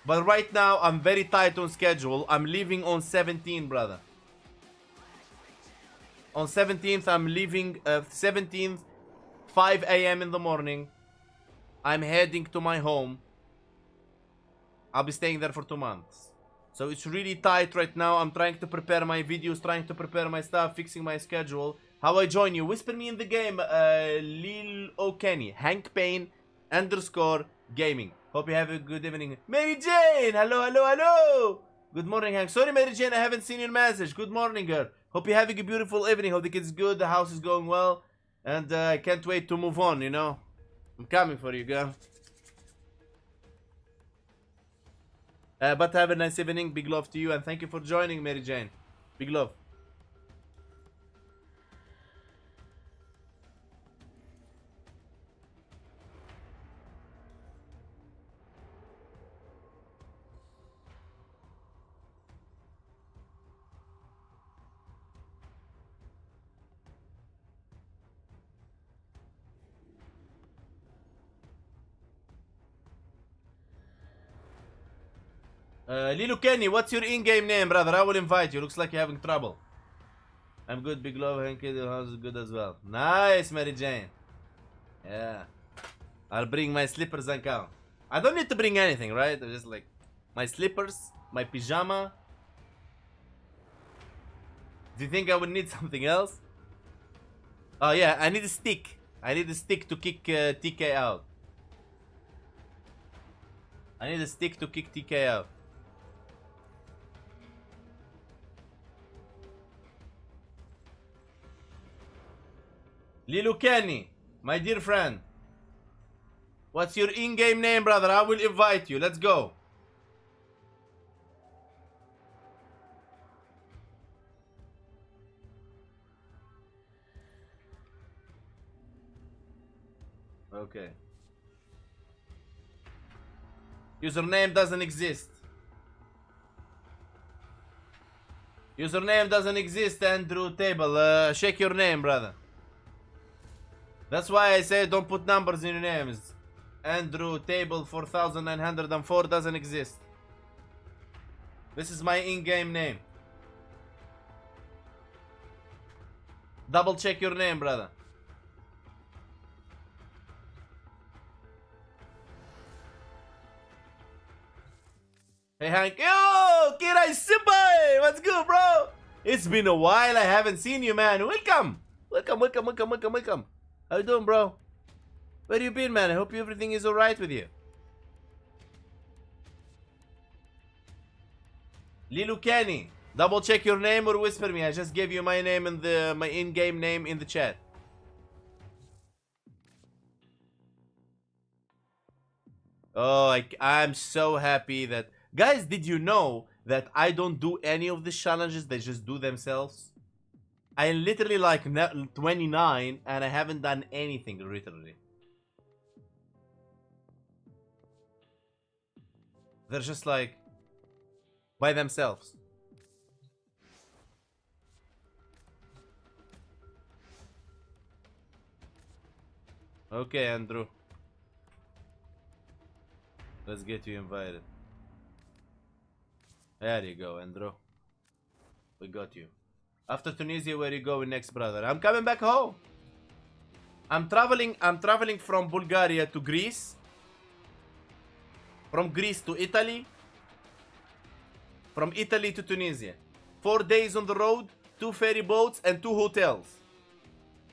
But right now, I'm very tight on schedule. I'm leaving on 17, brother. On 17th, I'm leaving. 17th, 5 a.m. in the morning. I'm heading to my home. I'll be staying there for 2 months. So it's really tight right now. I'm trying to prepare my videos, trying to prepare my stuff, fixing my schedule. How I join you? Whisper me in the game. Lil O'Kenny. Hank Payne _ gaming. Hope you have a good evening. Mary Jane! Hello, hello, hello! Good morning, Hank. Sorry, Mary Jane, I haven't seen your message. Good morning, girl. Hope you're having a beautiful evening. Hope the kids good, the house is going well. And I can't wait to move on, you know. I'm coming for you, girl. But have a nice evening. Big love to you. And thank you for joining, Mary Jane. Big love. Lilo Kenny, what's your in-game name, brother? I will invite you. Looks like you're having trouble. I'm good, big love, Hanky. The house is good as well. Nice, Mary Jane. Yeah. I'll bring my slippers and come. I don't need to bring anything, right? Just like my slippers, my pajama. Do you think I would need something else? Oh yeah, I need a stick. I need a stick to kick TK out. I need a stick to kick TK out. Lilu Kenny, my dear friend. What's your in-game name, brother? I will invite you. Let's go. Okay. Username doesn't exist. Username doesn't exist, Andrew Table. Shake your name, brother. That's why I say don't put numbers in your names. Andrew Table 4904 doesn't exist. This is my in-game name. Double check your name, brother. Hey Hank, yo, Kirai Senpai, what's good, bro? It's been a while, I haven't seen you, man. Welcome, welcome. How you doing, bro? Where you been, man? I hope everything is alright with you. Lilu Kenny, double check your name or whisper me. I just gave you my name and my in-game name in the chat. Oh, I'm so happy that... Guys, did you know that I don't do any of these challenges? They just do themselves. I'm literally like 29 and I haven't done anything, literally. They're just like by themselves. Okay, Andrew. Let's get you invited. There you go, Andrew. We got you. After Tunisia, where you going next, brother? I'm coming back home. I'm traveling from Bulgaria to Greece. From Greece to Italy. From Italy to Tunisia. 4 days on the road, 2 ferry boats and 2 hotels.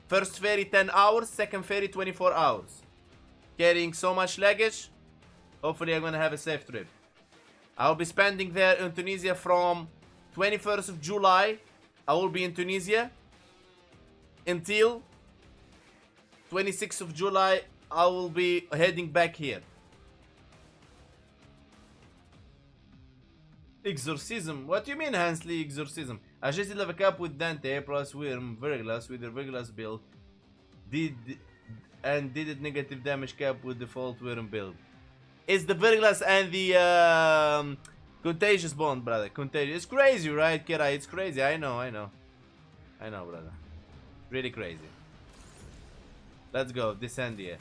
First ferry 10 hours, second ferry 24 hours. Carrying so much luggage. Hopefully I'm gonna have a safe trip. I'll be spending there in Tunisia from 21st of July. I will be in Tunisia until 26th of July. I will be heading back here. Exorcism? What do you mean, Hansley? Exorcism? I just level up with Dante plus Worm Virglas with the Virglas build. Did it negative damage cap with default Worm build. It's the Virglas and the Contagious Bond, brother. Contagious. It's crazy, right, Kira? It's crazy. I know, brother. Really crazy. Let's go. Descend here.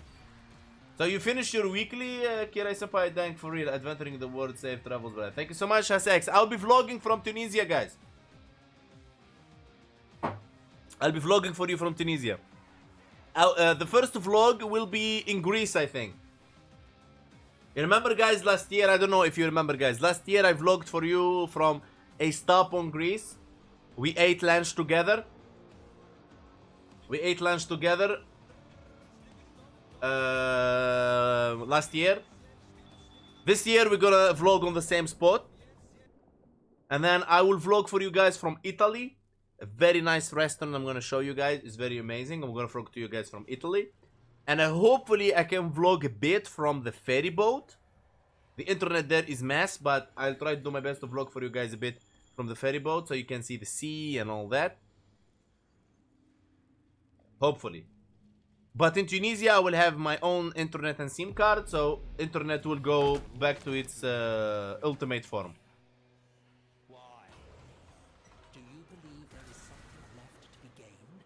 So you finish your weekly, Kira Senpai. Thank for real. Adventuring the world. Safe travels, brother. Thank you so much, Hasex. I'll be vlogging from Tunisia, guys. I'll be vlogging for you from Tunisia. The first vlog will be in Greece, I think. You remember, guys, last year, I don't know if you remember, guys, last year I vlogged for you from a stop on Greece. We ate lunch together. Last year. This year we're gonna vlog on the same spot. And then I will vlog for you guys from Italy. A very nice restaurant I'm gonna show you guys. It's very amazing. I'm gonna vlog to you guys from Italy. And hopefully I can vlog a bit from the ferry boat. The internet there is mess, but I'll try to do my best to vlog for you guys a bit from the ferry boat so you can see the sea and all that. Hopefully. But in Tunisia I will have my own internet and SIM card, so internet will go back to its ultimate form. Why? Do you believe there is something left to be gained?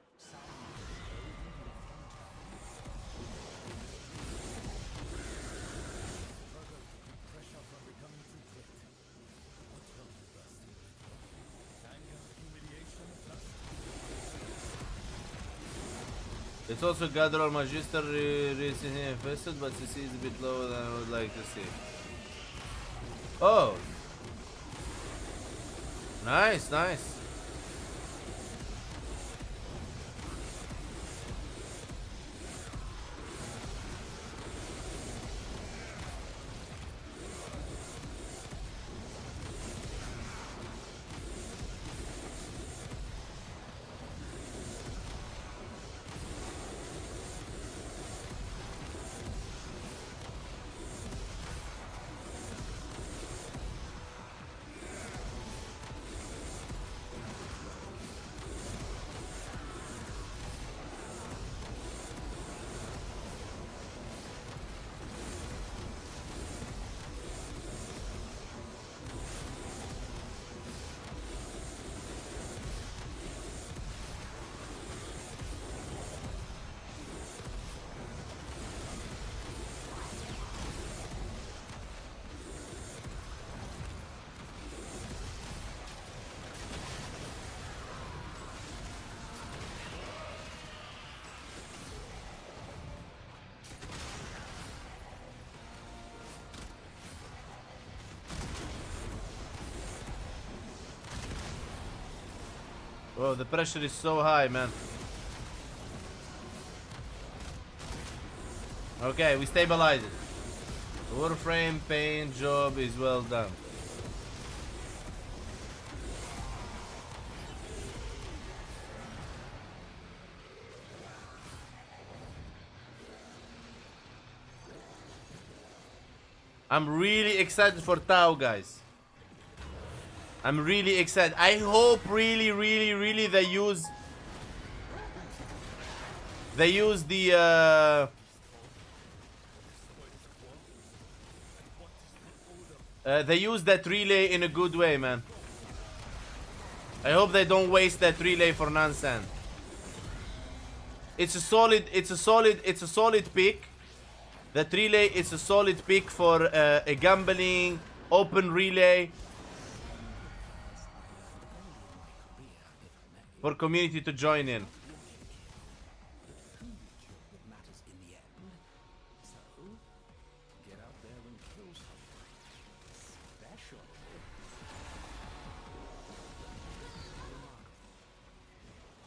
It's also Gadral Magister recently infested, but CC is a bit lower than I would like to see. Oh! Nice, nice. Oh, the pressure is so high, man. Okay, we stabilize it. The Warframe paint job is well done. I'm really excited for Tau, guys. I'm really excited. I hope really they use the they use that relay in a good way, man. I hope they don't waste that relay for nonsense. It's a solid pick. That relay is a solid pick for a gambling open relay for community to join in. What matters in the end. So, get out there and kill someone special.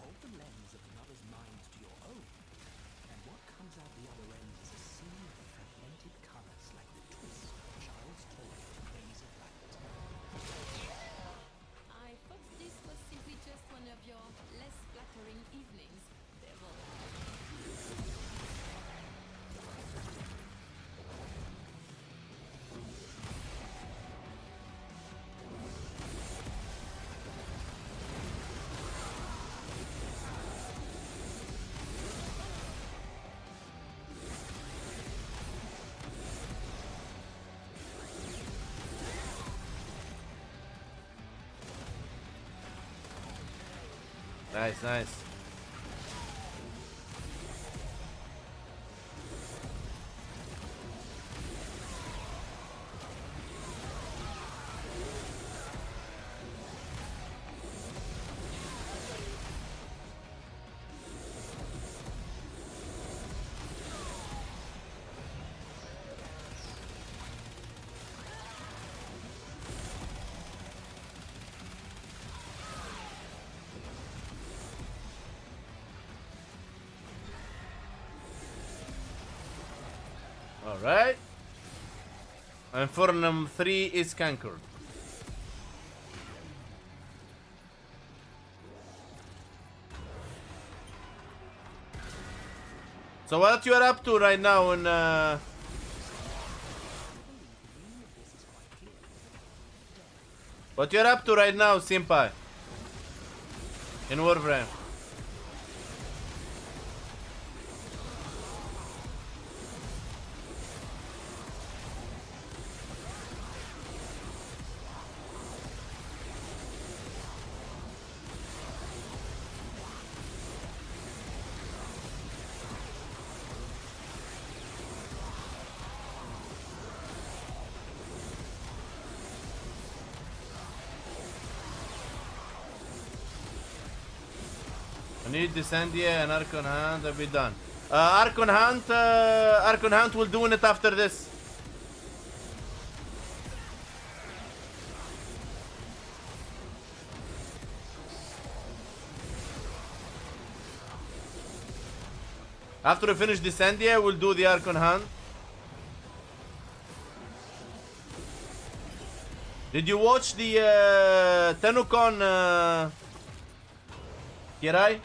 Hold the lens of another's mind to your own, and what comes out the other end is a sea of fragmented colors like the twist of a child's toy in a maze of light. I thought this was simply just one of your less flattering evenings, devil. Nice, nice. Alright. And Furnum 3 is conquered. So what you are up to right now in what you're up to right now, Senpai? In Warframe. I need Descendia and Archon Hunt, I'll be done. Archon Hunt will do it after this. After we finish Descendia, we'll do the Archon Hunt. Did you watch the Tenukon Kirai?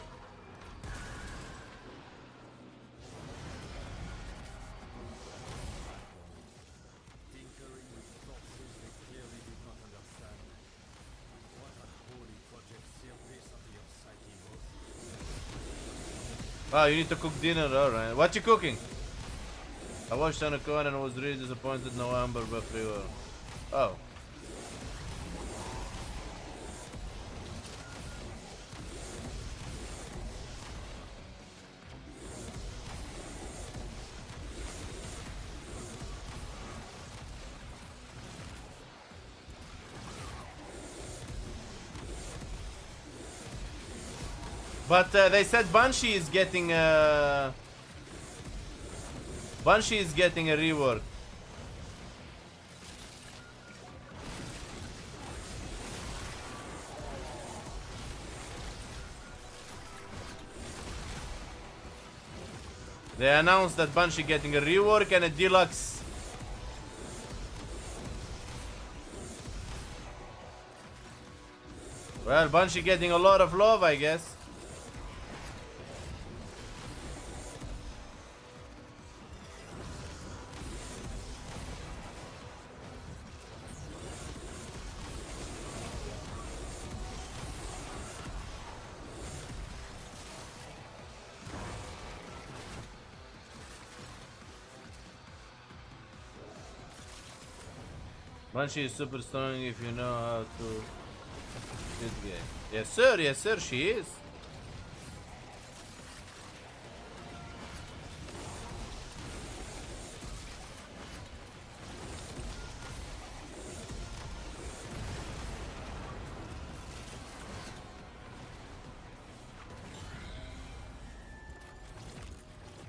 Wow, you need to cook dinner, alright. What you cooking? I watched Tenukon and was really disappointed no Amber but free will. Oh. But they said Banshee is getting a rework. They announced that Banshee getting a rework and a deluxe. Well, Banshee getting a lot of love, I guess. Banshee is super strong if you know how to good game. Yes sir, she is.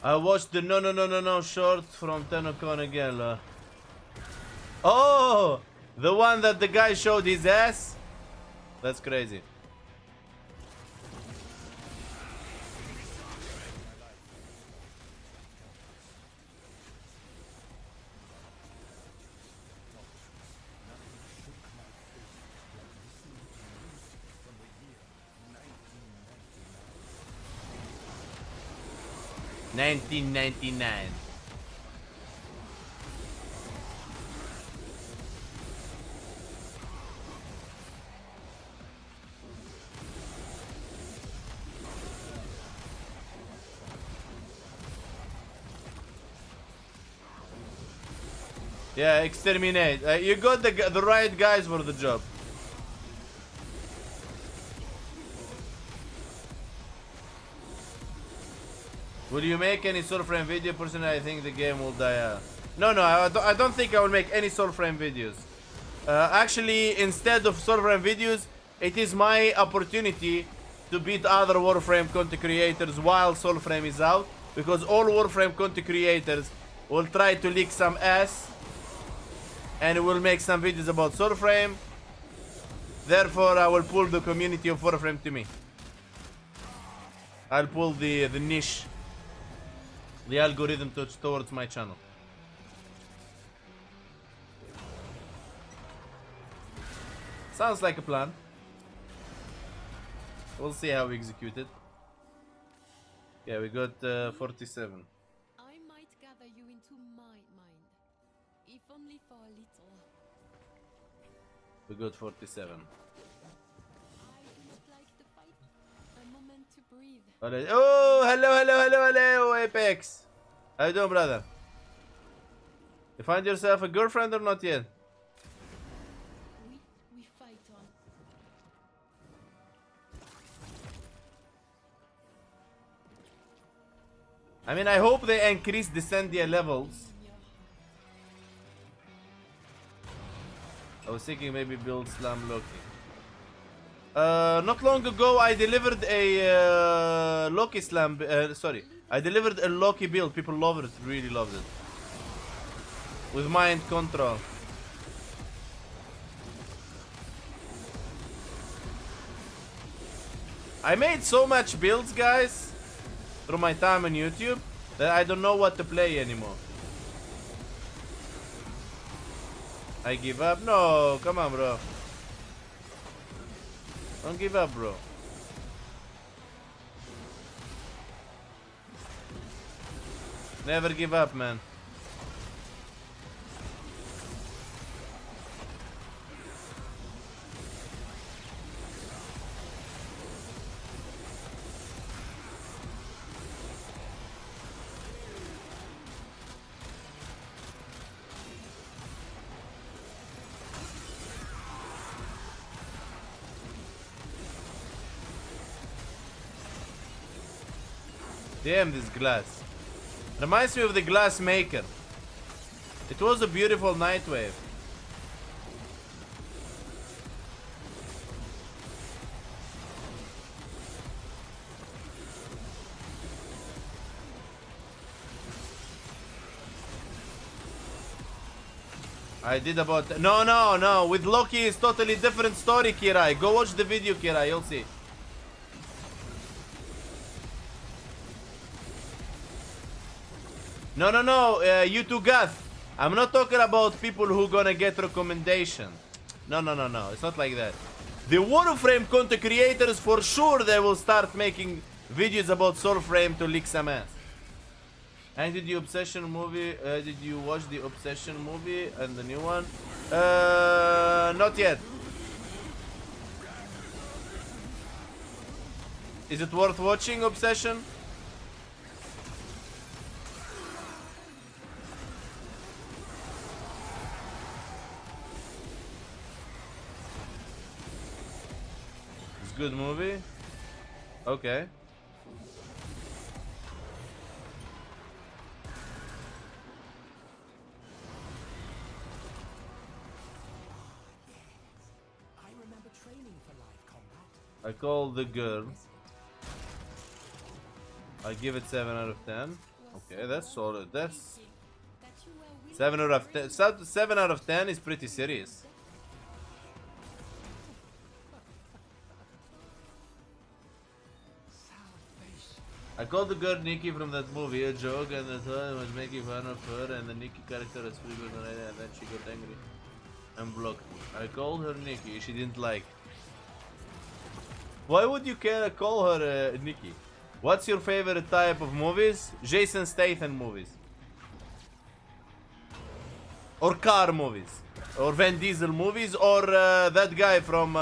I watched the no short from Tenocon again. Oh, the one that the guy showed his ass? That's crazy. $19.99. Yeah, exterminate. You got the right guys for the job. Will you make any Soulframe video? Personally, I think the game will die out. No, I don't think I will make any Soulframe videos. Actually, instead of Soulframe videos, it is my opportunity to beat other Warframe content creators while Soulframe is out. Because all Warframe content creators will try to lick some ass and will make some videos about Warframe. Therefore, I will pull the community of Warframe to me. I'll pull the niche, the algorithm towards my channel. Sounds like a plan. We'll see how we execute it. Yeah, we got 47. I might gather you into my mind, if only for a little. We got 47. I do not like the fight. A moment to breathe. Alright. Oh, hello, Apex. How you doing, brother? You find yourself a girlfriend or not yet? We fight on. I mean, I hope they increase the Sandia levels. I was thinking maybe build Slam Loki. Not long ago, I delivered a Loki Slam. Sorry, I delivered a Loki build. People loved it, really loved it. With mind control. I made so much builds, guys, through my time on YouTube that I don't know what to play anymore. I give up? No, come on, bro. Don't give up, bro. Never give up, man. Damn, this glass. Reminds me of the glass maker. It was a beautiful night wave. I did about... No. With Loki, it's totally different story, Kirai. Go watch the video, Kirai. You'll see. No, no, no, you two Gath. I'm not talking about people who gonna get recommendation. No, no, no, no. It's not like that. The Warframe content creators, for sure, they will start making videos about Soulframe to lick some ass. And did you Obsession movie? Did you watch the Obsession movie and the new one? Not yet. Is it worth watching, Obsession? It's a good movie. Okay. I remember training for live combat. I call the girl. I give it 7 out of 10. Okay, that's solid. That's 7 out of 10. 7 out of 10 is pretty serious. I called the girl Nikki from that movie a joke, and the time was making fun of her, and the Nikki character is pretty good, and then she got angry and blocked me. I called her Nikki. She didn't like. Why would you call her Nikki? What's your favorite type of movies? Jason Statham movies. Or car movies. Or Vin Diesel movies. Or that guy from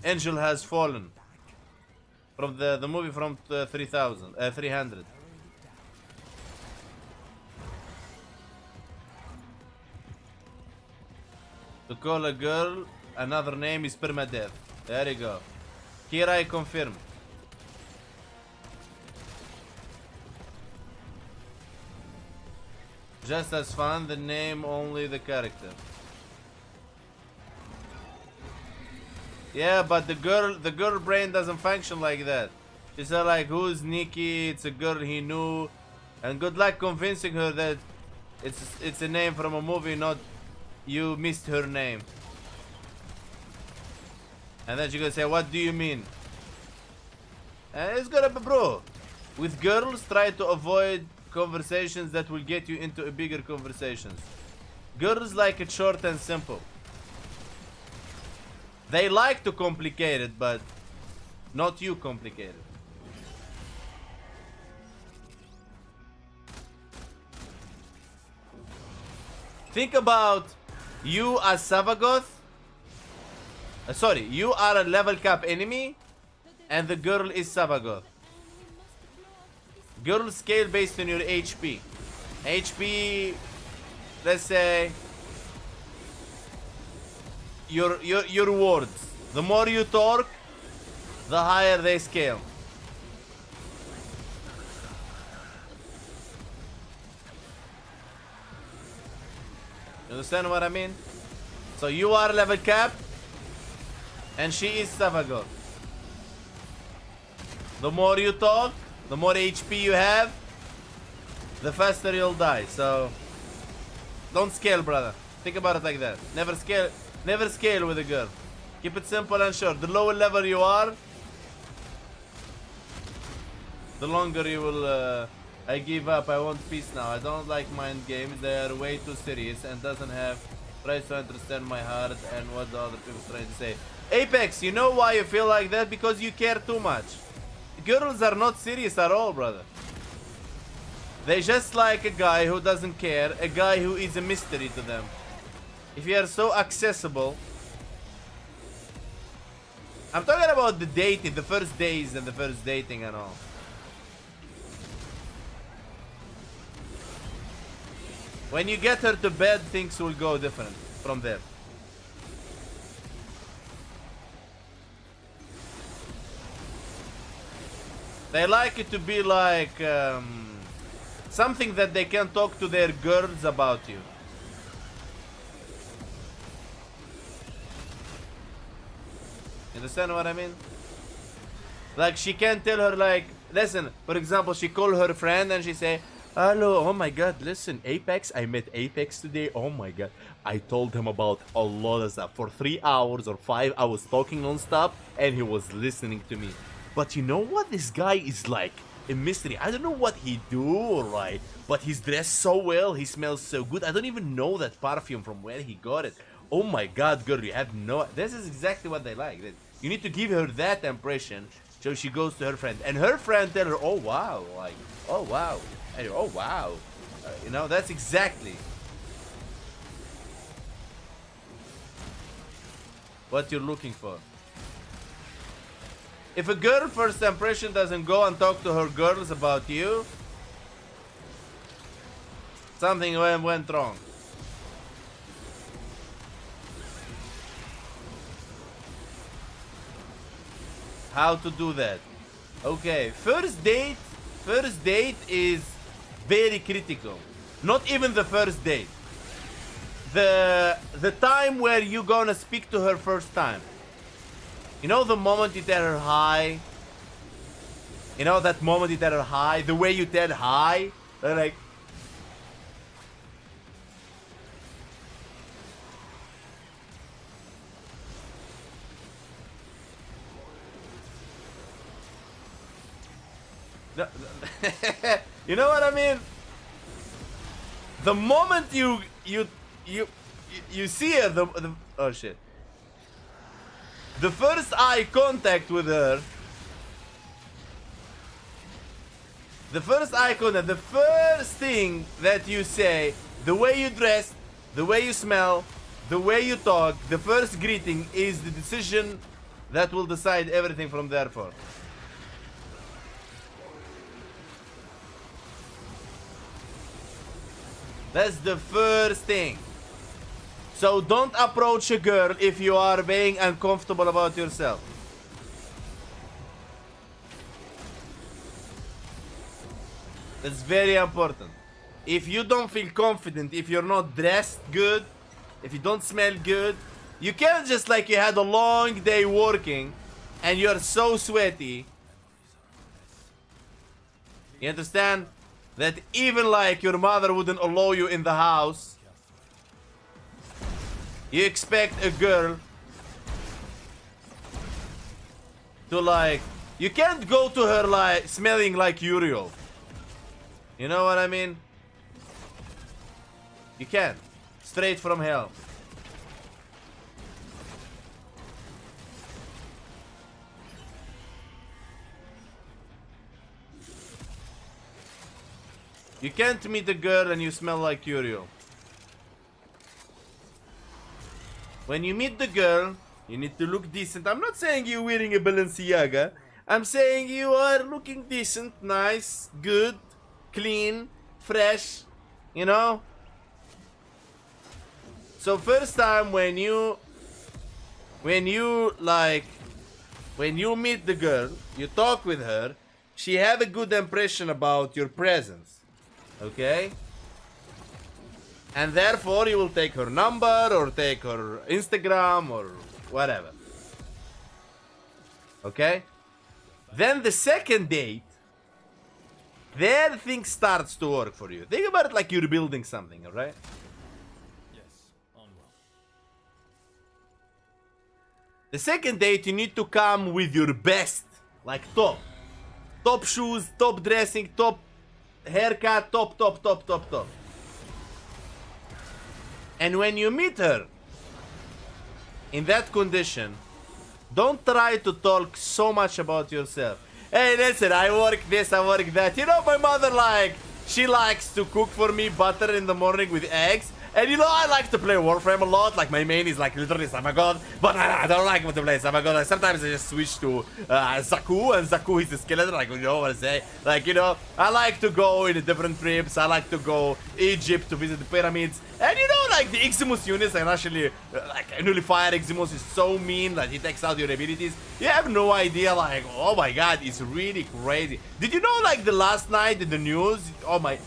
Angel Has Fallen. From the movie from 300. To call a girl another name is permadeath. There you go. Here I confirm. Just as fun, the name only the character. Yeah, but the girl brain doesn't function like that. She's like, who's Nikki? It's a girl he knew, and good luck convincing her that it's a name from a movie, not you missed her name. And then she gonna say, what do you mean? And it's gonna be, bro. With girls, try to avoid conversations that will get you into a bigger conversations. Girls like it short and simple. They like to complicate it, but not you complicate it. Think about you as Savagoth. Sorry, you are a level cap enemy, and the girl is Savagoth. Girl scale based on your HP. HP, let's say, your words. The more you talk, the higher they scale. You understand what I mean? So you are level cap, and she is Savagoth. The more you talk, the more HP you have, the faster you'll die. So don't scale, brother. Think about it like that. Never scale with a girl. Keep it simple and short. The lower level you are, the longer you will. I give up. I want peace now. I don't like mind games. They are way too serious and doesn't have tries to understand my heart and what the other people trying to say. Apex, you know why you feel like that? Because you care too much. Girls are not serious at all, brother. They just like a guy who doesn't care, a guy who is a mystery to them. If you are so accessible, I'm talking about the dating, the first days and the first dating and all. When you get her to bed, things will go different from there. They like it to be like something that they can talk to their girls about you. You understand what I mean? Like she can tell her like, listen, for example, she call her friend and she say, hello, oh my god, listen, Apex, I met Apex today, oh my god. I told him about a lot of stuff. For 3 hours or 5, I was talking non-stop and he was listening to me. But you know what? This guy is like a mystery. I don't know what he do or like, but he's dressed so well. He smells so good. I don't even know that perfume from where he got it. Oh my god, girl, you have no... This is exactly what they like. You need to give her that impression so she goes to her friend. And her friend tell her, oh wow, like, oh wow. And oh wow. You know, that's exactly what you're looking for. If a girl first impression doesn't go and talk to her girls about you, something went wrong. How to do that? Okay, first date is very critical. Not even the first date. The time where you gonna speak to her first time. You know the moment you tell her hi? You know that moment you tell her hi? The way you tell hi? They're like... You know what I mean? The moment you see her, oh shit. The first eye contact with her. The first eye contact, the first thing that you say, the way you dress, the way you smell, the way you talk, the first greeting is the decision that will decide everything from there for. That's the first thing. So don't approach a girl if you are being uncomfortable about yourself. That's very important. If you don't feel confident, if you're not dressed good, if you don't smell good, you can't just like you had a long day working and you're so sweaty. You understand? That even like your mother wouldn't allow you in the house. You expect a girl to like... You can't go to her like smelling like Uriel. You know what I mean? You can't. Straight from hell. You can't meet a girl and you smell like Uriel. When you meet the girl, you need to look decent. I'm not saying you're wearing a Balenciaga. I'm saying you are looking decent, nice, good, clean, fresh, you know? So first time when you meet the girl, you talk with her, she have a good impression about your presence. Okay? And therefore you will take her number or take her Instagram or whatever. Okay? Then the second date, there things starts to work for you. Think about it like you're building something, alright? Yes, onward. The second date you need to come with your best. Like top. Top shoes, top dressing, top haircut, top. And when you meet her in that condition, don't try to talk so much about yourself. Hey, listen, I work this, I work that. You know, my mother, like, she likes to cook for me butter in the morning with eggs. And you know, I like to play Warframe a lot. Like, my main is like literally Samagod. But I don't like to play Samagod. Like, sometimes I just switch to Zaku. And Zaku is the skeleton. Like, you know what I say? Like, you know, I like to go in different trips. I like to go Egypt to visit the pyramids. And you know, like, the Eximus units, and actually, like, Nullifier Eximus is so mean that he takes out your abilities. You have no idea, like, oh my god, it's really crazy. Did you know, like, the last night in the news? Oh my...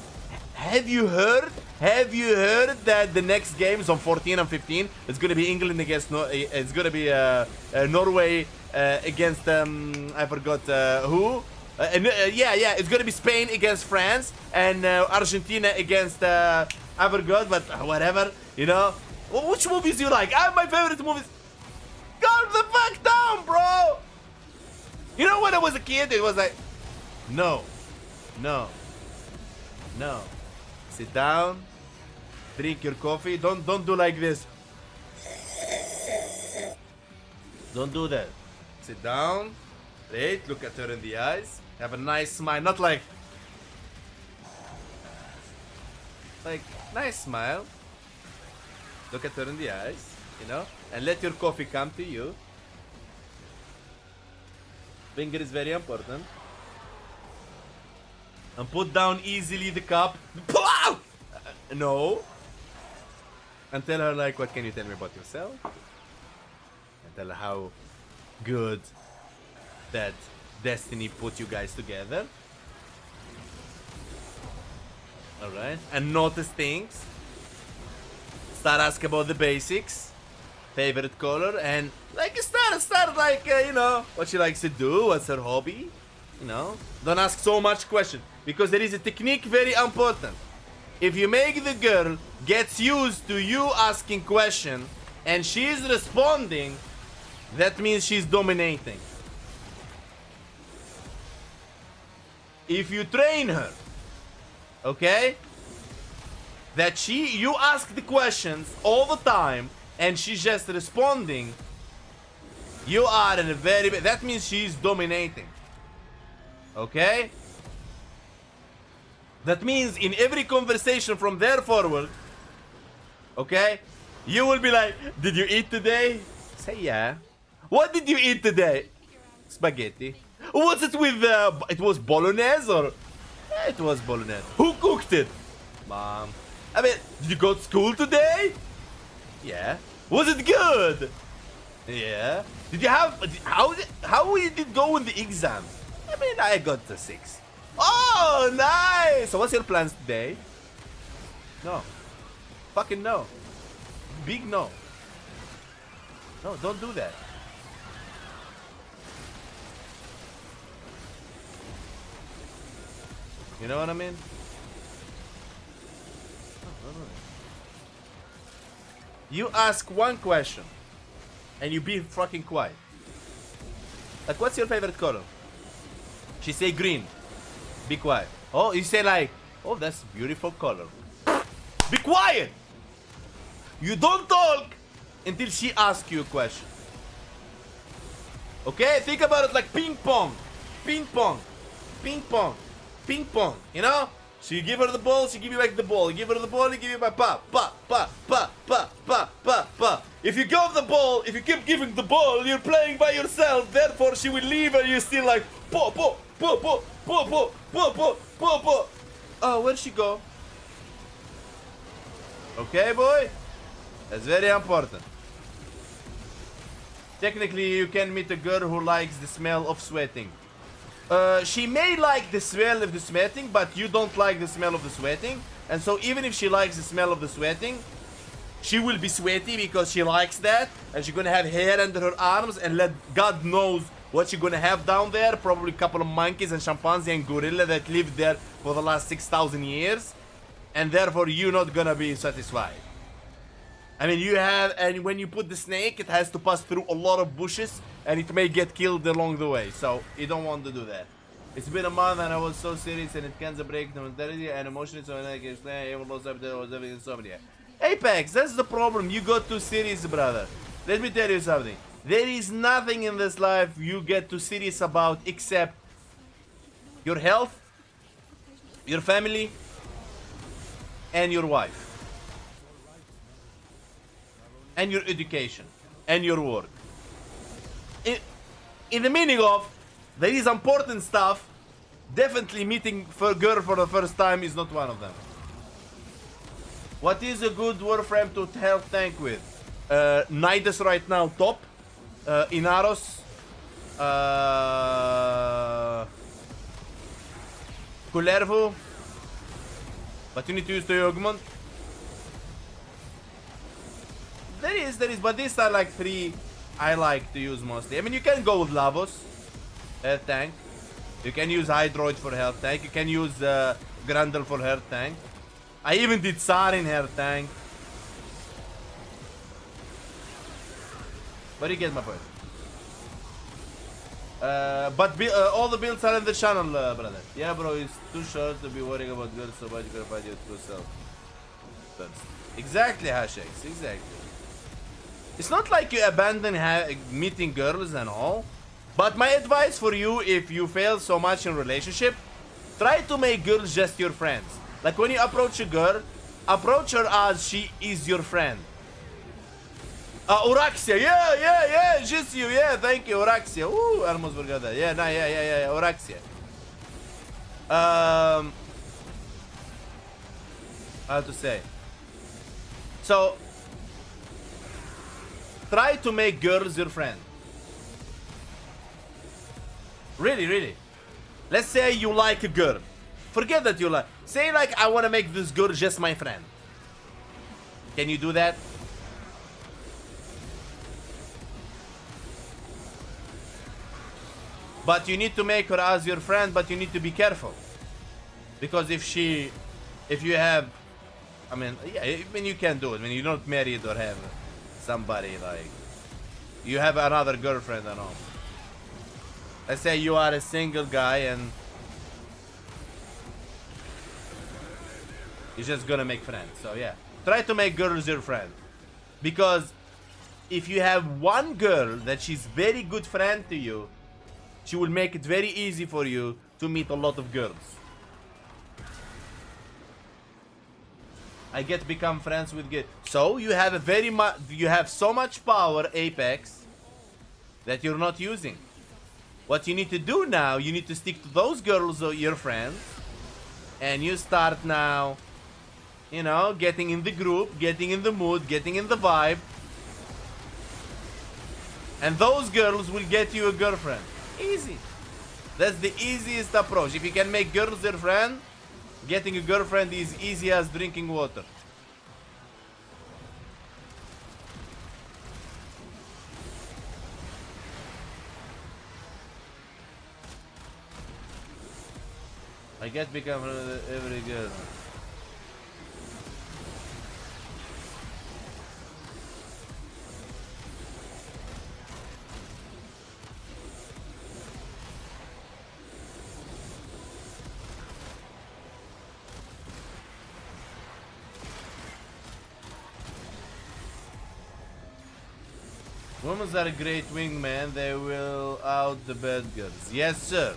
Have you heard that the next games on 14 and 15 it's gonna be England against it's gonna be Norway against I forgot who yeah it's gonna be Spain against France and Argentina against I forgot, but whatever, you know. Which movies you like? My favorite movies. Calm the fuck down, bro. You know, when I was a kid, it was like, no, no, no. Sit down, drink your coffee. Don't do like this. Don't do that. Sit down, wait, look at her in the eyes, have a nice smile, not like nice smile. Look at her in the eyes, you know, and let your coffee come to you. Finger is very important. And put down easily the cup. No. And tell her like, what can you tell me about yourself? And tell her how good that destiny put you guys together. Alright. And notice things. Start asking about the basics. Favorite color. And like start like, you know, what she likes to do. What's her hobby. You know. Don't ask so much questions. Because there is a technique very important. If you make the girl gets used to you asking question and she's responding, that means she's dominating. If you train her, okay, that you ask the questions all the time and she's just responding, you are in a that means she's dominating. Okay? That means in every conversation from there forward, okay, you will be like, did you eat today? Say yeah. What did you eat today? Spaghetti. Was it with, it was bolognese or? Yeah, it was bolognese. Who cooked it? Mom. I mean, did you go to school today? Yeah. Was it good? Yeah. Did you have, how did it go in the exam? I mean, I got the 6. Oh, nice! So what's your plans today? No. Fucking no. Big no. No, don't do that. You know what I mean? You ask one question and you be fucking quiet. Like, what's your favorite color? She say green. Be quiet. Oh, you say like, oh, that's beautiful color. Be quiet! You don't talk until she asks you a question. Okay? Think about it like ping pong. Ping pong. Ping pong. Ping pong. You know? So you give her the ball, she give you back the ball. You give her the ball, you give you back pa, pa, pa, pa, pa, pa, pa, pa. If you give the ball, if you keep giving the ball, you're playing by yourself. Therefore, she will leave and you're still like, po, po, po, po, po, po, po, po, po, po. Oh, where'd she go? Okay, boy? That's very important. Technically, you can meet a girl who likes the smell of sweating. She may like the smell of the sweating, but you don't like the smell of the sweating. And so even if she likes the smell of the sweating, she will be sweaty because she likes that. And she's gonna have hair under her arms and let God knows what she's gonna have down there. Probably a couple of monkeys and chimpanzee and gorilla that lived there for the last 6,000 years. And therefore you're not gonna be satisfied. I mean, you have, and when you put the snake, it has to pass through a lot of bushes, and it may get killed along the way. So you don't want to do that. It's been a month, and I was so serious, and it can't break the mentality and emotionally. So I can explain. I even lost up there. Was having insomnia. Apex, that's the problem. You got too serious, brother. Let me tell you something. There is nothing in this life you get too serious about except your health, your family, and your wife. And your education. And your work. In the meaning of, there is important stuff. Definitely meeting a girl for the first time is not one of them. What is a good Warframe to health tank with? Nidus right now, top. Inaros. Kullervo. But you need to use the Yogmont. There is, but these are like 3 I like to use mostly. I mean, you can go with Lavos, health tank. You can use Hydroid for health tank. You can use Grendel for health tank. I even did Sarin health tank. But you get my point. All the builds are in the channel, brother. Yeah, bro, it's too short to be worrying about girls so much. You gotta find your true self first. Exactly, Hashex. Exactly. It's not like you abandon meeting girls and all. But my advice for you, if you fail so much in relationship, try to make girls just your friends. Like when you approach a girl, approach her as she is your friend. Uraxia, yeah, just you, yeah, thank you, Uraxia. Ooh, I almost forgot that. Yeah, yeah, Uraxia. How to say? So, try to make girls your friend. Really. Let's say you like a girl. Forget that you like. Say like, I want to make this girl just my friend. Can you do that? But you need to make her as your friend, but you need to be careful. Because if you have, I mean, yeah, I mean, you can do it. I mean, you're not married or have somebody like, you have another girlfriend and all. Let's say you are a single guy and you're just gonna make friends. So yeah, try to make girls your friend. Because if you have one girl that she's very good friend to you, she will make it very easy for you to meet a lot of girls. I get to become friends with girls. So you have you have so much power, Apex, that you're not using. What you need to do now, you need to stick to those girls or your friends, and you start now, you know, getting in the group, getting in the mood, getting in the vibe, and those girls will get you a girlfriend. Easy. That's the easiest approach. If you can make girls your friend, getting a girlfriend is easy as drinking water. I get become every girl. Women are a great wingman. They will out the bad girls. Yes, sir.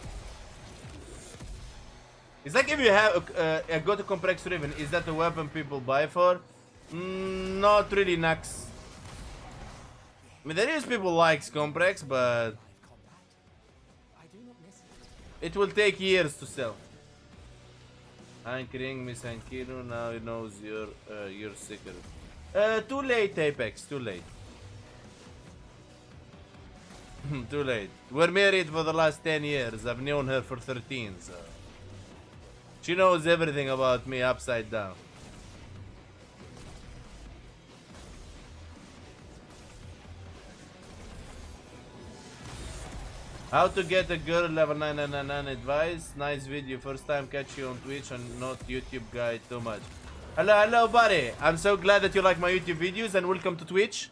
It's like if you have a go-to complex Riven, is that a weapon people buy for? Not really, Nux. I mean, there is people likes complex, but it will take years to sell. Anchoring Miss Ankiru, now he knows your secret. Too late, Apex, too late. Too late. We're married for the last 10 years. I've known her for 13, so she knows everything about me upside down. How to get a girl level 999 advice. Nice video. First time catch you on Twitch and not YouTube guy too much. Hello buddy. I'm so glad that you like my YouTube videos and welcome to Twitch.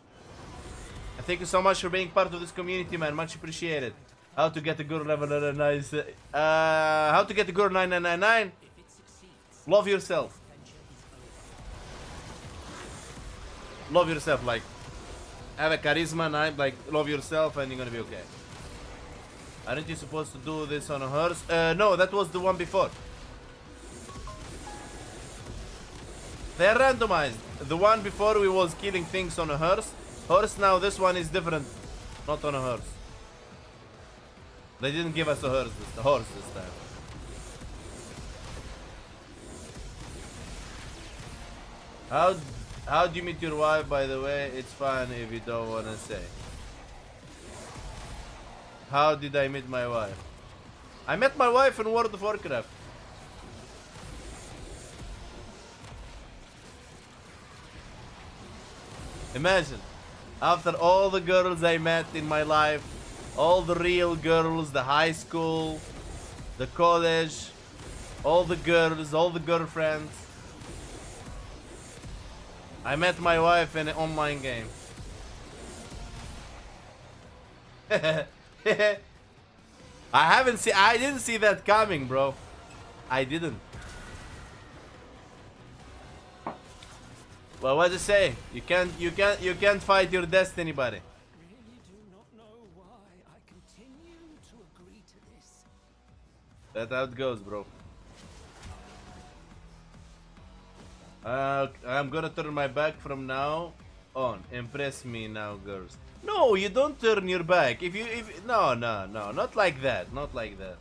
And thank you so much for being part of this community, man. Much appreciated. How to get a girl level 999. How to get a girl 999. Love yourself. Love yourself, like have a charisma, like love yourself and you're gonna be okay. Aren't you supposed to do this on a horse? No, that was the one before. They are randomized. The one before we was killing things on a horse. Now this one is different. Not on a horse. They didn't give us a horse this time. How do you meet your wife, by the way? It's fine if you don't wanna say. How did I meet my wife? I met my wife in World of Warcraft. Imagine, after all the girls I met in my life, all the real girls, the high school, the college, all the girls, all the girlfriends, I met my wife in an online game. I didn't see that coming, bro. I didn't. Well, what to say? You can't fight your destiny, buddy. Really do not know why I continue to agree to this. That's how it goes, bro. I'm gonna turn my back from now on. Impress me now, girls. No, you don't turn your back. No, not like that. Not like that.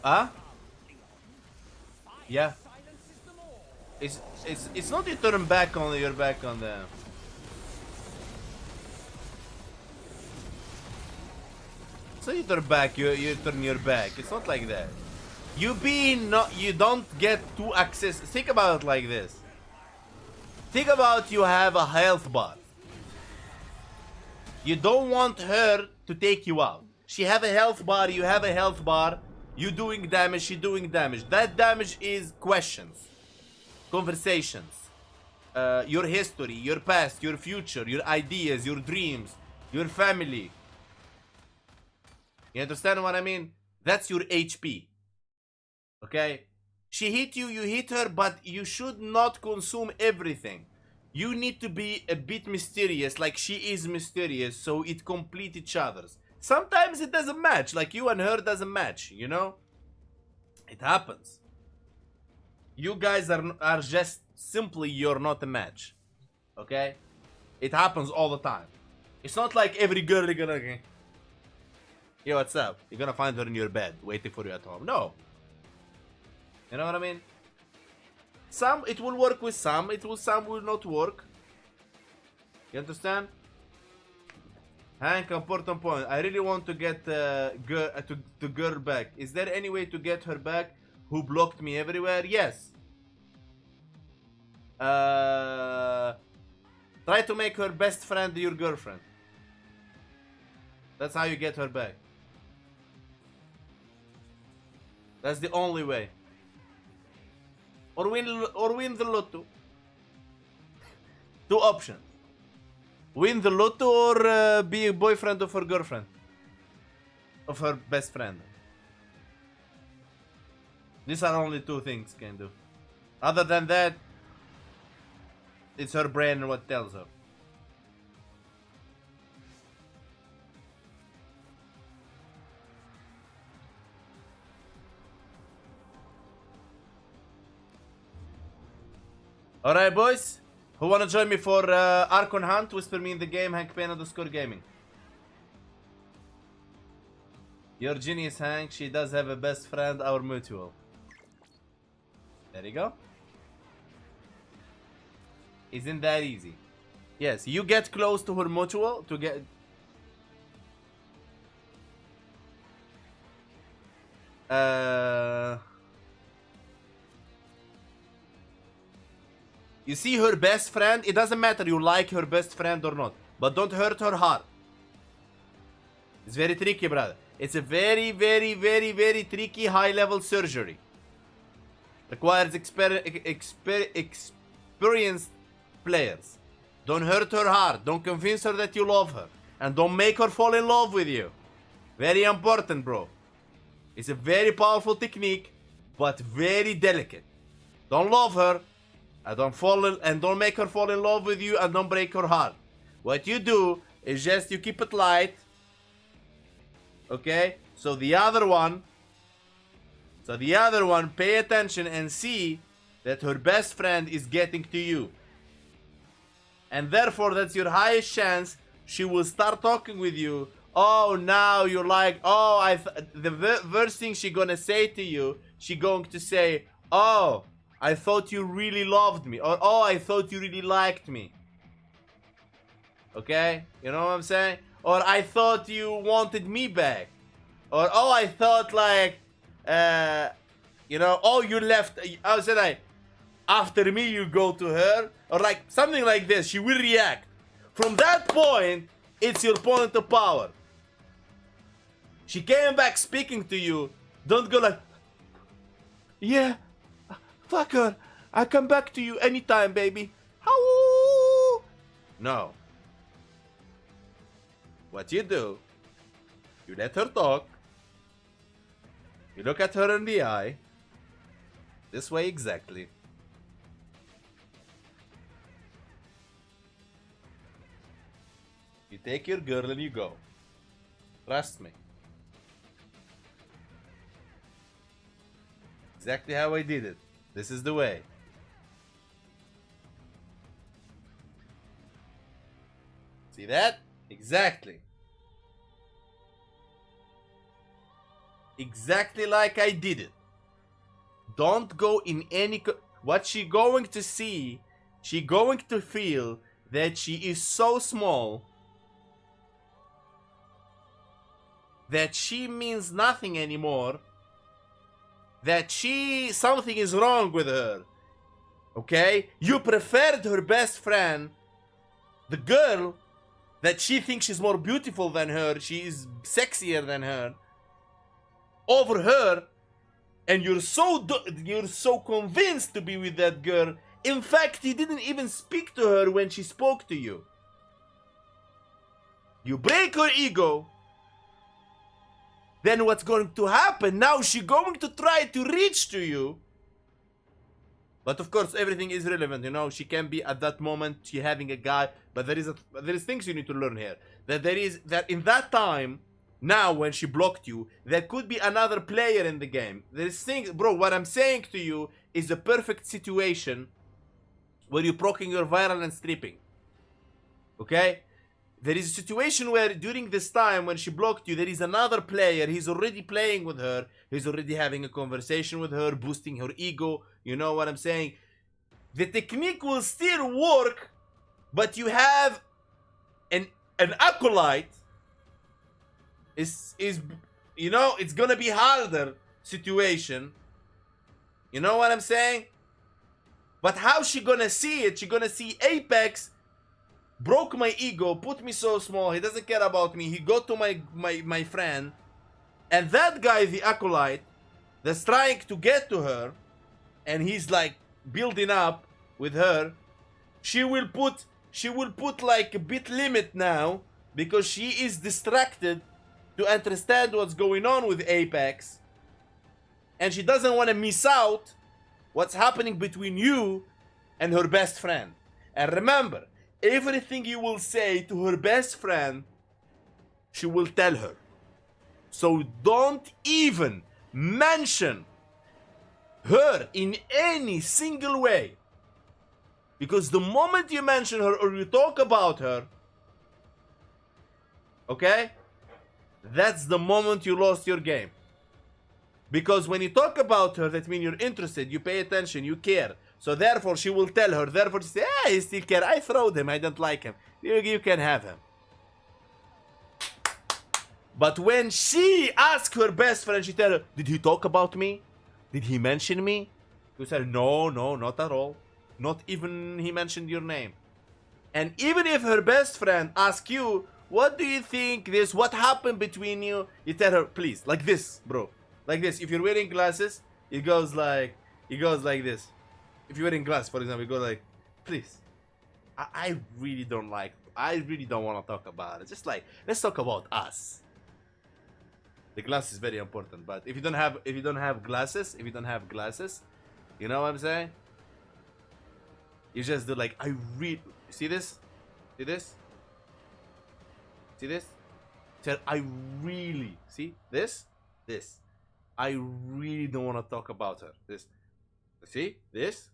Huh? Yeah. It's not you turn back on your back on them. So you turn back, you turn your back. It's not like that. You don't get to access. Think about it like this. Think about you have a health bar. You don't want her to take you out. She have a health bar, you have a health bar. You doing damage, she doing damage. That damage is questions, conversations, your history, your past, your future, your ideas, your dreams, your family. You understand what I mean? That's your HP. Okay? She hit you, you hit her, but you should not consume everything. You need to be a bit mysterious, like she is mysterious, so it complete each other's. Sometimes it doesn't match, like you and her doesn't match, you know? It happens. You guys are just simply, you're not a match. Okay? It happens all the time. It's not like every girl you're gonna... Yo, what's up? You're gonna find her in your bed, waiting for you at home. No. You know what I mean? Some, it will work with some, some will not work. You understand? Hank, important point. I really want to get girl back. Is there any way to get her back who blocked me everywhere? Yes. Try to make her best friend your girlfriend. That's how you get her back. That's the only way. Or win the lotto. Two options. Win the lotto or be a boyfriend of her girlfriend. Of her best friend. These are only two things can do. Other than that, it's her brain and what tells her. Alright, boys. Who wanna join me for Archon Hunt? Whisper me in the game, Hank Payne _ gaming. You're genius, Hank. She does have a best friend, our mutual. There you go. Isn't that easy? Yes, you get close to her mutual to get... You see her best friend, it doesn't matter you like her best friend or not, but don't hurt her heart. It's very tricky, brother. It's a very, very, very, very tricky high-level surgery. Requires experienced players. Don't hurt her heart. Don't convince her that you love her. And don't make her fall in love with you. Very important, bro. It's a very powerful technique, but very delicate. Don't love her. And don't make her fall in love with you, and don't break her heart. What you do is just you keep it light. Okay? So the other one, pay attention and see that her best friend is getting to you. And therefore, that's your highest chance she will start talking with you. Oh, now you're like, oh, the first thing she gonna say to you, she going to say, oh, I thought you really loved me. Or, oh, I thought you really liked me. Okay? You know what I'm saying? Or, I thought you wanted me back. Or, oh, I thought like, you know, oh, you left. I said, like, after me, you go to her. Or like, something like this. She will react. From that point, it's your point of power. She came back speaking to you. Don't go like, yeah. Fuck her. I come back to you anytime, baby. How? No. what you do, you let her talk, you look at her in the eye, this way exactly. You take your girl and you go. Trust me. Exactly how I did it. This is the way. See that? Exactly. Exactly like I did it. Don't go in any... What she going to see, she going to feel that she is so small that she means nothing anymore, that something is wrong with her. Okay? You preferred her best friend, the girl that she thinks she's more beautiful than her, she is sexier than her, over her, and you're so convinced to be with that girl. In fact, you didn't even speak to her when she spoke to you. You break her ego. Then what's going to happen? Now she's going to try to reach to you. But of course, everything is relevant, you know. She can be at that moment, she having a guy. But there is things you need to learn here. That in that time, now when she blocked you, there could be another player in the game. There's things, bro. What I'm saying to you is a perfect situation where you're proccing your viral and stripping. Okay? There is a situation where during this time when she blocked you, there is another player. He's already playing with her. He's already having a conversation with her, boosting her ego. You know what I'm saying? The technique will still work, but you have an acolyte. Is you know, it's gonna be harder situation. You know what I'm saying? But how she gonna see it? She gonna see Apex broke my ego, put me so small, he doesn't care about me, he go to my friend, and that guy, the acolyte, that's trying to get to her, and he's like building up with her, she will put like a bit limit now, because she is distracted to understand what's going on with Apex, and she doesn't want to miss out what's happening between you and her best friend. And remember, everything you will say to her best friend, she will tell her. So don't even mention her in any single way. Because the moment you mention her or you talk about her, okay, that's the moment you lost your game. Because when you talk about her, that means you're interested, you pay attention, you care. So therefore she will tell her, therefore she say, ah, I still care, I throwed him, I don't like him. You can have him. But when she asks her best friend, she tell her, did he talk about me? Did he mention me? You say, no, not at all. Not even he mentioned your name. And even if her best friend asks you, what do you think this, what happened between you? You tell her, please, like this, bro. Like this. If you're wearing glasses, it goes like this. If you're wearing glasses, for example, you go like, please, I really don't want to talk about it. Just like, let's talk about us. The glass is very important, but if you don't have glasses, you know what I'm saying? You just do like, see this? See this? See this? Tell, I really, see this? This. I really don't want to talk about her. This. See? This?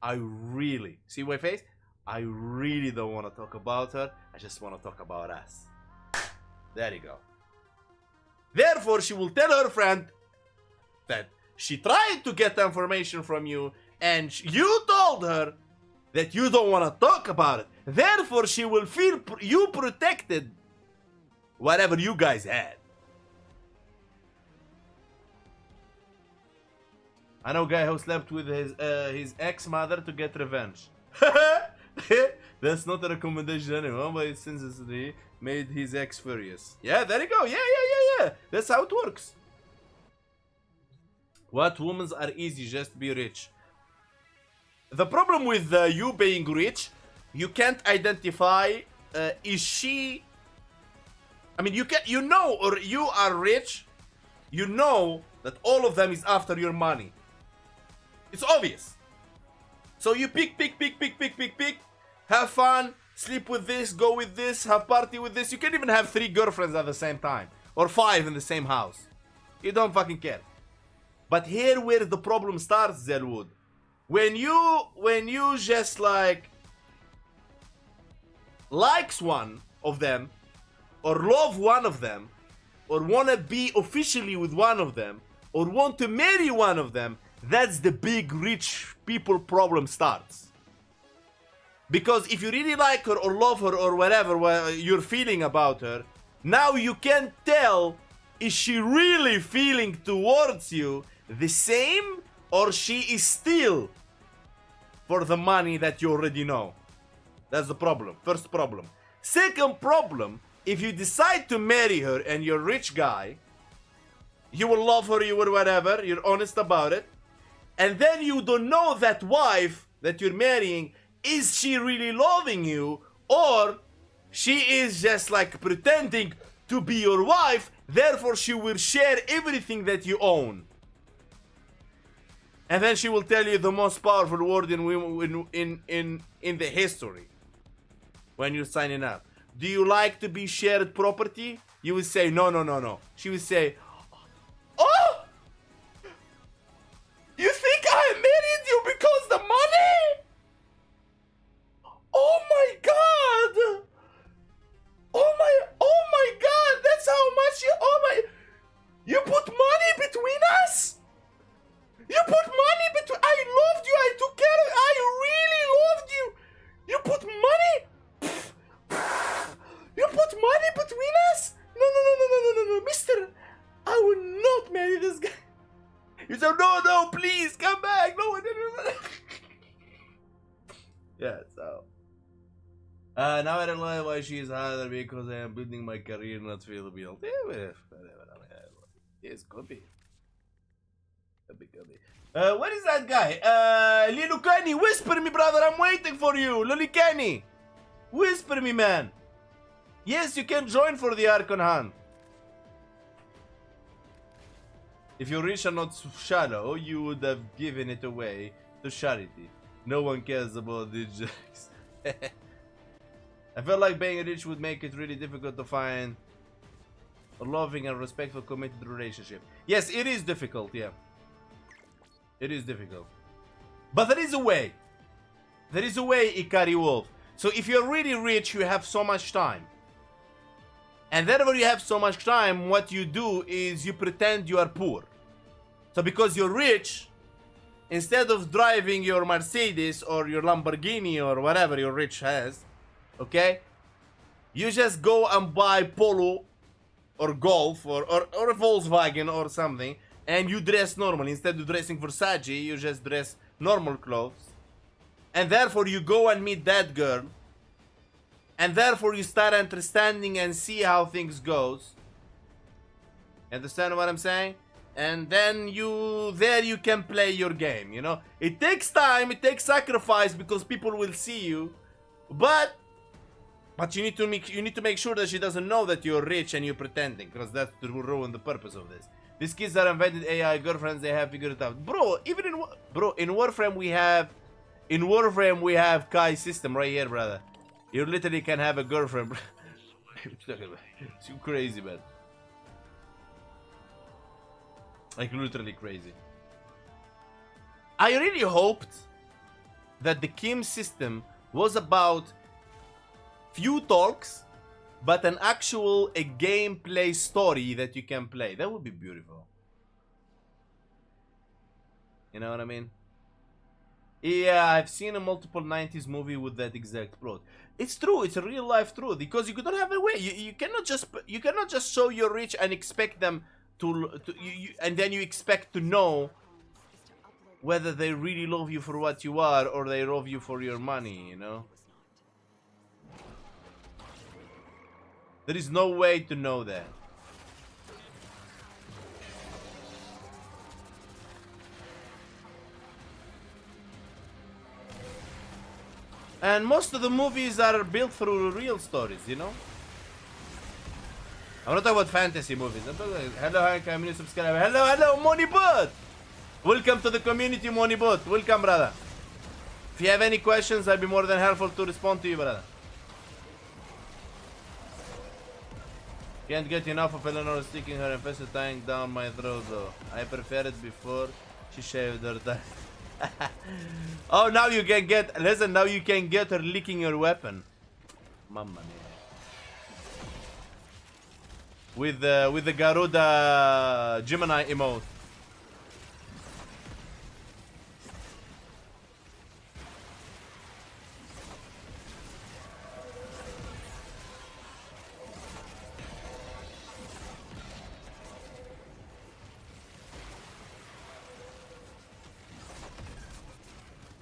I really, see my face? I really don't want to talk about her. I just want to talk about us. There you go. Therefore, she will tell her friend that she tried to get information from you and you told her that you don't want to talk about it. Therefore, she will feel you protected whatever you guys had. I know a guy who slept with his ex-mother to get revenge. That's not a recommendation anymore, but since he made his ex furious. Yeah, there you go. Yeah. That's how it works. What women are easy, just be rich. The problem with you being rich, you can't identify is she I mean, you know, or you are rich, you know that all of them is after your money. It's obvious. So you pick, have fun, sleep with this, go with this, have party with this. You can even have 3 girlfriends at the same time, or 5 in the same house. You don't fucking care. But here where the problem starts, Zelwood. When you just likes one of them, or love one of them, or wanna be officially with one of them, or want to marry one of them, that's the big rich people problem starts. Because if you really like her or love her or whatever you're feeling about her, now you can tell, is she really feeling towards you the same, or she is still for the money that you already know? That's the problem. First problem. Second problem, if you decide to marry her and you're a rich guy, you will love her, you will whatever, you're honest about it, and then you don't know that wife that you're marrying, is she really loving you, or she is just like pretending to be your wife, therefore she will share everything that you own. And then she will tell you the most powerful word in the history when you're signing up. Do you like to be shared property? You will say, no. She will say, oh! You think I married you because the money? Oh my god! Oh my god! That's how much you put money between us? You put money between... I loved you, I took care of you, I really loved you! You put money? You put money between us? No, mister! I will not marry this guy. You said, no, please, come back! No. Yeah, so... now I don't know why she is harder, because I am building my career, not feel built. Yes, could be. Could be. Where is that guy? Lilucani, whisper me, brother, I'm waiting for you. Lilucani, whisper me, man. Yes, you can join for the Archon Hunt. If you're rich and not shallow, you would have given it away to charity. No one cares about the jokes. I felt like being rich would make it really difficult to find a loving and respectful committed relationship. Yes, it is difficult, yeah. It is difficult. But there is a way. There is a way, Ikari Wolf. So if you're really rich, you have so much time. And whenever you have so much time, what you do is you pretend you are poor. So because you're rich, instead of driving your Mercedes or your Lamborghini or whatever your rich has, okay, you just go and buy Polo or Golf or a Volkswagen or something, and you dress normally. Instead of dressing Versace, you just dress normal clothes. And therefore you go and meet that girl, and therefore you start understanding and see how things goes. Understand what I'm saying? And then you can play your game, you know. It takes time, it takes sacrifice, because people will see you, but you need to make sure that she doesn't know that you're rich and you're pretending, because that will ruin the purpose of this. These kids are invented AI girlfriends, they have figured it out. Bro, even in Warframe we have Kai system right here, brother. You literally can have a girlfriend. It's too crazy, man. Like literally crazy. I really hoped that the Kim system was about few talks, but a gameplay story that you can play. That would be beautiful. You know what I mean? Yeah, I've seen a multiple 90s movie with that exact plot. It's true, it's a real life truth, because you don't have a way. You cannot just show you're rich and expect them and then you expect to know whether they really love you for what you are or they love you for your money, you know? There is no way to know that. And most of the movies are built through real stories, you know? I'm not talking about fantasy movies. I'm talking about, hello, hi, community subscriber. Hello, hello, Monibot! Welcome to the community, Monibot. Welcome, brother. If you have any questions, I'll be more than helpful to respond to you, brother. Can't get enough of Eleanor sticking her infested tying down my throat, though. I prefer it before she shaved her thigh. Oh, now you can get... Listen, now you can get her licking your weapon. Mamma mia. With the Garuda Gemini emote.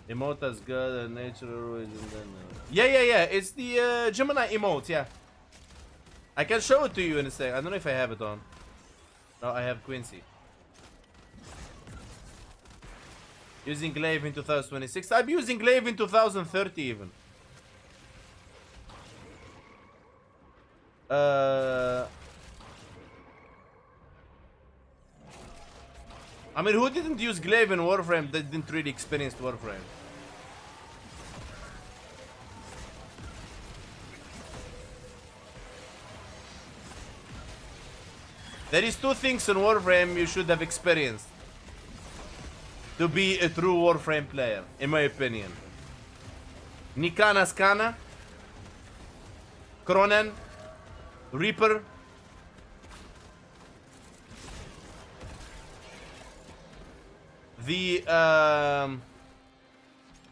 Emote as God and nature always and then yeah, it's the Gemini emote, yeah. I can show it to you in a sec. I don't know if I have it on. No, I have Quincy. Using Glaive in 2026. I'm using Glaive in 2030 even. I mean, who didn't use Glaive in Warframe that didn't really experience Warframe? There is two things in Warframe you should have experienced to be a true Warframe player, in my opinion. Nikana Skana, Cronen, Reaper, the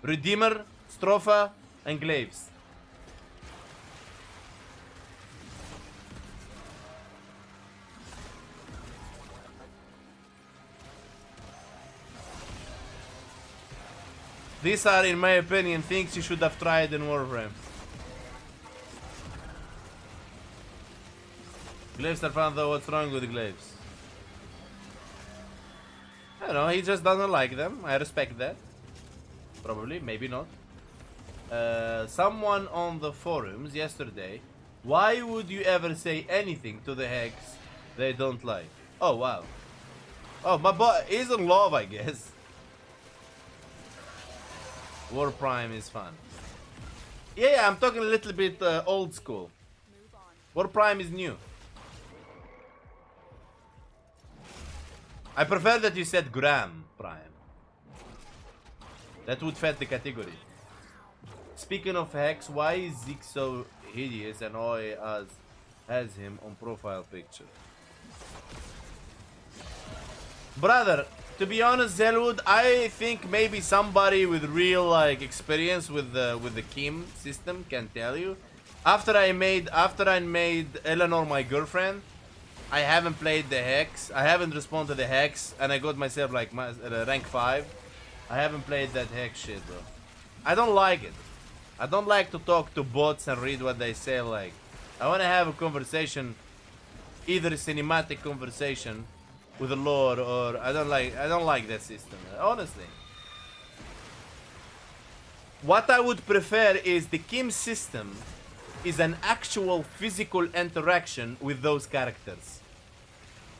Redeemer, Stropha, and Glaives. These are, in my opinion, things you should have tried in Warframe. Glaives are fun though, what's wrong with Glaives? I don't know, he just doesn't like them. I respect that. Probably, maybe not. Someone on the forums yesterday, why would you ever say anything to the Hex they don't like? Oh, wow. Oh, my boy, he's in love, I guess. Warframe is fun. Yeah, I'm talking a little bit old school. Warframe is new. I prefer that you said Gram Prime. That would fit the category. Speaking of Hex, why is Zeke so hideous and OI has him on profile picture? Brother, to be honest, Zelwood, I think maybe somebody with real like experience with the Kim system can tell you. After I made Eleanor my girlfriend, I haven't played the Hex. I haven't responded to the Hex, and I got myself like rank 5. I haven't played that Hex shit, bro. I don't like it. I don't like to talk to bots and read what they say. Like, I want to have a conversation, either a cinematic conversation with the Lord, or I don't like that system, honestly. What I would prefer is the Kim system is an actual physical interaction with those characters.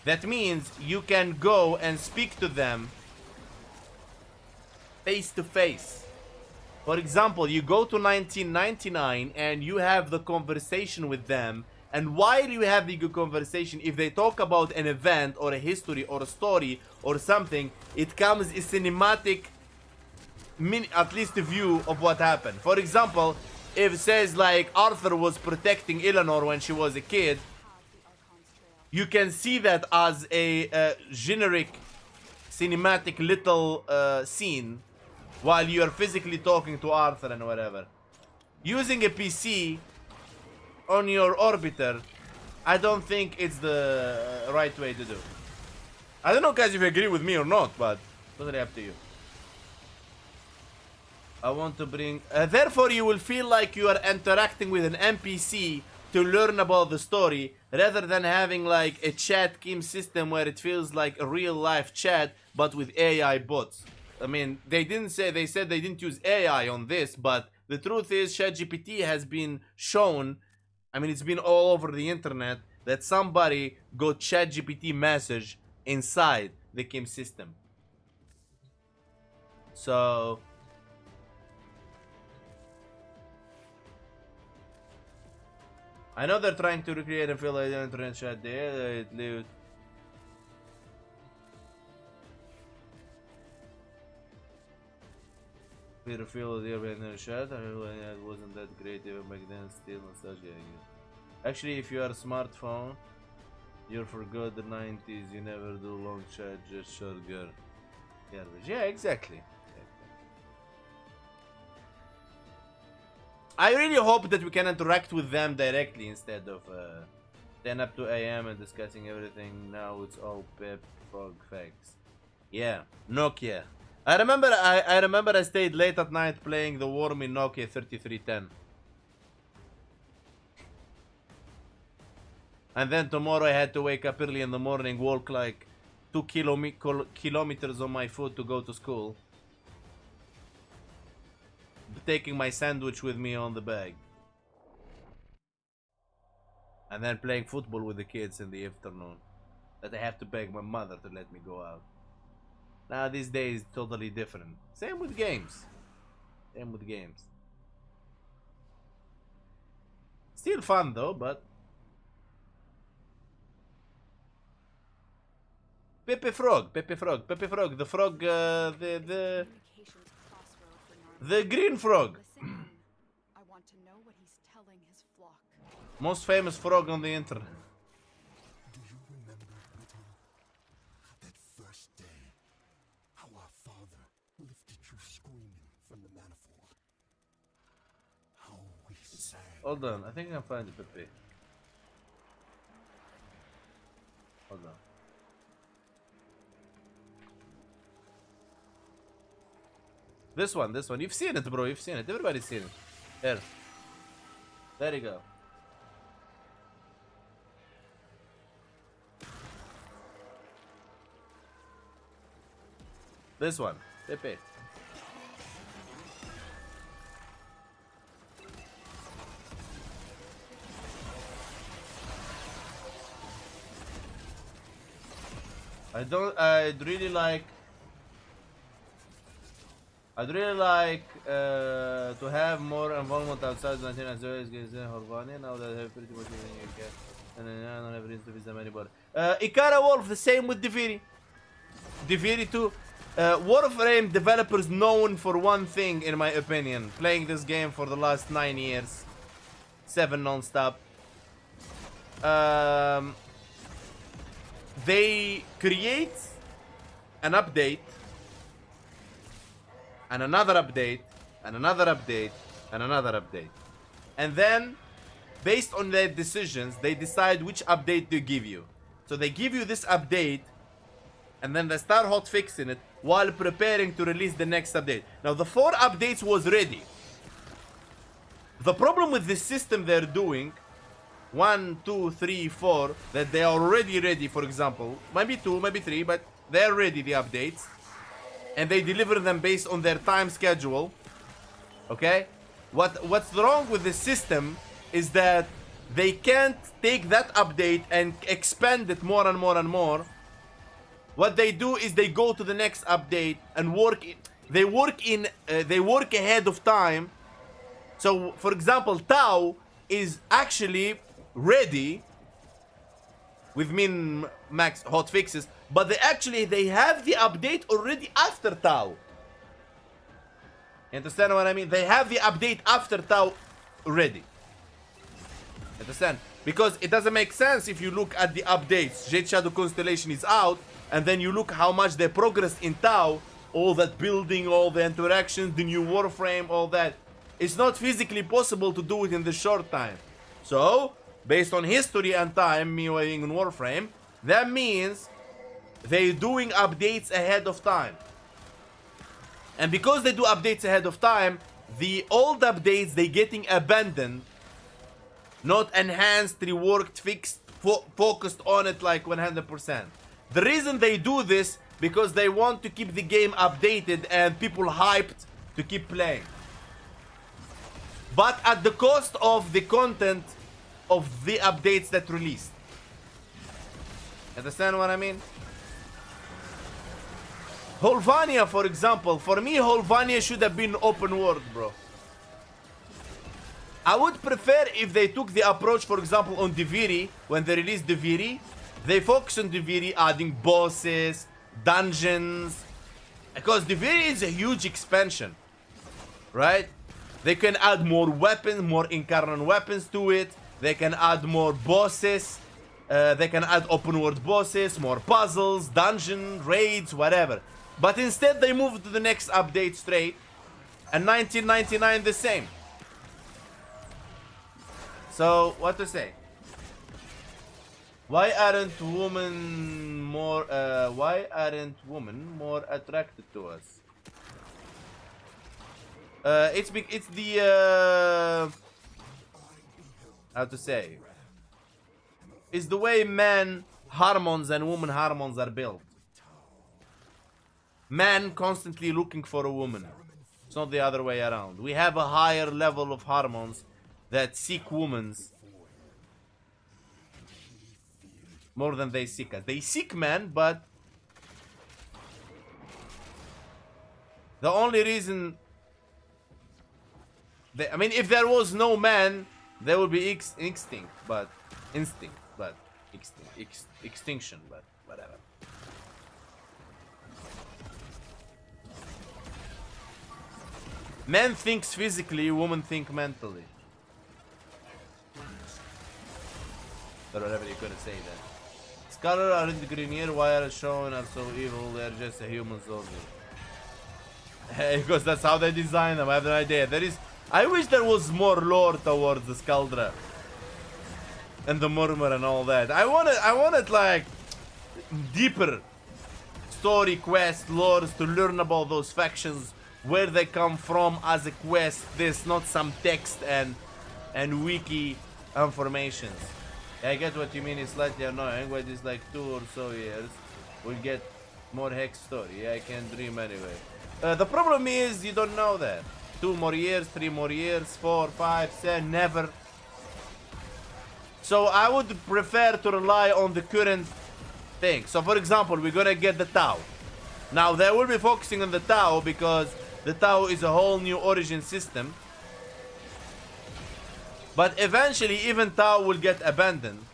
That means you can go and speak to them face to face. For example, you go to 1999 and you have the conversation with them, and while you have the good conversation, if they talk about an event or a history or a story or something, it comes a cinematic, at least a view of what happened. For example, if it says like Arthur was protecting Eleanor when she was a kid, you can see that as a generic cinematic little scene while you are physically talking to Arthur and whatever. Using a PC on your orbiter, I don't think it's the right way to do. I don't know guys if you agree with me or not, but totally up to you. I want to bring... therefore, you will feel like you are interacting with an NPC to learn about the story, rather than having like a chat game system where it feels like a real life chat, but with AI bots. I mean, they said they didn't use AI on this, but the truth is ChatGPT has been shown, I mean, it's been all over the internet, that somebody got ChatGPT message inside the game system. So I know they're trying to recreate and feel like the internet chat there. It lived. Peter feel the internet chat. It wasn't that great even back then. Still nostalgia. Actually, if you are a smartphone, you're for good the 90s. You never do long chat, just short girl. Garbage. Yeah, exactly. I really hope that we can interact with them directly instead of 10 up to AM and discussing everything. Now it's all pep frog facts. Yeah, Nokia. I remember I stayed late at night playing the Warframe Nokia 3310. And then tomorrow I had to wake up early in the morning, walk like 2 kilometers on my foot to go to school. Taking my sandwich with me on the bag. And then playing football with the kids in the afternoon. That I have to beg my mother to let me go out. Now these days totally different. Same with games. Same with games. Still fun though, but Pepe Frog, the frog, the green frog. I want to know what he's telling his flock. Most famous frog on the internet. Do you remember, little, that first day, how our father lifted you screaming from the manifold? How we sang. Hold on, I think I can find it, Pepe. Hold on. This one. You've seen it, bro. You've seen it. Everybody's seen it. There. There you go. This one. Pepe. I'd really like to have more involvement outside the Latin as well as Horvania. Now that I have pretty much everything you can. And I don't have reason to visit them anymore. Ikara Wolf, the same with Diviri. Diviri too. Warframe developers known for one thing, in my opinion. Playing this game for the last 9 years. 7 non-stop. They create an update. And another update, and another update, and another update. And then, based on their decisions, they decide which update to give you. So they give you this update, and then they start hotfixing it while preparing to release the next update. Now, the 4 updates was ready. The problem with this system they're doing, 1, 2, 3, 4, that they are already ready, for example. Maybe 2, maybe 3, but they're ready, the updates. And they deliver them based on their time schedule. Okay? What's wrong with the system is that they can't take that update and expand it more and more and more. What they do is they go to the next update and they work ahead of time. So, for example, Tau is actually ready with min-max hotfixes, but they have the update already after Tau. You understand what I mean? They have the update after Tau ready. Understand? Because it doesn't make sense if you look at the updates. Jade Shadow Constellation is out, and then you look how much they progressed in Tau, all that building, all the interactions, the new Warframe, all that. It's not physically possible to do it in the short time. So, based on history and time, me playing in Warframe, that means they're doing updates ahead of time. And because they do updates ahead of time, the old updates, they getting abandoned, not enhanced, reworked, fixed, focused on it like 100%. The reason they do this, because they want to keep the game updated and people hyped to keep playing. But at the cost of the content of the updates that released. Understand what I mean? Holvania, for example, for me, Holvania should have been open world, bro. I would prefer if they took the approach, for example, on Diviri, when they released Diviri, they focus on Diviri, adding bosses, dungeons, because Diviri is a huge expansion, right? They can add more weapons, more incarnate weapons to it. They can add more bosses. They can add open world bosses, more puzzles, dungeon, raids, whatever. But instead they moved to the next update straight, and 1999 the same. So, what to say? Why aren't women more attracted to us? It's the how to say? It's the way men hormones and woman hormones are built. Man constantly looking for a woman. It's not the other way around. We have a higher level of hormones that seek women's more than they seek us. They seek men, but the only reason I mean, if there was no man, there would be extinction, but whatever. Men thinks physically, women think mentally. Or whatever you could say that. Scholar aren't green here, why are shown are so evil, they're just a humans only. Because that's how they design them, I have no idea. I wish there was more lore towards the Skaldra. And the Murmur and all that. I wanted like deeper story quest lores to learn about those factions, where they come from as a quest. This not some text and wiki informations. I get what you mean, it's slightly annoying, but it's like 2 or so years we'll get more hex story. I can dream anyway. The problem is you don't know that. 2 more years, 3 more years, 4, 5, 7, never. So I would prefer to rely on the current thing. So for example, we're gonna get the Tau. Now they will be focusing on the Tau because the Tau is a whole new origin system. But eventually even Tau will get abandoned.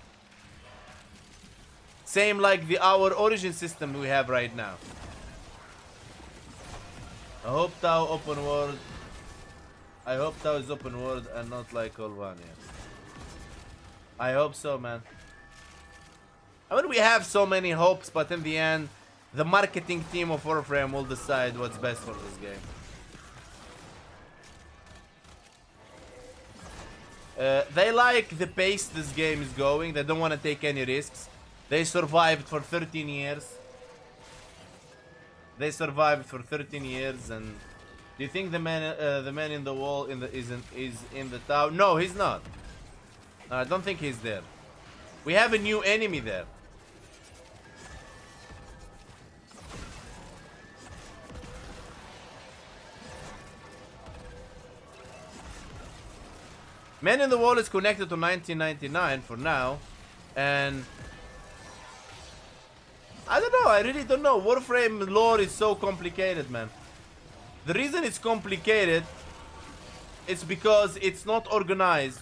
Same like our origin system we have right now. I hope Tau open world. I hope Tau is open world and not like Olvania. I hope so, man. I mean, we have so many hopes, but in the end, the marketing team of Warframe will decide what's best for this game. They like the pace this game is going. They don't want to take any risks. They survived for 13 years. They survived for 13 years, and do you think the man in the wall is in the tower? No, he's not. I don't think he's there. We have a new enemy there. Man in the Wall is connected to 1999 for now, and I don't know, I really don't know. Warframe lore is so complicated, man. The reason it's complicated is because it's not organized.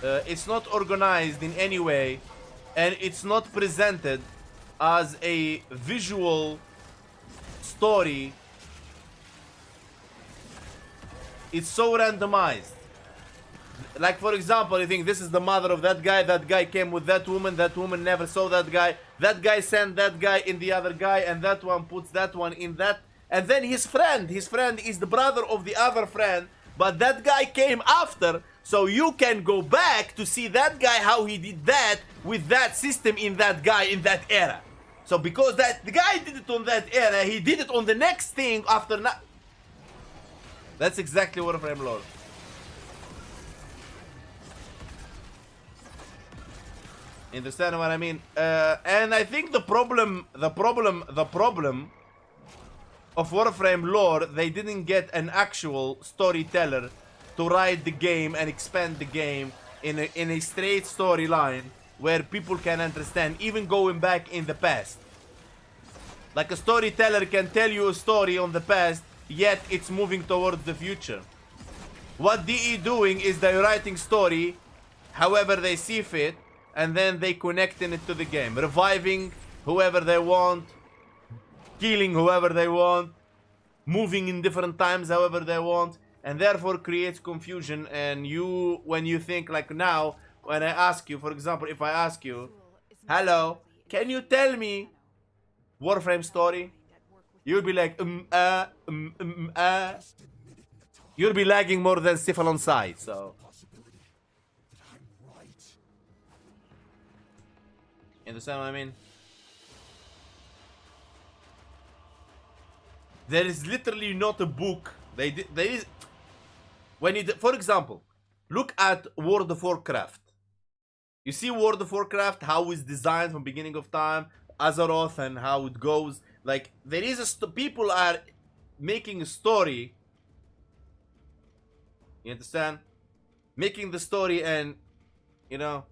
It's not organized in any way, and it's not presented as a visual story. It's so randomized. Like, for example, you think this is the mother of that guy came with that woman never saw that guy sent that guy in the other guy, and that one puts that one in that, and then his friend is the brother of the other friend, but that guy came after, so you can go back to see that guy, how he did that with that system in that guy in that era. So because that the guy did it on that era, he did it on the next thing after. That's exactly Warframe lore. Understand what I mean? And I think the problem of Warframe lore, they didn't get an actual storyteller to write the game and expand the game in a straight storyline where people can understand, even going back in the past. Like a storyteller can tell you a story on the past, yet it's moving towards the future. What DE doing is they're writing story however they see fit, and then they connecting it to the game, reviving whoever they want, killing whoever they want, moving in different times however they want, and therefore creates confusion. And you, when you think like now, when I ask you, for example, if I ask you, hello, can you tell me Warframe story? You'll be like, You'll be lagging more than Sifal on side, so. You understand what I mean? There is literally not a book. There is. When you, for example, look at World of Warcraft. You see World of Warcraft, how it's designed from beginning of time, Azeroth, and how it goes. Like there is a people are making a story. You understand? Making the story, and you know.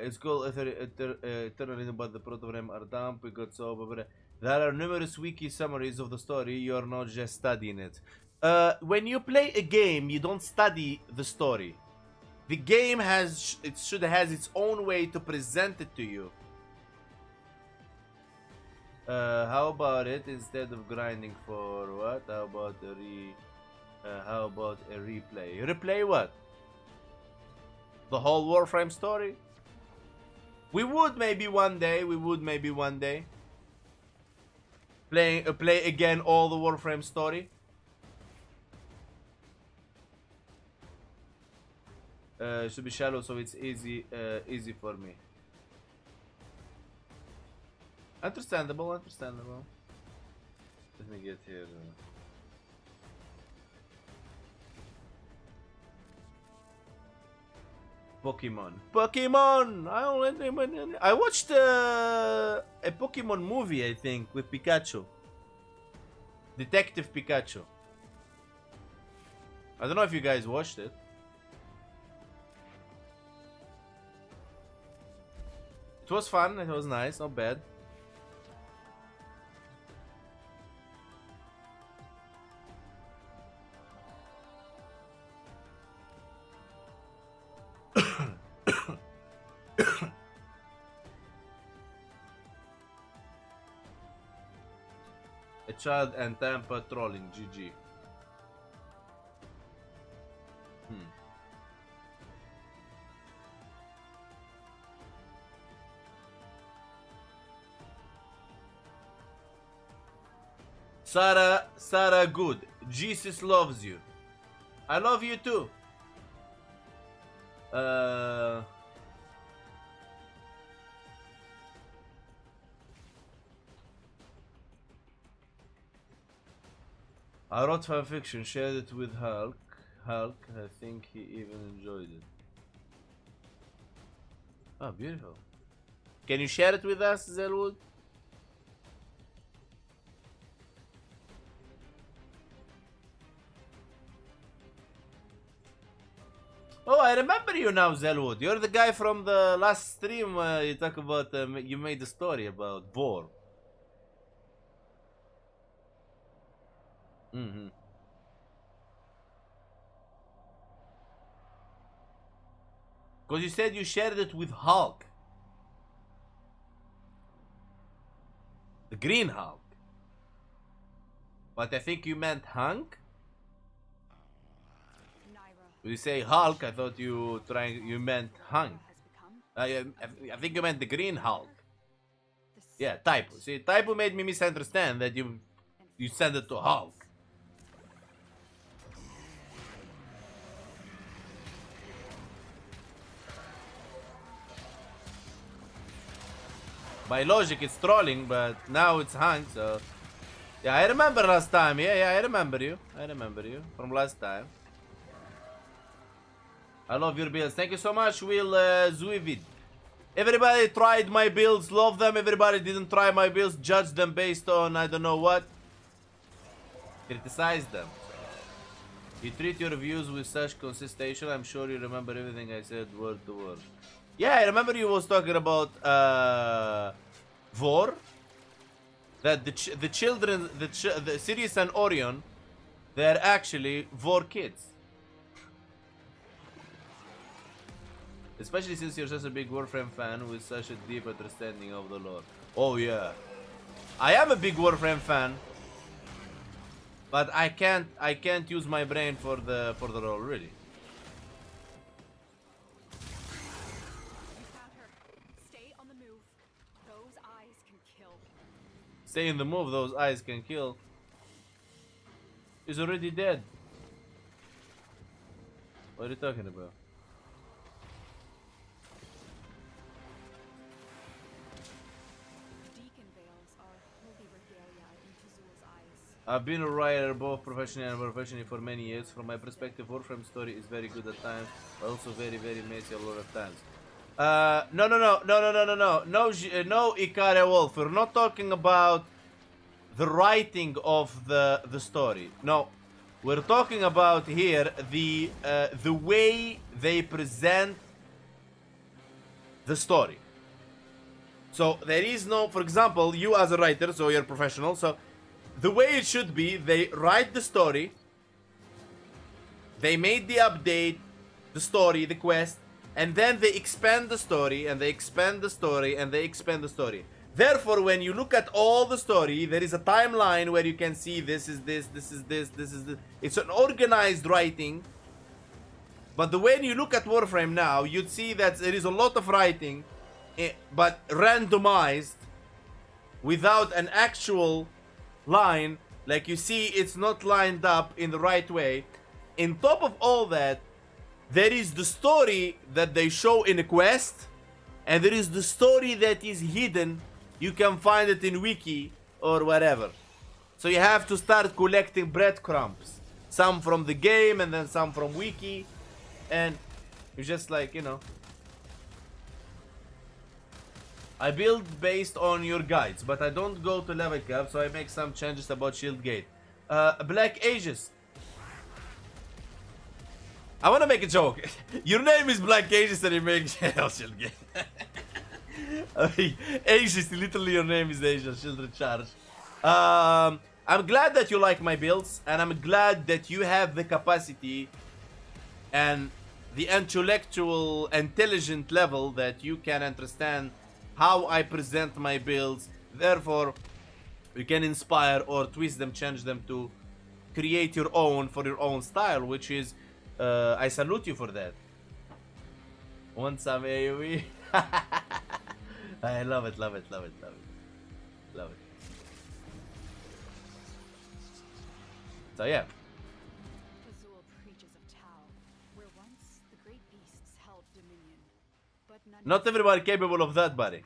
It's called eternally, but the proto-frame are dumb. We got so. There are numerous wiki summaries of the story. You are not just studying it. When you play a game, you don't study the story. The game should have its own way to present it to you. How about it instead of grinding for what? How about a replay? Replay what? The whole Warframe story? We would maybe one day. Play again all the Warframe story. Should be shallow, so it's easy for me. Understandable. Let me get here. Pokemon! I watched a Pokemon movie, I think, with Pikachu. Detective Pikachu. I don't know if you guys watched it. It was fun, it was nice, not bad. A child and Tampa trolling, GG. Sarah good. Jesus loves you. I love you too. I wrote fanfiction, shared it with Hulk. I think he even enjoyed it. Oh, beautiful. Can you share it with us, Zelwood? Oh, I remember you now, Zelwood. You're the guy from the last stream you talk about, you made a story about Vor. Because you said you shared it with Hulk. The Green Hulk. But I think you meant Hank? When you say Hulk, I thought you meant Hank. I think you meant the Green Hulk. Yeah, typo. See, typo made me misunderstand that you sent it to Hulk. By logic, it's trolling, but now it's Hank, so... Yeah, I remember last time. Yeah, I remember you. From last time. I love your builds. Thank you so much, Will Zuivid. Everybody tried my builds, love them. Everybody didn't try my builds, judge them based on I don't know what. criticize them. You treat your views with such consistency. I'm sure you remember everything I said word to word. Yeah, I remember you was talking about Vor. That the children, the Sirius and Orion, they're actually Vor kids. Especially since you're such a big Warframe fan with such a deep understanding of the lore. Oh yeah, I am a big Warframe fan, but I can't use my brain for the role really. You found her. Stay on the move. Those eyes can kill. Stay in the move. Those eyes can kill. He's already dead. What are you talking about? Deacon veils are holy regalia in Tazul's eyes. I've been a writer both professionally and unprofessionally for many years. From my perspective, Warframe story is very good at times, but also very, very messy a lot of times. No, Ikare Wolf. We're not talking about the writing of the story. No, we're talking about here the way they present the story. So there is no, for example, you as a writer, so you're professional, so the way it should be, they write the story, they made the update, the story, the quest, and then they expand the story, and they expand the story, and they expand the story. Therefore, when you look at all the story, there is a timeline where you can see this is this, this is this, this is this. It's an organized writing. But when you look at Warframe now, you'd see that there is a lot of writing, but randomized, without an actual line. Like you see, it's not lined up in the right way. On top of all that, there is the story that they show in a quest, and there is the story that is hidden. You can find it in wiki or whatever. So you have to start collecting breadcrumbs. Some from the game and then some from wiki. And you're just like, you know. I build based on your guides, but I don't go to level cap, so I make some changes about Shield Gate. Black Aegis. I wanna make a joke. Your name is Black Aegis and you make Shield Gate. Aegis, literally your name is Aegis, Shield Recharge. I'm glad that you like my builds, and I'm glad that you have the capacity and the intellectual, intelligent level that you can understand how I present my builds. Therefore, you can inspire or twist them, change them to create your own for your own style, which is, I salute you for that. Want some AoE? I love it, love it, love it, love it. Love it. So yeah. Tazul preaches of Tau, where once the great beasts held dominion. But none Not everybody capable of that, buddy.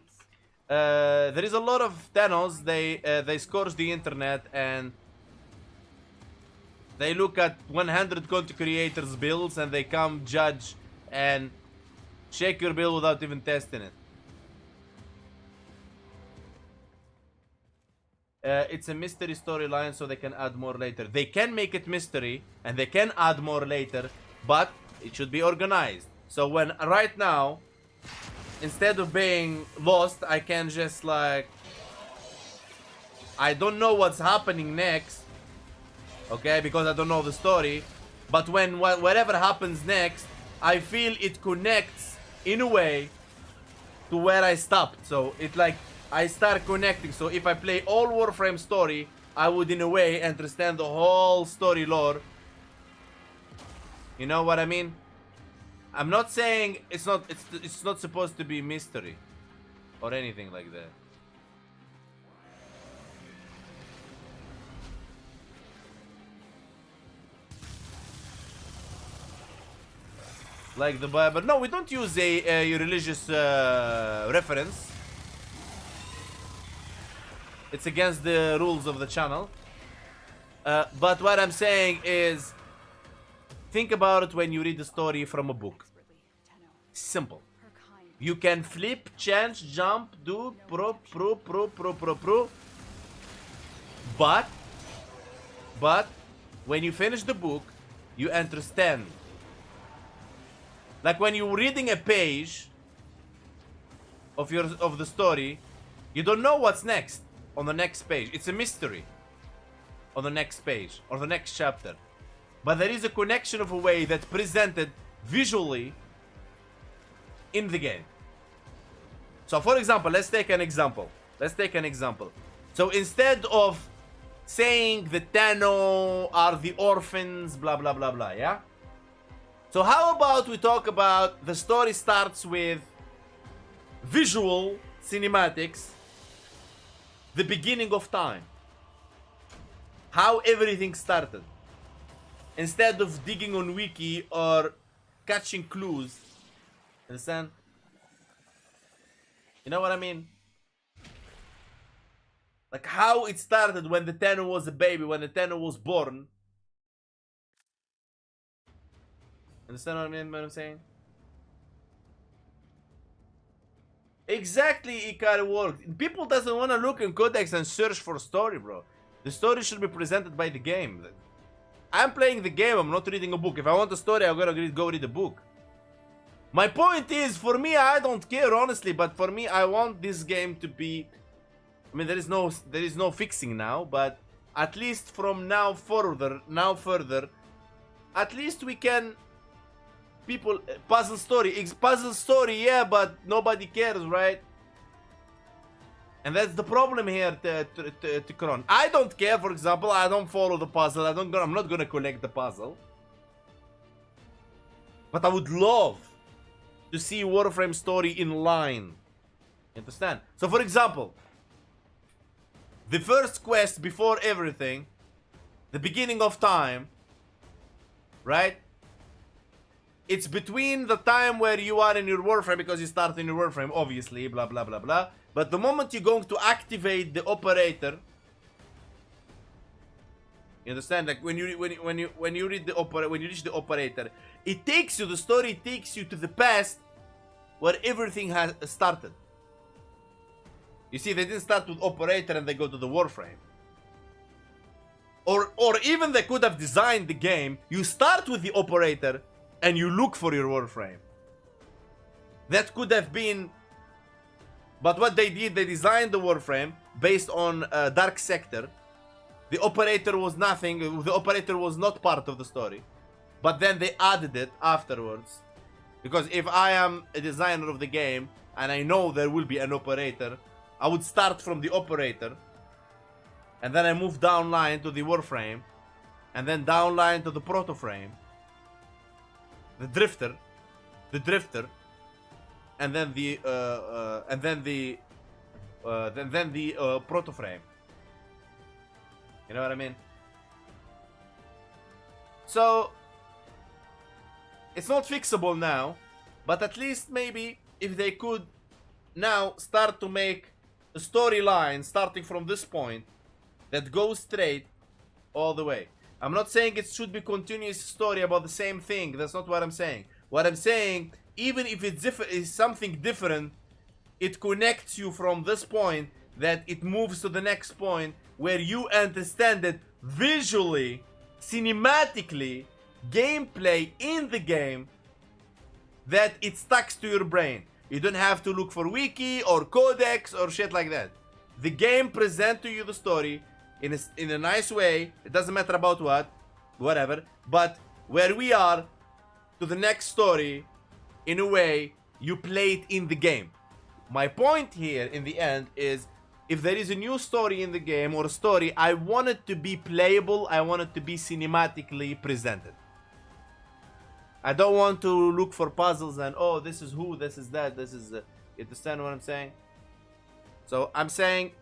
There is a lot of Thanos. They scourge the internet and they look at 100 content creators' builds and they come judge and check your build without even testing it. It's a mystery storyline, so they can add more later. They can make it mystery and they can add more later, but it should be organized. So when right now, instead of being lost, I can just like, I don't know what's happening next, okay, because I don't know the story. But when whatever happens next, I feel it connects in a way to where I stopped. So it like I start connecting. So if I play all Warframe story, I would in a way understand the whole story lore. You know what I mean? I'm not saying it's not supposed to be mystery or anything like that. Like the Bible. No, we don't use a religious reference. It's against the rules of the channel. But what I'm saying is, think about it when you read the story from a book. Simple. You can flip, change, jump, do, pro. But But when you finish the book, you understand. Like when you're reading a page of the story, you don't know what's next on the next page. It's a mystery on the next page or the next chapter. But there is a connection of a way that's presented visually in the game. So for example, let's take an example. So instead of saying the Tenno are the orphans, blah blah blah blah, yeah? So how about we talk about the story starts with visual cinematics, the beginning of time. How everything started. Instead of digging on wiki or catching clues. Understand? You know what I mean? Like how it started when the Tenno was a baby, when the Tenno was born. Understand what I mean? What I'm saying? Exactly, Ikari worked. People doesn't want to look in codex and search for story, bro. The story should be presented by the game. I'm playing the game, I'm not reading a book. If I want a story, I'm gonna go read a book. My point is, for me, I don't care, honestly, but for me, I want this game to be... I mean, there is no fixing now, but at least from now further, at least we can... People, puzzle story, yeah, but nobody cares, right? And that's the problem here, Tikron. I don't care, for example, I don't follow the puzzle, I'm not gonna collect the puzzle. But I would love to see Warframe story in line. You understand? So for example, the first quest before everything, the beginning of time, right? It's between the time where you are in your Warframe, because you start in your Warframe, obviously, blah blah blah blah. But the moment you're going to activate the operator, you understand? Like when you reach the operator, it takes you, the story takes you to the past where everything has started. You see, they didn't start with operator and they go to the Warframe. Or even they could have designed the game, you start with the operator and you look for your Warframe. That could have been... But what they did, they designed the Warframe based on Dark Sector. The operator was nothing, the operator was not part of the story. But then they added it afterwards. Because if I am a designer of the game and I know there will be an operator, I would start from the operator. And then I move down line to the Warframe. And then down line to the Protoframe. The drifter, and then the Protoframe. You know what I mean? So it's not fixable now, but at least maybe if they could now start to make a storyline starting from this point that goes straight all the way. I'm not saying it should be continuous story about the same thing. That's not what I'm saying. What I'm saying, even if it's something different, it connects you from this point, that it moves to the next point where you understand it visually, cinematically, gameplay in the game, that it sticks to your brain. You don't have to look for wiki or codex or shit like that. The game presents to you the story in a nice way. It doesn't matter about whatever, but where we are to the next story, in a way you play it in the game. My point here in the end is, if there is a new story in the game or a story, I want it to be playable, I want it to be cinematically presented. I don't want to look for puzzles and, oh, this is who, this is that, this is... You understand what I'm saying? So I'm saying,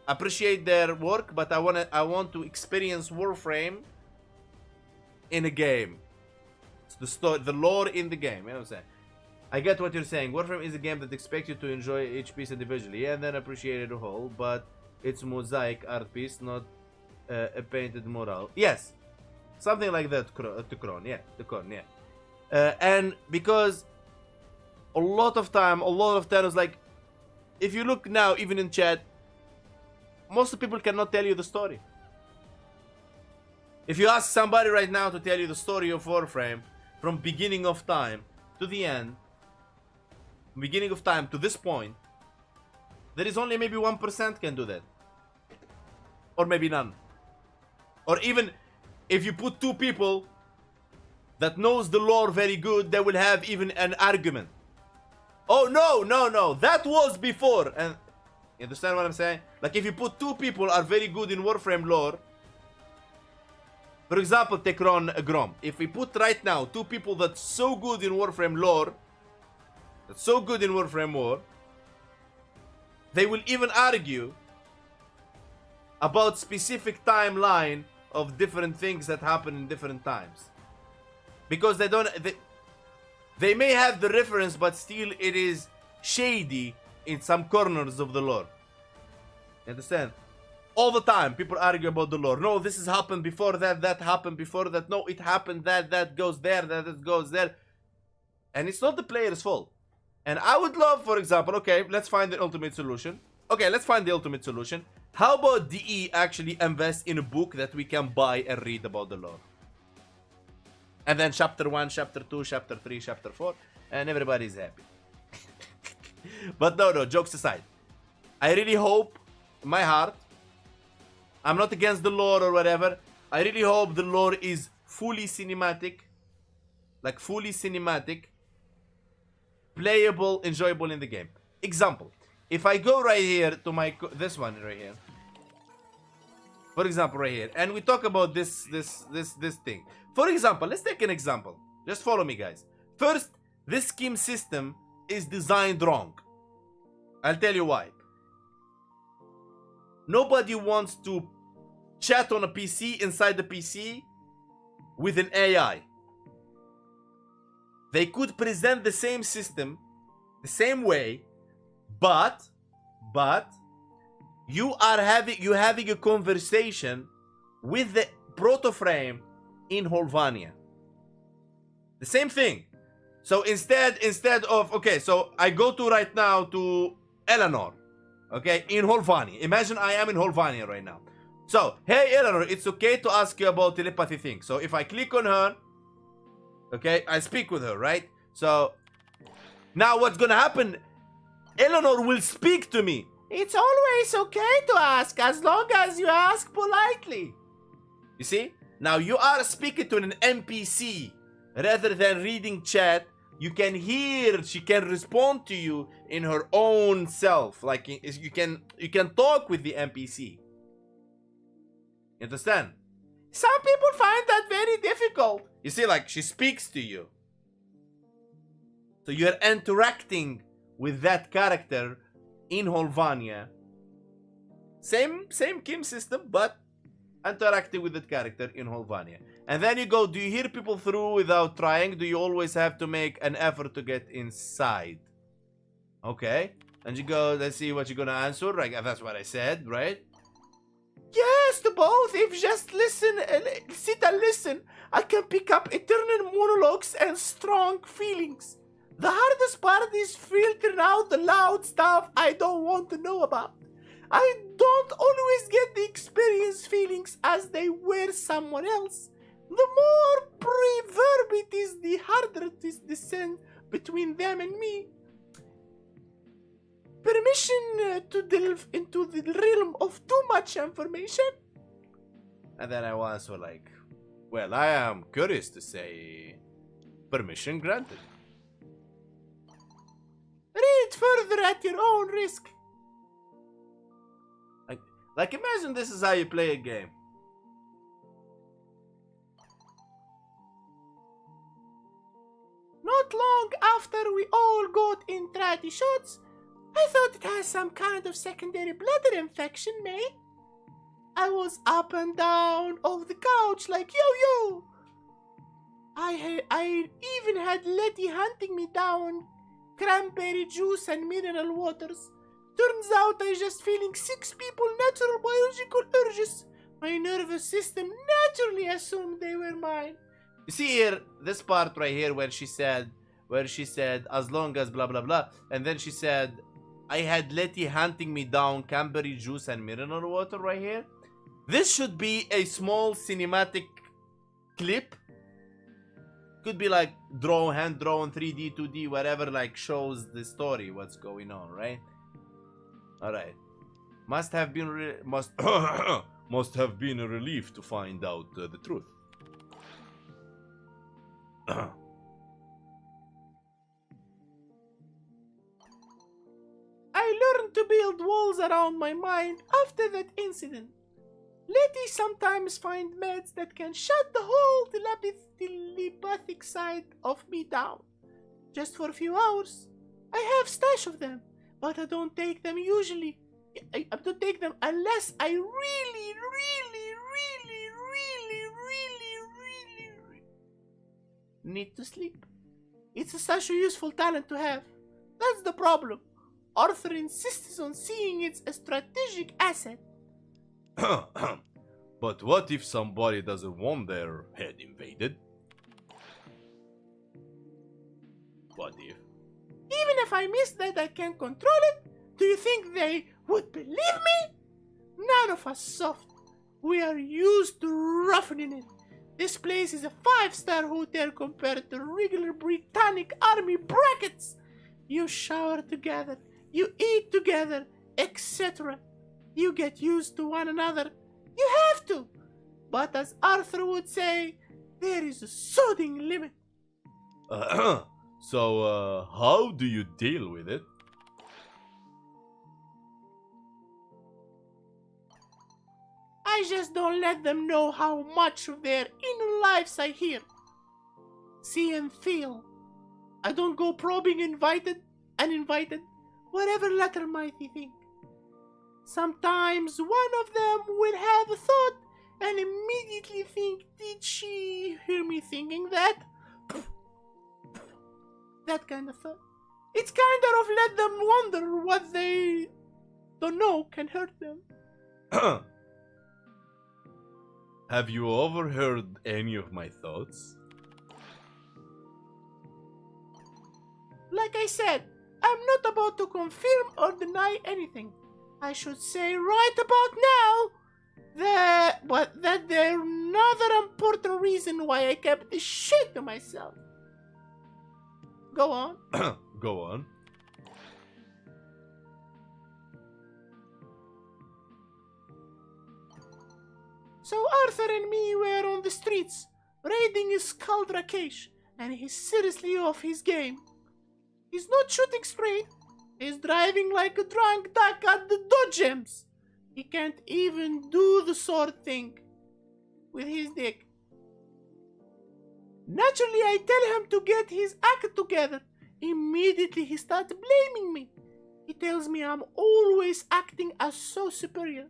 appreciate their work, but I want to experience Warframe in a game. It's the story, the lore in the game. You know what I'm saying? I get what you're saying. Warframe is a game that expects you to enjoy each piece individually, and then appreciate it a whole. But it's a mosaic art piece, not a painted mural. Yes, something like that. Tikron, yeah, Tikron, yeah. And because a lot of time is like, if you look now, even in chat, most of the people cannot tell you the story. If you ask somebody right now to tell you the story of Warframe from beginning of time to the end, beginning of time to this point, there is only maybe 1% can do that. Or maybe none. Or even if you put two people that knows the lore very good, they will have even an argument. Oh no, that was before. And you understand what I'm saying? Like if you put two people are very good in Warframe lore, for example, take Ron Grom. If we put right now two people that's so good in Warframe lore, that's so good in Warframe lore, they will even argue about specific timeline of different things that happen in different times. Because they may have the reference, but still it is shady in some corners of the lore. You understand? All the time, people argue about the lore. No, this has happened before that, that happened before that. No, it happened that goes there, that goes there. And it's not the player's fault. And I would love, for example, okay, let's find the ultimate solution. Okay, let's find the ultimate solution. How about DE actually invest in a book that we can buy and read about the lore? And then chapter 1, chapter 2, chapter 3, chapter 4, and everybody's happy. But no, jokes aside. I really hope, in my heart, I'm not against the lore or whatever. I really hope the lore is fully cinematic. Like fully cinematic. Playable, enjoyable in the game. Example. If I go right here to my... this one right here. For example, right here. And we talk about this thing. For example, let's take an example. Just follow me, guys. First, this scheme system is designed wrong. I'll tell you why. Nobody wants to chat on a PC inside the PC with an AI. They could present the same system, the same way, but you're having a conversation with the proto-frame in Holvania. The same thing. So instead of, okay, so I go to right now to Eleanor, okay, in Holvania. Imagine I am in Holvania right now. So, hey Eleanor, it's okay to ask you about telepathy thing. So if I click on her, okay, I speak with her, right? So now what's gonna happen? Eleanor will speak to me. It's always okay to ask as long as you ask politely. You see? Now you are speaking to an NPC rather than reading chat. You can hear, she can respond to you in her own self. Like you can talk with the NPC. You understand? Some people find that very difficult. You see, like she speaks to you. So you're interacting with that character in Holvania. Same game system, but interacting with that character in Holvania. And then you go, do you hear people through without trying? Do you always have to make an effort to get inside? Okay. And you go, let's see what you're gonna answer. Right, that's what I said, right? Yes, to both. If just listen, sit and listen, I can pick up eternal monologues and strong feelings. The hardest part is filtering out the loud stuff I don't want to know about. I don't always get the experience feelings as they were someone else. The more preverb it is, the harder it is descent between them and me. Permission to delve into the realm of too much information? And then I will answer like, well, I am curious to say, permission granted. Read further at your own risk. Like imagine this is how you play a game. Not long after we all got in tratty shots, I thought it has some kind of secondary bladder infection, mate. I was up and down off the couch like yo-yo. I even had Letty hunting me down cranberry juice and mineral waters. Turns out I just feeling 6 people natural biological urges. My nervous system naturally assumed they were mine. You see here, this part right here where she said, as long as blah blah blah, and then she said, I had Letty hunting me down cranberry juice and mineral water right here. This should be a small cinematic clip. Could be like hand drawn, 3D, 2D, whatever, like shows the story, what's going on, right? All right. Must have been must have been a relief to find out the truth. I learned to build walls around my mind after that incident. Letty sometimes find meds that can shut the whole telepathic side of me down. Just for a few hours. I have stash of them, but I don't take them usually. I don't take them unless I really need to sleep. It's such a useful talent to have. That's the problem. Arthur insists on seeing it's a strategic asset. But what if somebody doesn't want their head invaded? What if? Even if I miss that I can control it, do you think they would believe me? None of us soft. We are used to roughening it. This place is a 5-star hotel compared to regular Britannic army brackets. You shower together, you eat together, etc. You get used to one another. You have to. But as Arthur would say, there is a soothing limit. So, how do you deal with it? I just don't let them know how much of their inner lives I hear, see and feel. I don't go probing invited, uninvited, whatever letter might they think. Sometimes one of them will have a thought and immediately think, did she hear me thinking that? That kind of thought. It's kind of let them wonder what they don't know can hurt them. Have you overheard any of my thoughts? Like I said, I'm not about to confirm or deny anything. I should say right about now that there's another important reason why I kept this shit to myself. Go on. Go on. So Arthur and me were on the streets, raiding his Skull Rakesh, and he's seriously off his game. He's not shooting straight. He's driving like a drunk duck at the dodgems. He can't even do the sword thing with his dick. Naturally, I tell him to get his act together. Immediately, he starts blaming me. He tells me I'm always acting as so superior.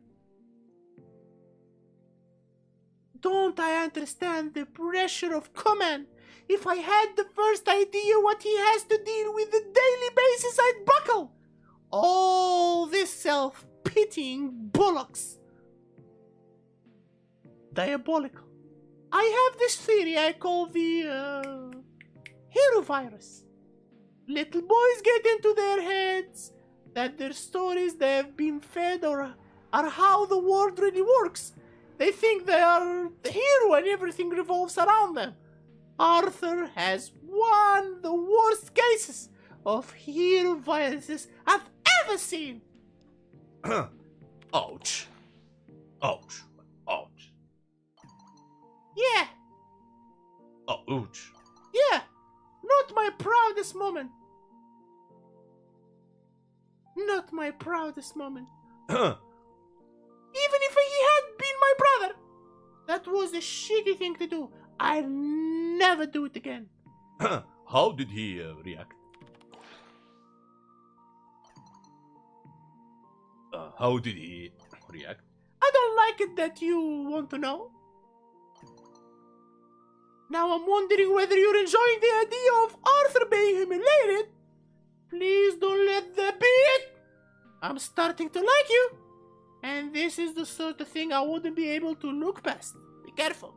Don't I understand the pressure of command? If I had the first idea what he has to deal with the daily basis, I'd buckle. All this self-pitying bollocks. Diabolical. I have this theory I call the hero virus. Little boys get into their heads that their stories they have been fed are how the world really works. They think they are the hero and everything revolves around them. Arthur has one of the worst cases of hero viruses I've ever seen. Ouch. Ouch. Ouch. Yeah. Oh, ouch. Yeah. Not my proudest moment. Not my proudest moment. Even if he had been my brother, that was a shitty thing to do. I'll never do it again. How did he react? How did he react? I don't like it that you want to know. Now I'm wondering whether you're enjoying the idea of Arthur being humiliated. Please don't let that be it. I'm starting to like you. And this is the sort of thing I wouldn't be able to look past. Be careful.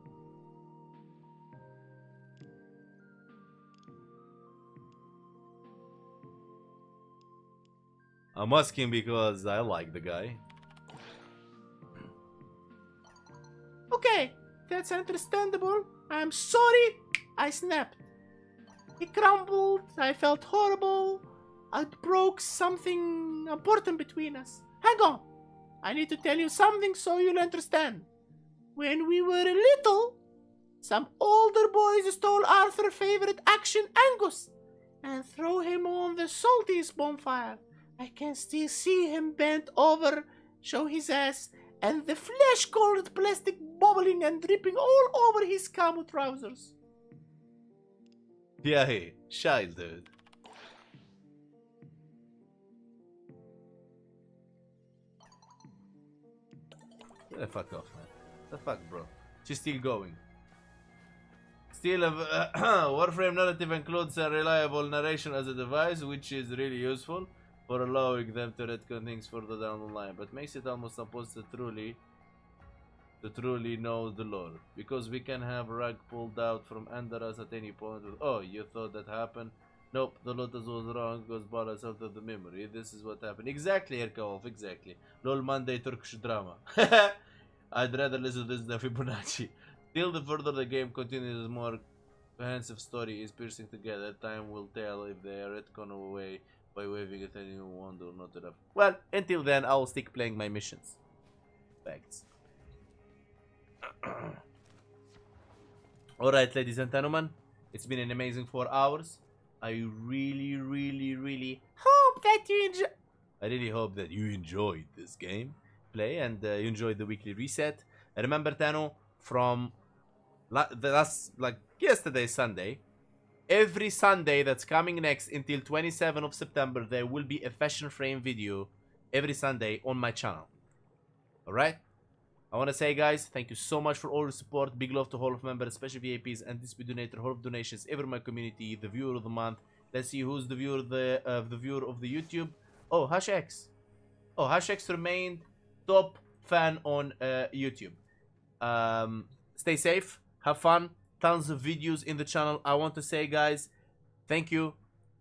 I'm asking because I like the guy. That's understandable. I'm sorry. I snapped. He crumbled. I felt horrible. I broke something important between us. Hang on. I need to tell you something so you'll understand. When we were little, some older boys stole Arthur's favorite action, Angus, and threw him on the saltiest bonfire. I can still see him bent over, show his ass, and the flesh-colored plastic bubbling and dripping all over his camo trousers. Yeah, hey, childhood. Fuck off, man. The fuck, bro. She's still going. Still, Warframe narrative includes a reliable narration as a device, which is really useful for allowing them to retcon things further down the line, but makes it almost impossible to truly know the lore, because we can have rug pulled out from under us at any point. Oh, you thought that happened? Nope, the Lotus was wrong because brought us out of the memory. This is what happened. Exactly, Erkaolf, exactly. LOL Monday Turkish drama. I'd rather listen to this than Fibonacci. Still, the further the game continues, the more cohesive story is piercing together. Time will tell if they are retcon away by waving at anyone wand or not enough. Well, until then, I will stick playing my missions. Facts. Alright, ladies and gentlemen, it's been an amazing 4 hours. I really hope that you enjoyed this game play and you enjoyed the weekly reset. Remember, Tano, from yesterday, Sunday, every Sunday that's coming next until 27th of September, there will be a fashion frame video every Sunday on my channel. Alright? I want to say, guys, thank you so much for all your support. Big love to Hall of members, special VIPs, and this donator, Hall of donations, every my community, the viewer of the month. Let's see who's the viewer of the YouTube. Oh, HashX. Oh, HashX remained top fan on YouTube. Stay safe, have fun, tons of videos in the channel. I want to say, guys, thank you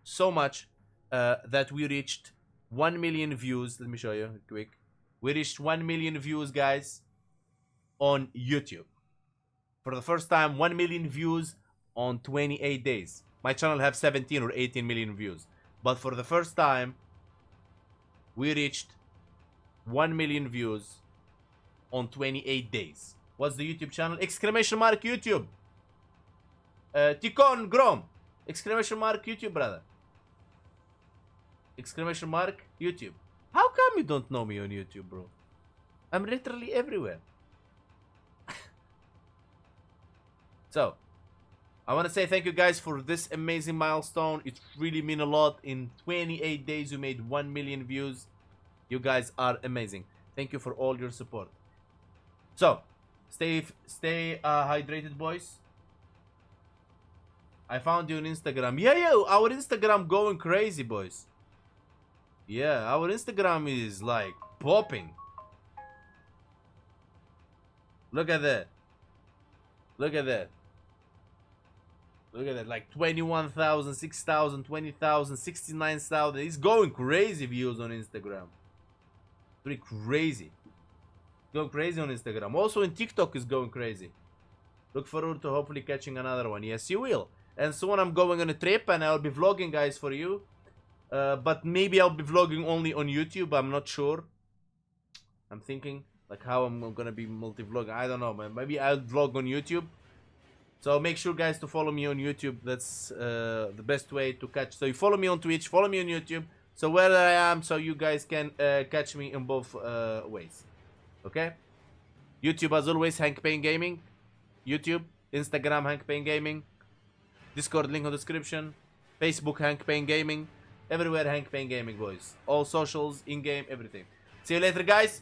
so much that we reached 1 million views. Let me show you quick. We reached 1 million views, guys, on YouTube. For the first time, 1 million views on 28 days. My channel have 17 or 18 million views. But for the first time, we reached 1 million views on 28 days. What's the YouTube channel? Exclamation mark YouTube. Tikon Grom. Exclamation mark YouTube, brother. Exclamation mark YouTube. How come you don't know me on YouTube, bro? I'm literally everywhere. So, I want to say thank you guys for this amazing milestone. It really means a lot. In 28 days, you made 1 million views. You guys are amazing. Thank you for all your support. So, stay hydrated, boys. I found you on Instagram. Yeah, our Instagram going crazy, boys. Yeah, our Instagram is like popping. Look at that. Look at that. Look at that. Like 21,000, 6,000, 20,000, 69,000. It's going crazy views on Instagram. Pretty crazy. Going crazy on Instagram. Also in TikTok is going crazy. Look forward to hopefully catching another one. Yes, you will. And soon I'm going on a trip and I'll be vlogging, guys, for you. But maybe I'll be vlogging only on YouTube. I'm not sure. I'm thinking like how I'm gonna be multi-vlogging. I don't know, man. Maybe I'll vlog on YouTube. So make sure, guys, to follow me on YouTube. That's the best way to catch. So you follow me on Twitch, follow me on YouTube. So where I am, so you guys can catch me in both ways. Okay? YouTube, as always, Hank Payne Gaming. YouTube, Instagram, Hank Payne Gaming. Discord link in the description. Facebook, Hank Payne Gaming. Everywhere, Hank Payne Gaming, boys. All socials, in-game, everything. See you later, guys.